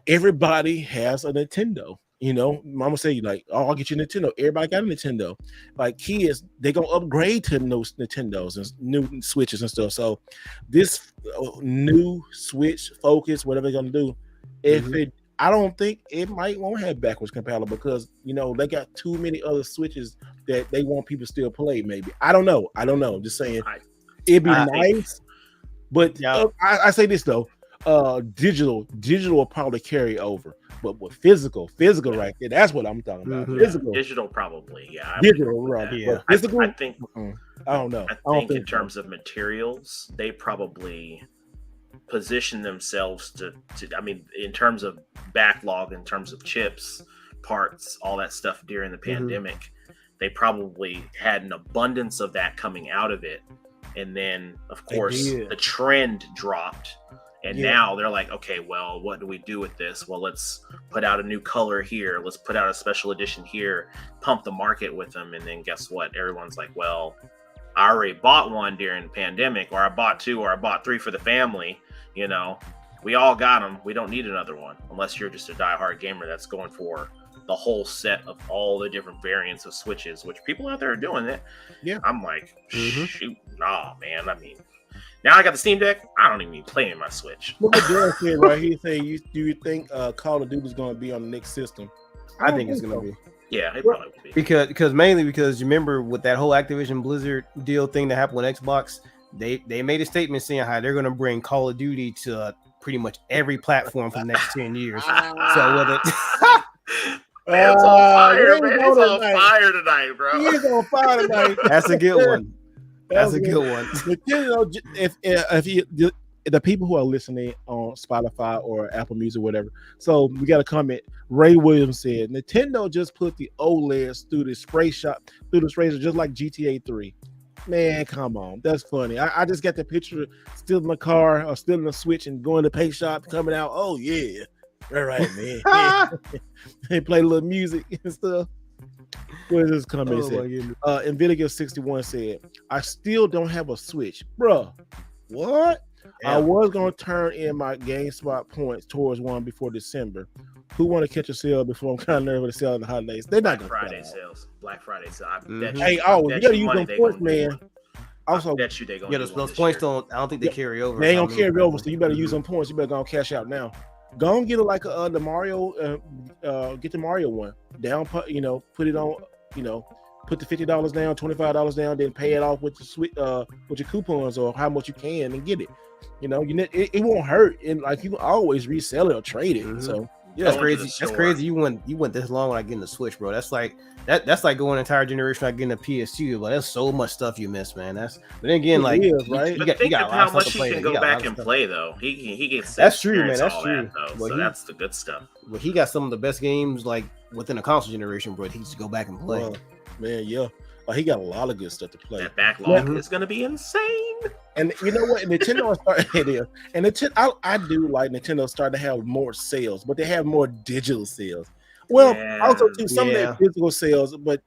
everybody has a Nintendo. You know, mama say like, oh, I'll get you a Nintendo. Everybody got a Nintendo. Like kids, they gonna upgrade to those Nintendos and new Switches and stuff. So this new Switch Focus, whatever they're gonna do, I don't think it won't have backwards compatible because you know they got too many other Switches that they want people to still play. Maybe I don't know. Just saying, it'd be nice, but I say this though, digital will probably carry over. But with physical right there, that's what I'm talking about. Digital probably, digital, right? Yeah. Physical, I think. I don't know. I think in terms of materials, they probably position themselves to. I mean, in terms of backlog, in terms of chips, parts, all that stuff during the pandemic, they probably had an abundance of that coming out of it, and then of course the trend dropped. And now they're like, okay, well, what do we do with this? Well, let's put out a new color here. Let's put out a special edition here, pump the market with them. And then guess what? Everyone's like, well, I already bought one during the pandemic, or I bought 2, or I bought 3 for the family. You know, we all got them. We don't need another one unless you're just a diehard gamer that's going for the whole set of all the different variants of Switches, which people out there are doing it. Yeah. I'm like, shoot, nah, man. I mean, now I got the Steam Deck. I don't even play in my Switch. Look what Darren said right here. Do you think Call of Duty is going to be on the next system? I think it's going to be. Yeah, it probably will be. Because you remember with that whole Activision Blizzard deal thing that happened with Xbox, they made a statement saying how they're going to bring Call of Duty to pretty much every platform for the next 10 years. So whether Man's on fire, man. He's on fire tonight, bro. He's on fire tonight. That's a good one. That's a good one. But you know, if the people who are listening on Spotify or Apple Music, or whatever, so we got a comment. Ray Williams said Nintendo just put the OLEDs through the spray just like GTA 3. Man, come on, that's funny. I just got the picture still in the car or still in the Switch and going to paint shop coming out. Oh yeah, All right, man. They play a little music and stuff. What is this comment? Oh, my goodness. Nvidia61 said, I still don't have a Switch. Bruh, what? I Damn. was going to turn in my GameSpot points towards one before December. Who want to catch a sale before I'm kind of nervous to sell in the holidays? They're not Black going Friday to sales. Black Friday sales. I bet Mhm. you. Hey, I you bet got to you use money them they points, gonna do man. one. Also, I bet you they gonna Yeah, do those one this points year. don't. I don't think they carry over. they ain't so I going to mean- carry over, so you better use them points. You better go and cash out now. Go and get it like the Mario, get the Mario one. Down, put it on, put the $50 down, $25 down, then pay it off with your coupons or how much you can and get it. It won't hurt, and like you can always resell it or trade it. Mhm. So That's Going to the crazy. That's store. crazy. You went this long without getting the Switch, bro. That's like going an entire generation without getting a PS2. But there's so much stuff you missed, man. But then again, like it is, right? you But think got of a lot how of stuff much to he play. can You go got a lot back of and stuff. play though. He gets to That's true, man. experience That's all true. that, though. Well, So that's the good stuff. But he got some of the best games like within a console generation, bro. He just go back and play. Well, man, yeah. Like, he got a lot of good stuff to play. That backlog Mhm. is gonna be insane. And you know what? Nintendo started it is. And I do like Nintendo starting to have more sales, but they have more digital sales. Well, Yeah. also too, some of Yeah. their physical sales, but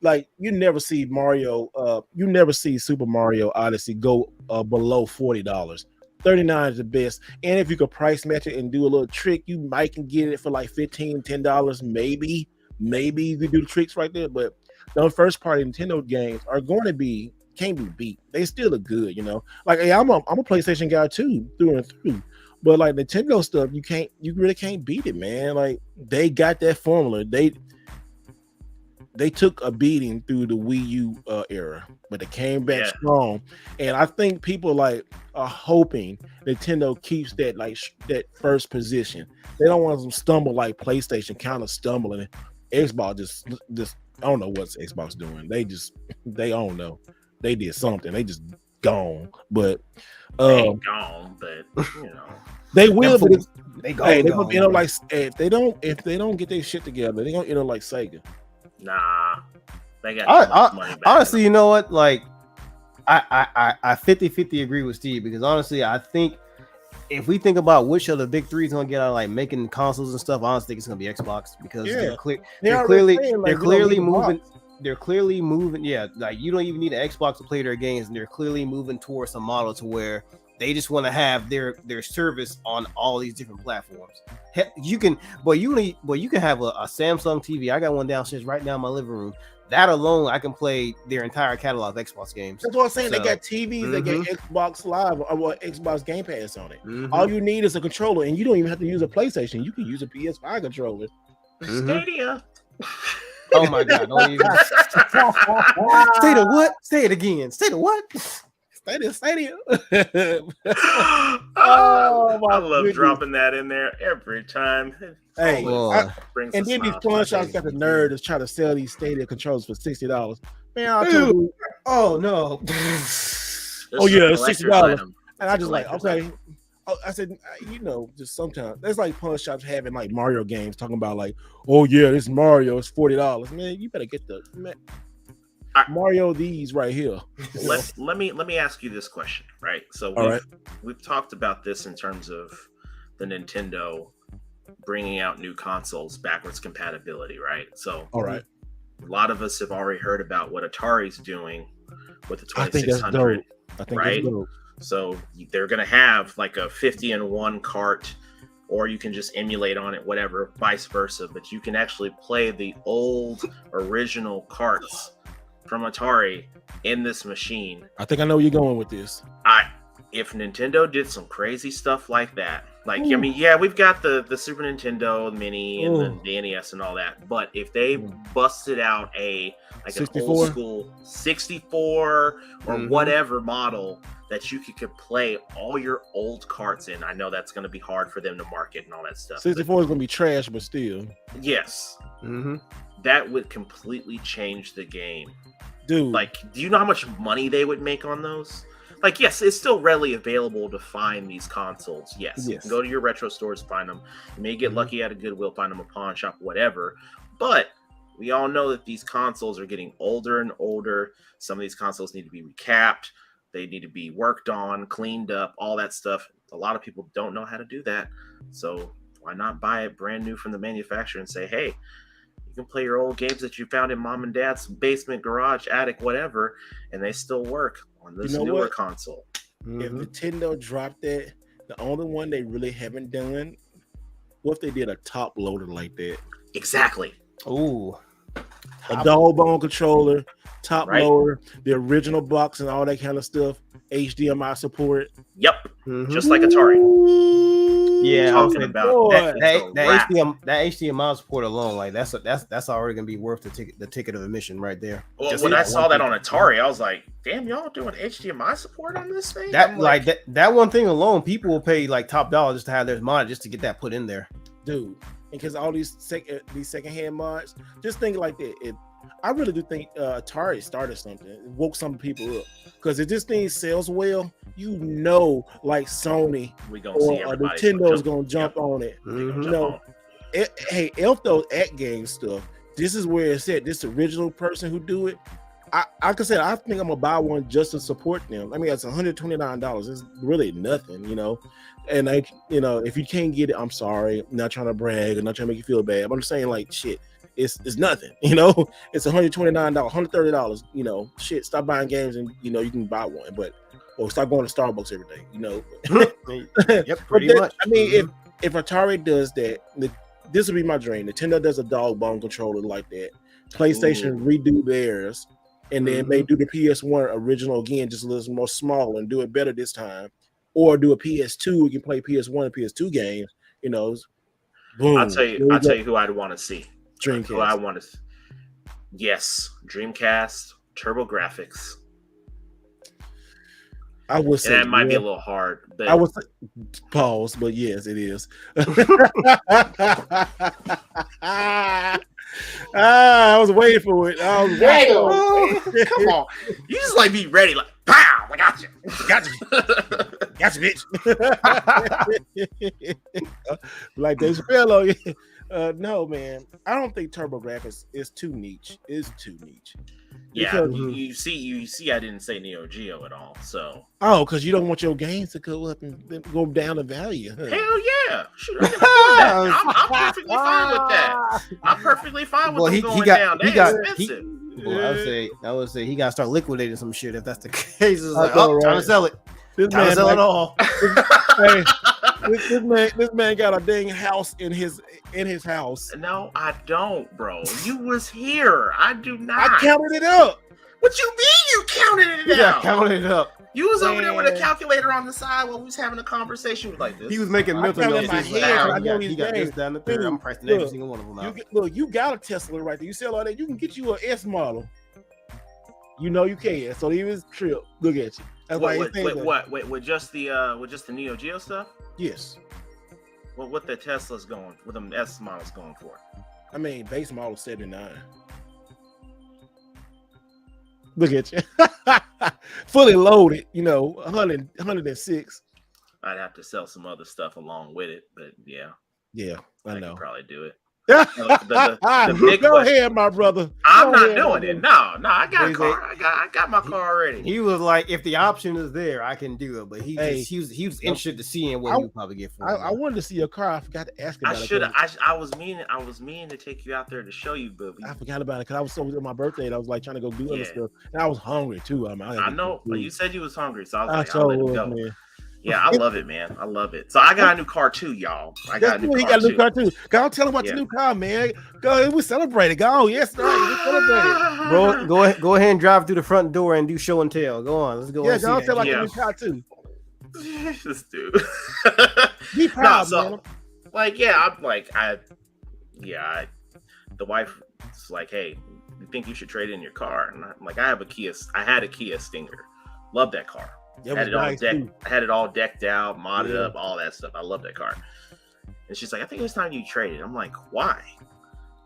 like you never see you never see Super Mario Odyssey go below $40. 39 is the best. And if you could price match it and do a little trick, you might can get it for like $15, $10, maybe. Maybe you could do the tricks right there, but the first party Nintendo games are going to be can't be beat. They still look good, Like, hey, I'm a PlayStation guy too, through and through. But like Nintendo stuff, you really can't beat it, man. Like, they got that formula. They took a beating through the Wii U era, but they came back strong. And I think people like are hoping Nintendo keeps that that first position. They don't want to stumble like PlayStation kind of stumbling. Xbox just I don't know what's Xbox doing. They don't know. They did something. They just gone. But They ain't gone, but they will. But They go. hey, they gonna end up like if they don't get their shit together, they gonna end up like Sega. nah. They got too much money back. Honestly, you know what? Like, I 50-50 agree with Steve, because honestly, I think if we think about which of the big three is gonna get out of like making consoles and stuff, I honestly think it's gonna be Xbox, because they're clearly moving. They're clearly moving. Yeah, like you don't even need an Xbox to play their games, and they're clearly moving towards a model to where they just want to have their service on all these different platforms. You can have a Samsung TV. I got one downstairs right now in my living room. That alone, I can play their entire catalog of Xbox games. That's what I'm saying. They got TVs, they got Xbox Live or Xbox Game Pass on it. All you need is a controller, and you don't even have to use a PlayStation. You can use a PS5 controller. Stadia. Oh my god! Don't even say the what? Say it again. Say the what? Stadia. I love goodness. dropping that in there every time. Hey, Brings and a then these smile to pawn my shops face. got the nerve to try to sell these Stadia controllers for $60. Man, I told you, Oh no! This oh, is a yeah, it's collector's $60. item. and I just like, collector's okay. item. Oh, I said, just sometimes there's like pawn shops having like Mario games talking about like, oh yeah, this Mario is $40. Man, you better get the Mario these right here. Let me ask you this question, right? So we've talked about this in terms of the Nintendo bringing out new consoles backwards compatibility, right? So All right. a lot of us have already heard about what Atari's doing with the I think that's 2600, dope. I think right? that's dope. So they're gonna have like a 50-in-1 cart, or you can just emulate on it, whatever, vice versa. But you can actually play the old original carts from Atari in this machine. I think I know where you're going with this. If Nintendo did some crazy stuff like that, like I mean, yeah, we've got the Super Nintendo Mini and the NES and all that, but if they busted out an old school 64 or whatever model that you could play all your old carts in, I know that's going to be hard for them to market and all that stuff. 64 is gonna be trash, but still, yes, that would completely change the game, dude. Like, do you know how much money they would make on those? Like, yes, it's still readily available to find these consoles. Yes. You can go to your retro stores, find them. You may get lucky at a Goodwill, find them a pawn shop, whatever. But we all know that these consoles are getting older and older. Some of these consoles need to be recapped. They need to be worked on, cleaned up, all that stuff. A lot of people don't know how to do that. So why not buy it brand new from the manufacturer and say, hey, you can play your old games that you found in mom and dad's basement, garage, attic, whatever, and they still work on this newer console. If Nintendo dropped that, the only one they really haven't done, what if they did a top loader like that? Exactly. Ooh. A dog bone controller, top loader, the original box and all that kind of stuff, HDMI support. Yep. Just like Atari. Yeah, talking about that HDMI support alone, like that's already gonna be worth the ticket of admission right there. Well, when I saw that on Atari, I was like, "Damn, y'all doing HDMI support on this thing?" That one thing alone, people will pay like top dollar just to have their mod just to get that put in there, dude. Because all these secondhand mods, just think like that. I really do think Atari started something, it woke some people up. Because if this thing sells well, like Sony or Nintendo is gonna jump on it. Hey, if those at game stuff, this is where it's at. This original person who do it, I can say I think I'm gonna buy one just to support them. I mean, it's $129. It's really nothing, And if you can't get it, I'm sorry. I'm not trying to brag. I'm not trying to make you feel bad. But I'm just saying, like, shit. It's nothing, It's $129, $130, Shit, stop buying games and you can buy one, or stop going to Starbucks every day, Yep, pretty much. I mean, if Atari does that, this would be my dream. Nintendo does a dog bone controller like that. PlayStation redo theirs, and then they do the PS1 original again, just a little more small and do it better this time, or do a PS2. We can play PS1 and PS2 games. Boom. I'll tell you who I'd want to see. Dreamcast. Who I want to. Yes, Dreamcast, TurboGrafx. I would say that might be a little hard. But I would say, pause, but yes, it is. I was waiting for it. Come on, you just like be ready, like pow! I got you, bitch. Like Dave Chappelle. No, man, I don't think TurboGrafx is too niche. It's too niche. Yeah, you see, I didn't say Neo Geo at all. So because you don't want your games to go up and go down in value. Huh? Hell yeah, shoot, I'm perfectly fine with that. I'm perfectly fine with them going down. That's expensive. I would say he got to start liquidating some shit if that's the case. It's like, time to sell it. Time to sell it all. Hey, this man got a dang house in his house. No, I don't, bro. You was here. I do not. I counted it up. What you mean you counted it out? Counted it up. You was over there with a calculator on the side while we was having a conversation like this. He was making mental notes. He got this down the third. I'm pricing every single one of them out. You got a Tesla right there. You sell all that. You can get you an S model. You can. So he was tripped. Look at you. That's why wait, with just the Neo Geo stuff? Yes. Well, what the Tesla's going, what them S models going for? I mean, base model 79. Look at you. Fully loaded, 106. I'd have to sell some other stuff along with it, but yeah. Yeah, I know. Could probably do it. The big Go ahead, my brother. I'm not doing it. No, I got a car. I got my car already. He was like, if the option is there, I can do it. But he was interested to seeing what he would probably get for it. I wanted to see your car. I forgot to ask about it. I was meaning to take you out there to show you, but I forgot about it because I was so on my birthday and I was like trying to go do other stuff. And I was hungry too. I know, but you said you was hungry, so I was like, I'll let it go. Man. Yeah, I love it, man. I love it. So I got a new car too, y'all. He got a new car too. Go tell him about your new car, man. Go, we celebrated. Go, yes, sir. We celebrated. Bro, go ahead and drive through the front door and do show and tell. Go on, let's go. Yeah, go tell about your new car too. This dude. Be proud, man. The wife is like, hey, you think you should trade in your car? And I'm like, I had a Kia Stinger. Love that car. I had it all decked out, modded up, all that stuff. I love that car. And she's like, I think it's time you trade it. I'm like, why?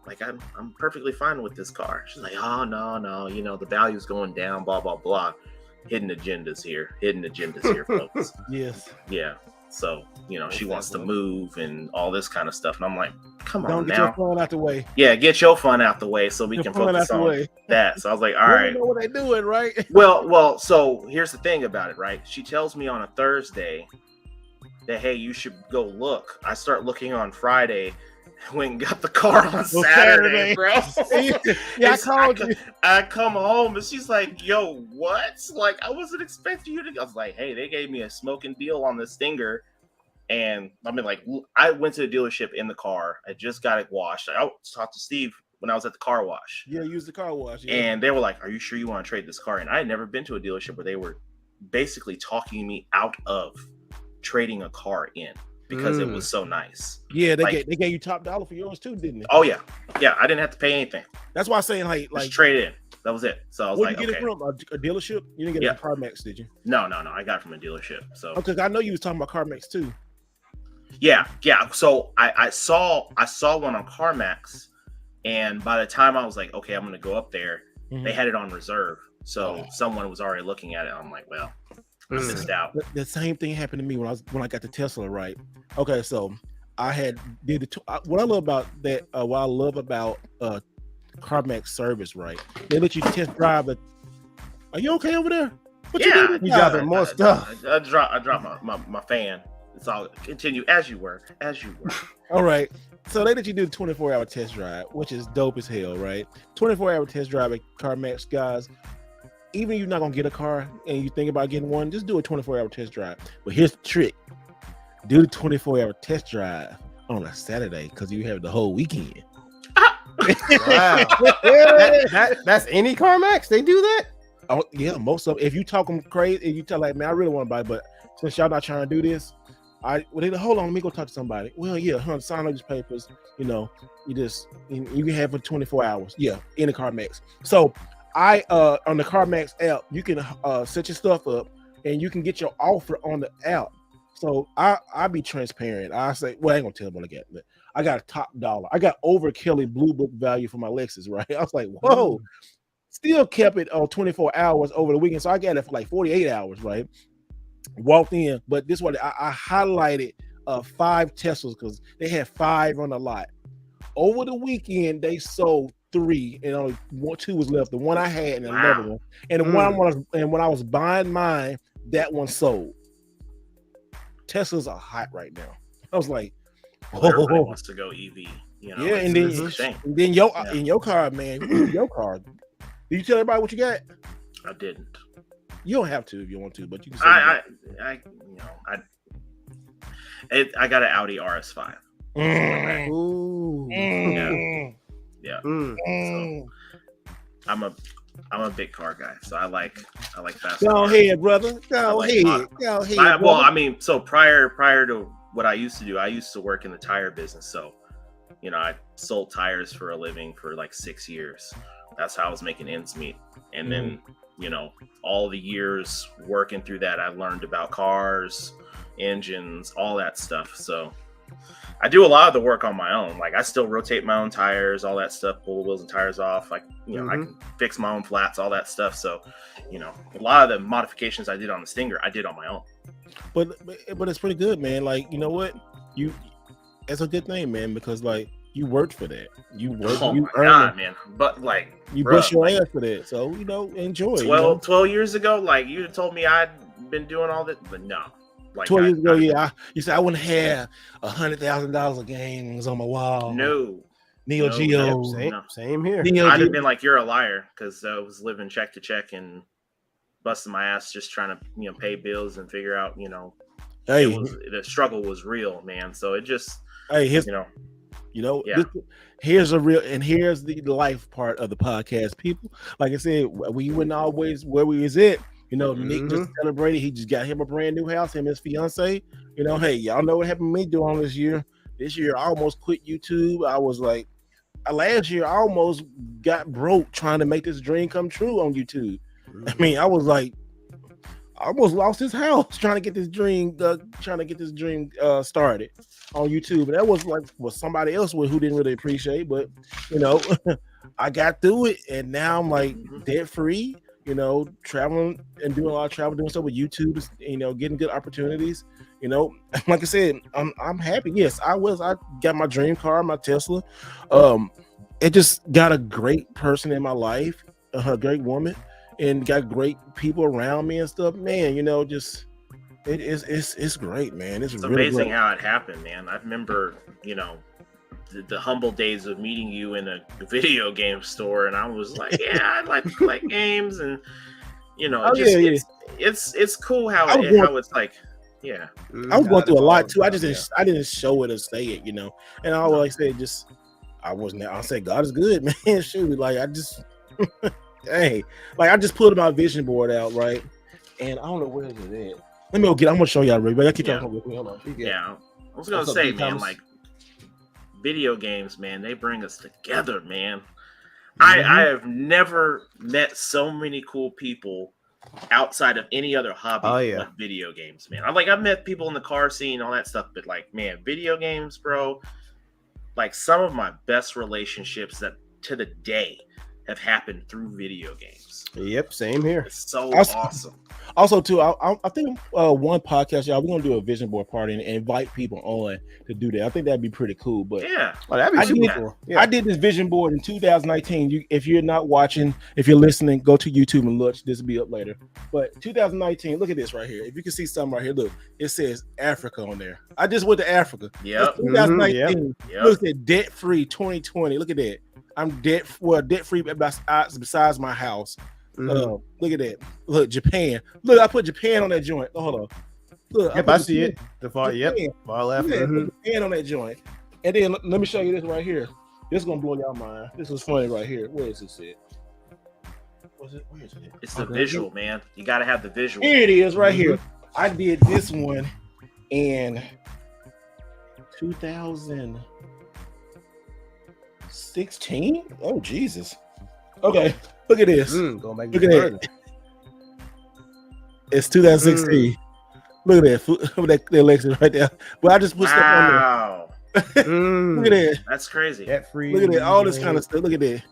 Like, I'm perfectly fine with this car. She's like, oh, no, the value's going down, blah, blah, blah. Hidden agendas here, folks. Yes. Yeah. So, she wants to move and all this kind of stuff. And I'm like, come on Don't now. Get your fun out the way. Yeah, get your fun out the way so we can focus on that. So I was like, all right. You know what they doing, right? Well, so here's the thing about it, right? She tells me on a Thursday that, hey, you should go look. I start looking on Friday. Went and got the car on Saturday, bro. Yeah, I called you. I come home and she's like, yo, what? Like, I wasn't expecting you to. I was like, hey, they gave me a smoking deal on the Stinger. And I mean, like, I went to the dealership in the car. I just got it washed. I talked to Steve when I was at the car wash. Yeah, use the car wash. Yeah. And they were like, are you sure you want to trade this car? And I had never been to a dealership where they were basically talking me out of trading a car in. Because it was so nice. Yeah, they gave you top dollar for yours too, didn't they? Oh yeah, I didn't have to pay anything. That's why I'm saying like just trade it in. That was it. So I was like, you get it from a dealership? You didn't get it from CarMax, did you? No. I got it from a dealership. So because I know you was talking about CarMax too. Yeah. So I saw one on CarMax, and by the time I was like, okay, I'm gonna go up there, they had it on reserve. So someone was already looking at it. I'm like, well. I missed out. The same thing happened to me when I got the Tesla, right? Okay, so I had did what I love about that. What I love about CarMax service, right? They let you test drive it. Are you okay over there? What you dropping more stuff? I dropped my fan. It's all continue as you were. All right. So they let you do the 24-hour test drive, which is dope as hell, right? 24-hour test drive at CarMax, guys. Even if you're not gonna get a car and you think about getting one, just do a 24-hour test drive. But here's the trick: do the 24-hour test drive on a Saturday because you have the whole weekend. Wow, that's any CarMax. They do that. Oh yeah, most of them. If you talk them crazy, if you tell like, man, I really want to buy, but since y'all not trying to do this, hold on, let me go talk to somebody. Well, yeah, sign up these papers. You know, you can have for 24 hours. Yeah, in the CarMax. So. On the CarMax app, you can set your stuff up and you can get your offer on the app. So I be transparent. I say, well, I ain't gonna tell them what I got, but I got a top dollar. I got over Kelly Blue Book value for my Lexus, right? I was like, whoa, still kept it on 24 hours over the weekend. So I got it for like 48 hours, right? Walked in, but this one I highlighted 5 Teslas because they had 5 on the lot. Over the weekend, they sold 3 and only 2 was left. The one I had and another one, and the one when I was buying mine, that one sold. Teslas are hot right now. I was like, everybody wants to go EV. You know, yeah, and then in your car, man, your car. Did you tell everybody what you got? I didn't. You don't have to if you want to, but you can. Say I got an Audi RS5. Ooh. Yeah. So I'm a big car guy, so I like fast. Go ahead, brother. Go ahead. Well, I mean, so prior to what I used to do, I used to work in the tire business. So, you know, I sold tires for a living for like 6 years. That's how I was making ends meet. And then, you know, all the years working through that, I learned about cars, engines, all that stuff. So I do a lot of the work on my own. Like I still rotate my own tires, all that stuff, pull the wheels and tires off. Like, you know, I can fix my own flats, all that stuff. So, you know, a lot of the modifications I did on the Stinger, I did on my own. But it's pretty good, man. Like, you know what? It's a good thing, man, because like you worked for that. You worked. Oh you my God, man! But like you bust your ass for that. So you know, enjoy. 12 years ago, like you'd have told me I'd been doing all that, but no. Like 12 years ago, you said I wouldn't have $100,000 of games on my wall. No. Neo Geo. Same here. I'd have been like, you're a liar, because I was living check to check and busting my ass just trying to, you know, pay bills and figure out, you know, the struggle was real, man. So it just, here's the life part of the podcast, people. Like I said, we wouldn't always where we was at. You know, Nick just celebrated. He just got him a brand new house, him and his fiance. You know, hey, y'all know what happened to me doing this year. This year, I almost quit YouTube. I was like, last year, I almost got broke trying to make this dream come true on YouTube. I mean, I was like, I almost lost his house trying to get this dream, started on YouTube. And that was like what somebody else who didn't really appreciate. But you know, I got through it, and now I'm like debt free. You know, traveling and doing a lot of travel, doing stuff with YouTube, you know, getting good opportunities. You know, like I said, I'm happy. Yes, I got my dream car, my Tesla. It just got a great person in my life, a great woman, and got great people around me and stuff. Man, you know, just It's great, man. It's really amazing great. how it happened, man. I remember, the humble days of meeting you in a video game store, and I was like, yeah, I'd like to play games, and it's cool how how it's like, yeah. I was going through a lot too. I didn't show it or say it, And I always say I said God is good, man. Shoot, like I just hey, like I just pulled my vision board out, right? And I don't know where is it at. Let me go get. I'm gonna show y'all, Rick. But I keep talking with me. Hold on. Yeah, I was gonna say, man, like video games, man, they bring us together, man. I have never met so many cool people outside of any other hobby like video games, man. I've met people in the car scene, all that stuff, but like, man, video games, bro. Like some of my best relationships that to the day have happened through video games. Yep, same here. It's so awesome. Also, too, I think one podcast, y'all, we're gonna do a vision board party and invite people on to do that. I think that'd be pretty cool. But that'd be super cool. Yeah. I did this vision board in 2019. If you're not watching, if you're listening, go to YouTube and look. This will be up later. But 2019, look at this right here. If you can see something right here, look, it says Africa on there. I just went to Africa. Yeah. 2019. Look at debt free 2020. Look at that. I'm debt free besides my house. Look at that. Look, Japan. Look, I put Japan on that joint. Oh, hold on. Look, I see it. The far, far left. Japan on that joint. And then let me show you this right here. This is gonna blow y'all mind. This is funny right here. Where is this at? Where is it? It's the visual, man. You gotta have the visual. Here it is, right here. I did this one in 2016. Oh Jesus. Okay. Look at this. Look at that. It's 2016. Look at that. The election right there. But I just put stuff on there. Look at that. That's crazy. Debt free. Look at that. All this kind of stuff. Look at that.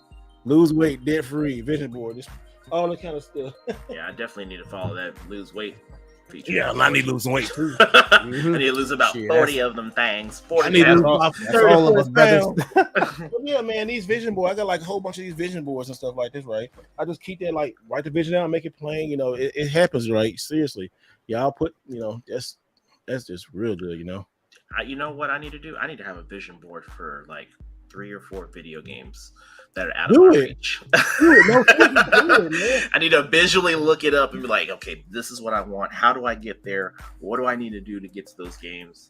Lose weight, debt free, vision board. Just all that kind of stuff. Yeah, I definitely need to follow that lose weight feature. Yeah, I need to lose some weight too. I need to lose about 40 of them things. 40 I need to lose pounds. about 30 all of us pounds. Yeah, man, these vision boards, I got like a whole bunch of these vision boards and stuff like this, right? I just keep that, like, write the vision down, make it plain. It happens, right? Seriously. Y'all put, that's just real good, You know what I need to do? I need to have a vision board for like 3 or 4 video games that are out of my reach. I need to visually look it up and be like, okay, this is what I want. How do I get there? What do I need to do to get to those games?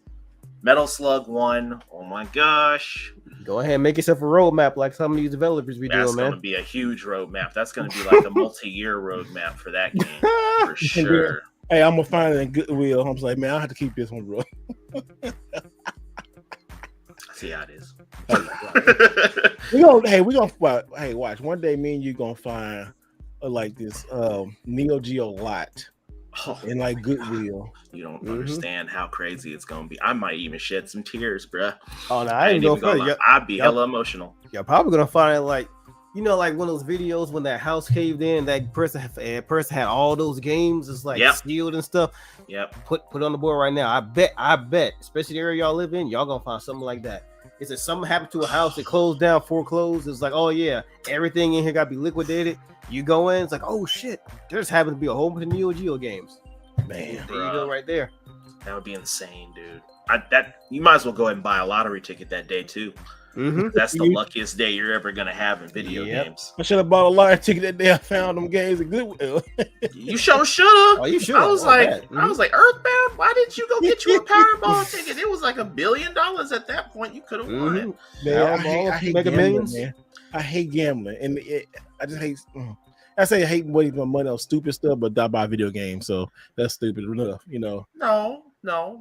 Metal Slug 1. Oh my gosh. Go ahead and make yourself a roadmap like some of these developers be doing, man. That's going to be a huge roadmap. That's going to be like a multi-year roadmap for that game. For sure. Hey, I'm going to find it in Goodwill. I'm just like, man, I have to keep this one, bro. See how it is. Watch. One day, me and you gonna find like this Neo Geo lot in like Goodwill. You don't understand how crazy it's gonna be. I might even shed some tears, bruh. Oh no, I ain't gonna find it. I'd be hella emotional. You're probably gonna find it like like one of those videos when that house caved in, that person had all those games, it's like sealed and stuff. Yep. Put on the board right now. I bet, especially the area y'all live in, y'all gonna find something like that. Is it something happened to a house that closed down, foreclosed? It's like, oh yeah, everything in here got to be liquidated. You go in, it's like, oh shit, there's happened to be a whole bunch of Neo Geo games. Man, there you go, right there. That would be insane, dude. You might as well go ahead and buy a lottery ticket that day too. That's the luckiest day you're ever gonna have in video games. I should have bought a lottery ticket that day. I found them games at Goodwill. You should have. Oh, you should. I was like, Earthbound. Why didn't you go get you a Powerball ticket? It was like $1 billion at that point. You could have won it. Man, I hate Mega gambling, Millions. man. I hate gambling, and I just hate. I say I hate wasting my money on stupid stuff, but I buy video games, so that's stupid enough, No,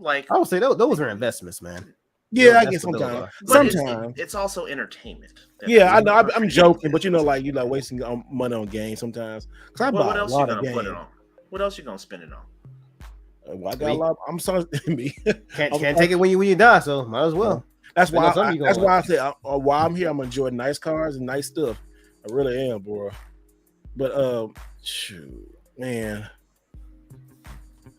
like I would say those are investments, man. Yeah, I guess sometimes. It's also entertainment. Yeah, I know. I'm joking, but wasting money on games sometimes. Cause I buy what a else lot you of gonna games. put it on? What else you gonna spend it on? Well, I got a lot. I'm sorry, me. Can't take it when you die, so might as well. That's why I say while I'm here, I'm enjoying nice cars and nice stuff. I really am, bro. But shoot, man.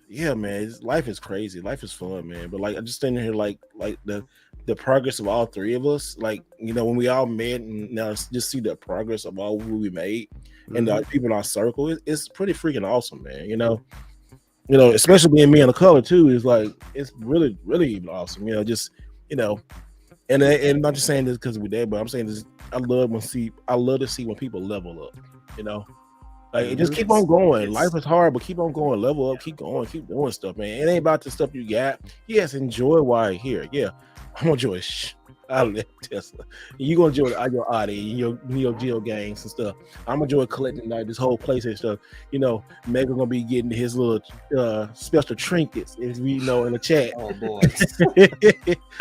Yeah, man, life is crazy. Life is fun, man. But like, I'm just standing here, like the progress of all three of us. Like, when we all met, and now just see the progress of all who we made and the people in our circle. It's pretty freaking awesome, man. You know, especially being me and the color too is like it's really, really awesome. You know, just you know, and I'm not just saying this because we're there, but I'm saying this. I love to see when people level up. You know, like just keep on going. Life is hard, but keep on going. Level up, keep going, keep doing stuff, man. It ain't about the stuff you got. Yes, enjoy while you're here. Yeah, I'm gonna enjoy I live Tesla. You gonna enjoy your Audi and your Neo Geo games and stuff. I'm gonna enjoy collecting like this whole PlayStation stuff. You know, Mega gonna be getting his little special trinkets, if we know in the chat. Oh boy.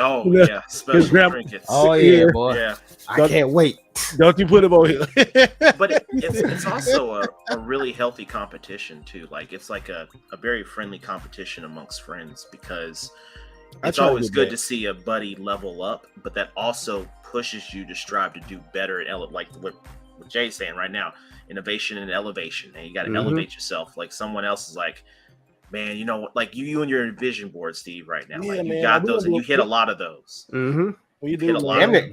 Oh You know, yeah, special trinkets. Oh yeah, boy. Yeah. I can't wait. Don't you put him on here? But it's also a really healthy competition too. Like it's like a very friendly competition amongst friends because it's always good to see a buddy level up, but that also pushes you to strive to do better and like what Jay's saying right now, innovation and elevation. And you got to elevate yourself. Like someone else is like, man, you know, like you and your vision board, Steve, right now. Yeah, like you man, got those and you hit a lot of those. Well, you do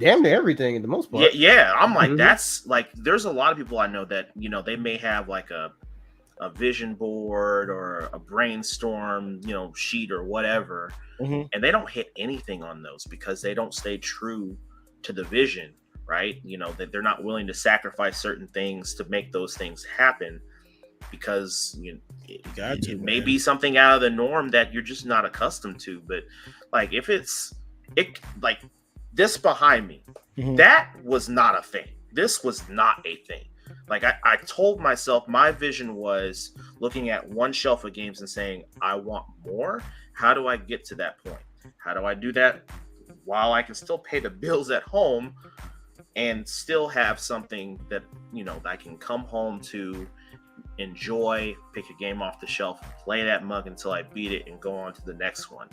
damn near everything in the most part. Yeah. I'm like, that's like, there's a lot of people I know that, you know, they may have like a vision board or a brainstorm, you know, sheet or whatever. And they don't hit anything on those because they don't stay true to the vision, right? You know, that they're not willing to sacrifice certain things to make those things happen because it may be something out of the norm that you're just not accustomed to. But like if it like this behind me, that was not a thing. This was not a thing. Like I told myself my vision was looking at one shelf of games and saying, I want more. How do I get to that point? How do I do that while I can still pay the bills at home and still have something that, you know, that I can come home to enjoy, pick a game off the shelf, play that mug until I beat it and go on to the next one.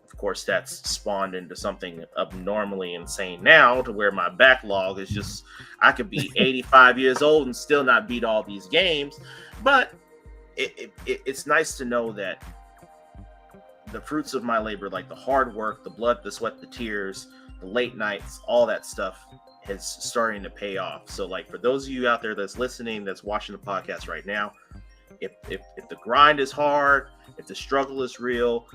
Of course, that's spawned into something abnormally insane now to where my backlog is just, I could be 85 years old and still not beat all these games. But it's nice to know that the fruits of my labor, like the hard work, the blood, the sweat, the tears, the late nights, all that stuff is starting to pay off. So like for those of you out there that's listening, that's watching the podcast right now, if the grind is hard, if the struggle is real,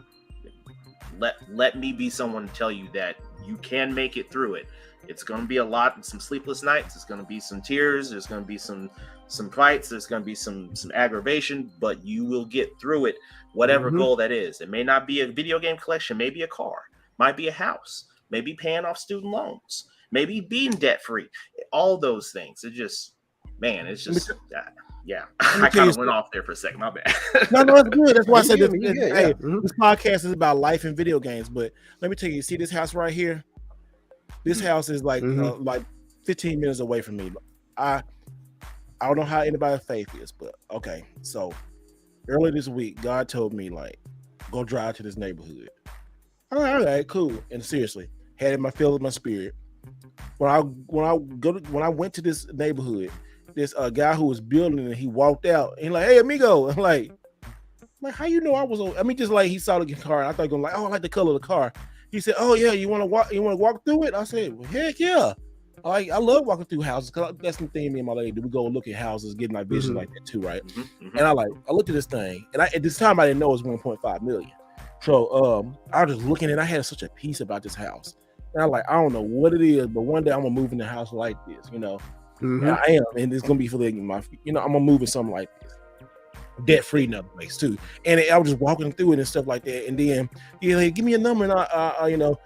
let me be someone to tell you that you can make it through it. It's going to be a lot, some sleepless nights. It's going to be some tears. There's going to be some fights. There's going to be some aggravation, but you will get through it, whatever goal that is. It may not be a video game collection, maybe a car, might be a house, maybe paying off student loans, maybe being debt free. All those things. It just, man, it's just yeah. I kind of went off there for a second. My bad. No, it's good. That's why I said this. This podcast is about life and video games. But let me tell you, see this house right here? This house is like 15 minutes away from me. I don't know how anybody's faith is, but okay. So earlier this week, God told me like, go drive to this neighborhood. All right, cool. And seriously, had it in my feel of my spirit. When I went to this neighborhood, this guy who was building and he walked out and he like, hey amigo. I'm like, how you know I was on? I mean, just like he saw the car. And I thought, like, oh, I like the color of the car. He said, oh yeah, you want to walk through it? I said, well, heck yeah. I love walking through houses because that's the thing me and my lady do. We go look at houses, getting our vision like that too, right? And I looked at this thing, and at this time I didn't know it was 1.5 million. So I was just looking, and I had such a peace about this house. And I I don't know what it is, but one day I'm gonna move in the house like this, you know. And I am, and it's gonna be for my, I'm gonna move in something like this, debt free in other place too. And I was just walking through it and stuff like that. And then like, give me a number, and I you know,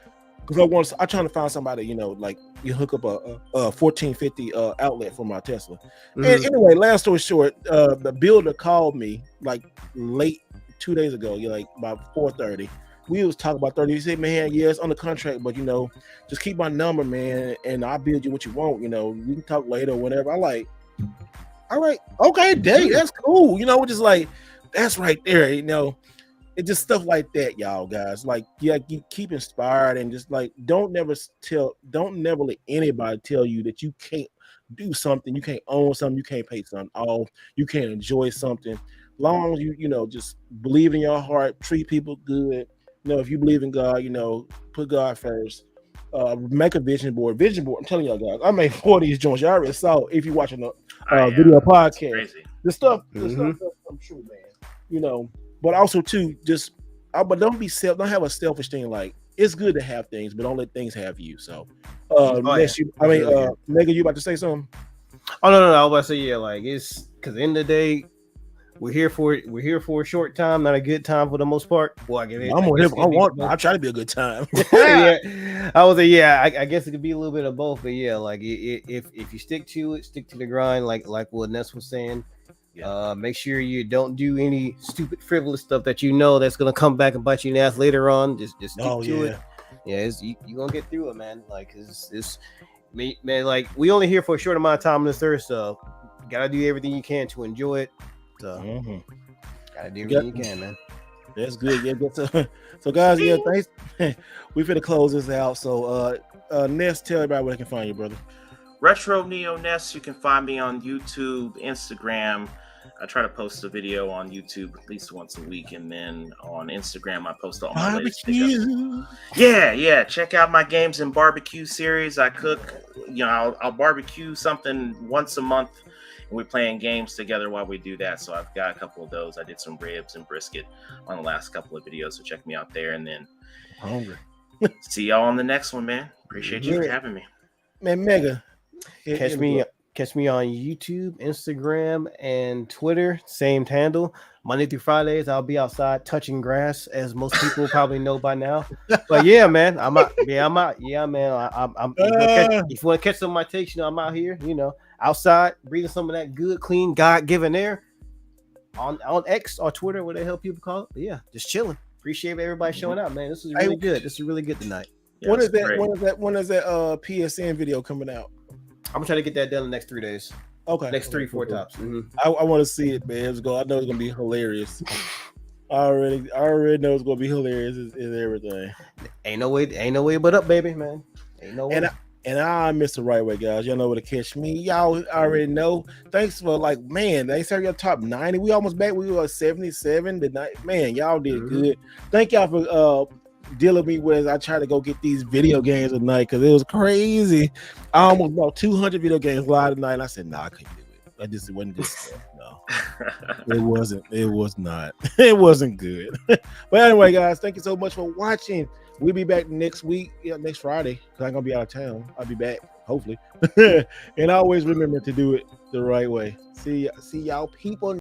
because I'm trying to find somebody, you know, like you hook up a 1450 outlet for my Tesla. And anyway, last story short, the builder called me like late 2 days ago, like about 4:30. We was talking about 30. He said, man, yeah, it's on the contract, but you know, just keep my number, man, and I'll build you what you want. You know, we can talk later or whatever. I like, all right, okay, dang, that's cool. You know, just like that's right there, you know. It's just stuff like that, y'all guys. Like, yeah, you keep inspired and just like don't never let anybody tell you that you can't do something, you can't own something, you can't pay something off, you can't enjoy something. Long as you know, just believe in your heart, treat people good. You know, if you believe in God, you know, put God first. Make a vision board. I'm telling y'all guys, I made 4 of these joints. Y'all already saw if you're watching the video podcast. The stuff I'm true, man. You know, but also too, just but don't have a selfish thing. Like it's good to have things, but don't let things have you. So, next Mega, you about to say something? Oh no, I was about to say like it's because in the day. We're here for a short time, not a good time for the most part. Well, I get it. I'll try to be a good time. Yeah, I was like, I guess it could be a little bit of both, but yeah, like if you stick to the grind, like what Ness was saying. Make sure you don't do any stupid frivolous stuff that you know that's gonna come back and bite you in the ass later on. Just stick to it. Yeah, you gonna get through it, man. Like it's man, like we only here for a short amount of time on this earth, so you gotta do everything you can to enjoy it. So gotta do everything you can, man. That's good. Yeah, so guys, thanks. We finna close this out. So Ness, tell everybody where they can find you, brother. Retro Neo Ness. You can find me on YouTube, Instagram. I try to post a video on YouTube at least once a week, and then on Instagram I post all my latest videos. Yeah. Check out my games and barbecue series. I cook. I'll barbecue something once a month. And we're playing games together while we do that. So I've got a couple of those. I did some ribs and brisket on the last couple of videos. So check me out there. And then hungry. See y'all on the next one, man. Appreciate you for having me. Man, Mega. Catch me on YouTube, Instagram, and Twitter. Same handle. Monday through Fridays, I'll be outside touching grass, as most people probably know by now. But yeah, man, I'm out. Yeah, man. I'm if you want to catch some of my takes, I'm out here, outside, breathing some of that good, clean, God-given air on X or Twitter, what the hell people call it. But yeah, just chilling. Appreciate everybody showing up, man. This is really good. This is really good tonight. Yeah, when is that PSN video coming out? I'm gonna try to get that done in the next 3 days. Okay. Next 3-4 tops. Mm-hmm. I want to see it, man. I know it's gonna be hilarious. I already know it's gonna be hilarious. Is everything. Ain't no way but up, baby, man. Ain't no way. And I miss the right way, guys. Y'all know where to catch me. Y'all already know. Thanks for they said your top 90. We almost back. We were 77 tonight. Man, y'all did good. Thank y'all for dealing with me as I try to go get these video games tonight because it was crazy. I almost bought 200 video games live tonight. And I said, I couldn't do it. It wasn't good stuff. No, it wasn't. It was not. It wasn't good. But anyway, guys, thank you so much for watching. We'll be back next week, next Friday, because I'm going to be out of town. I'll be back, hopefully. And always remember to do it the right way. See y'all people.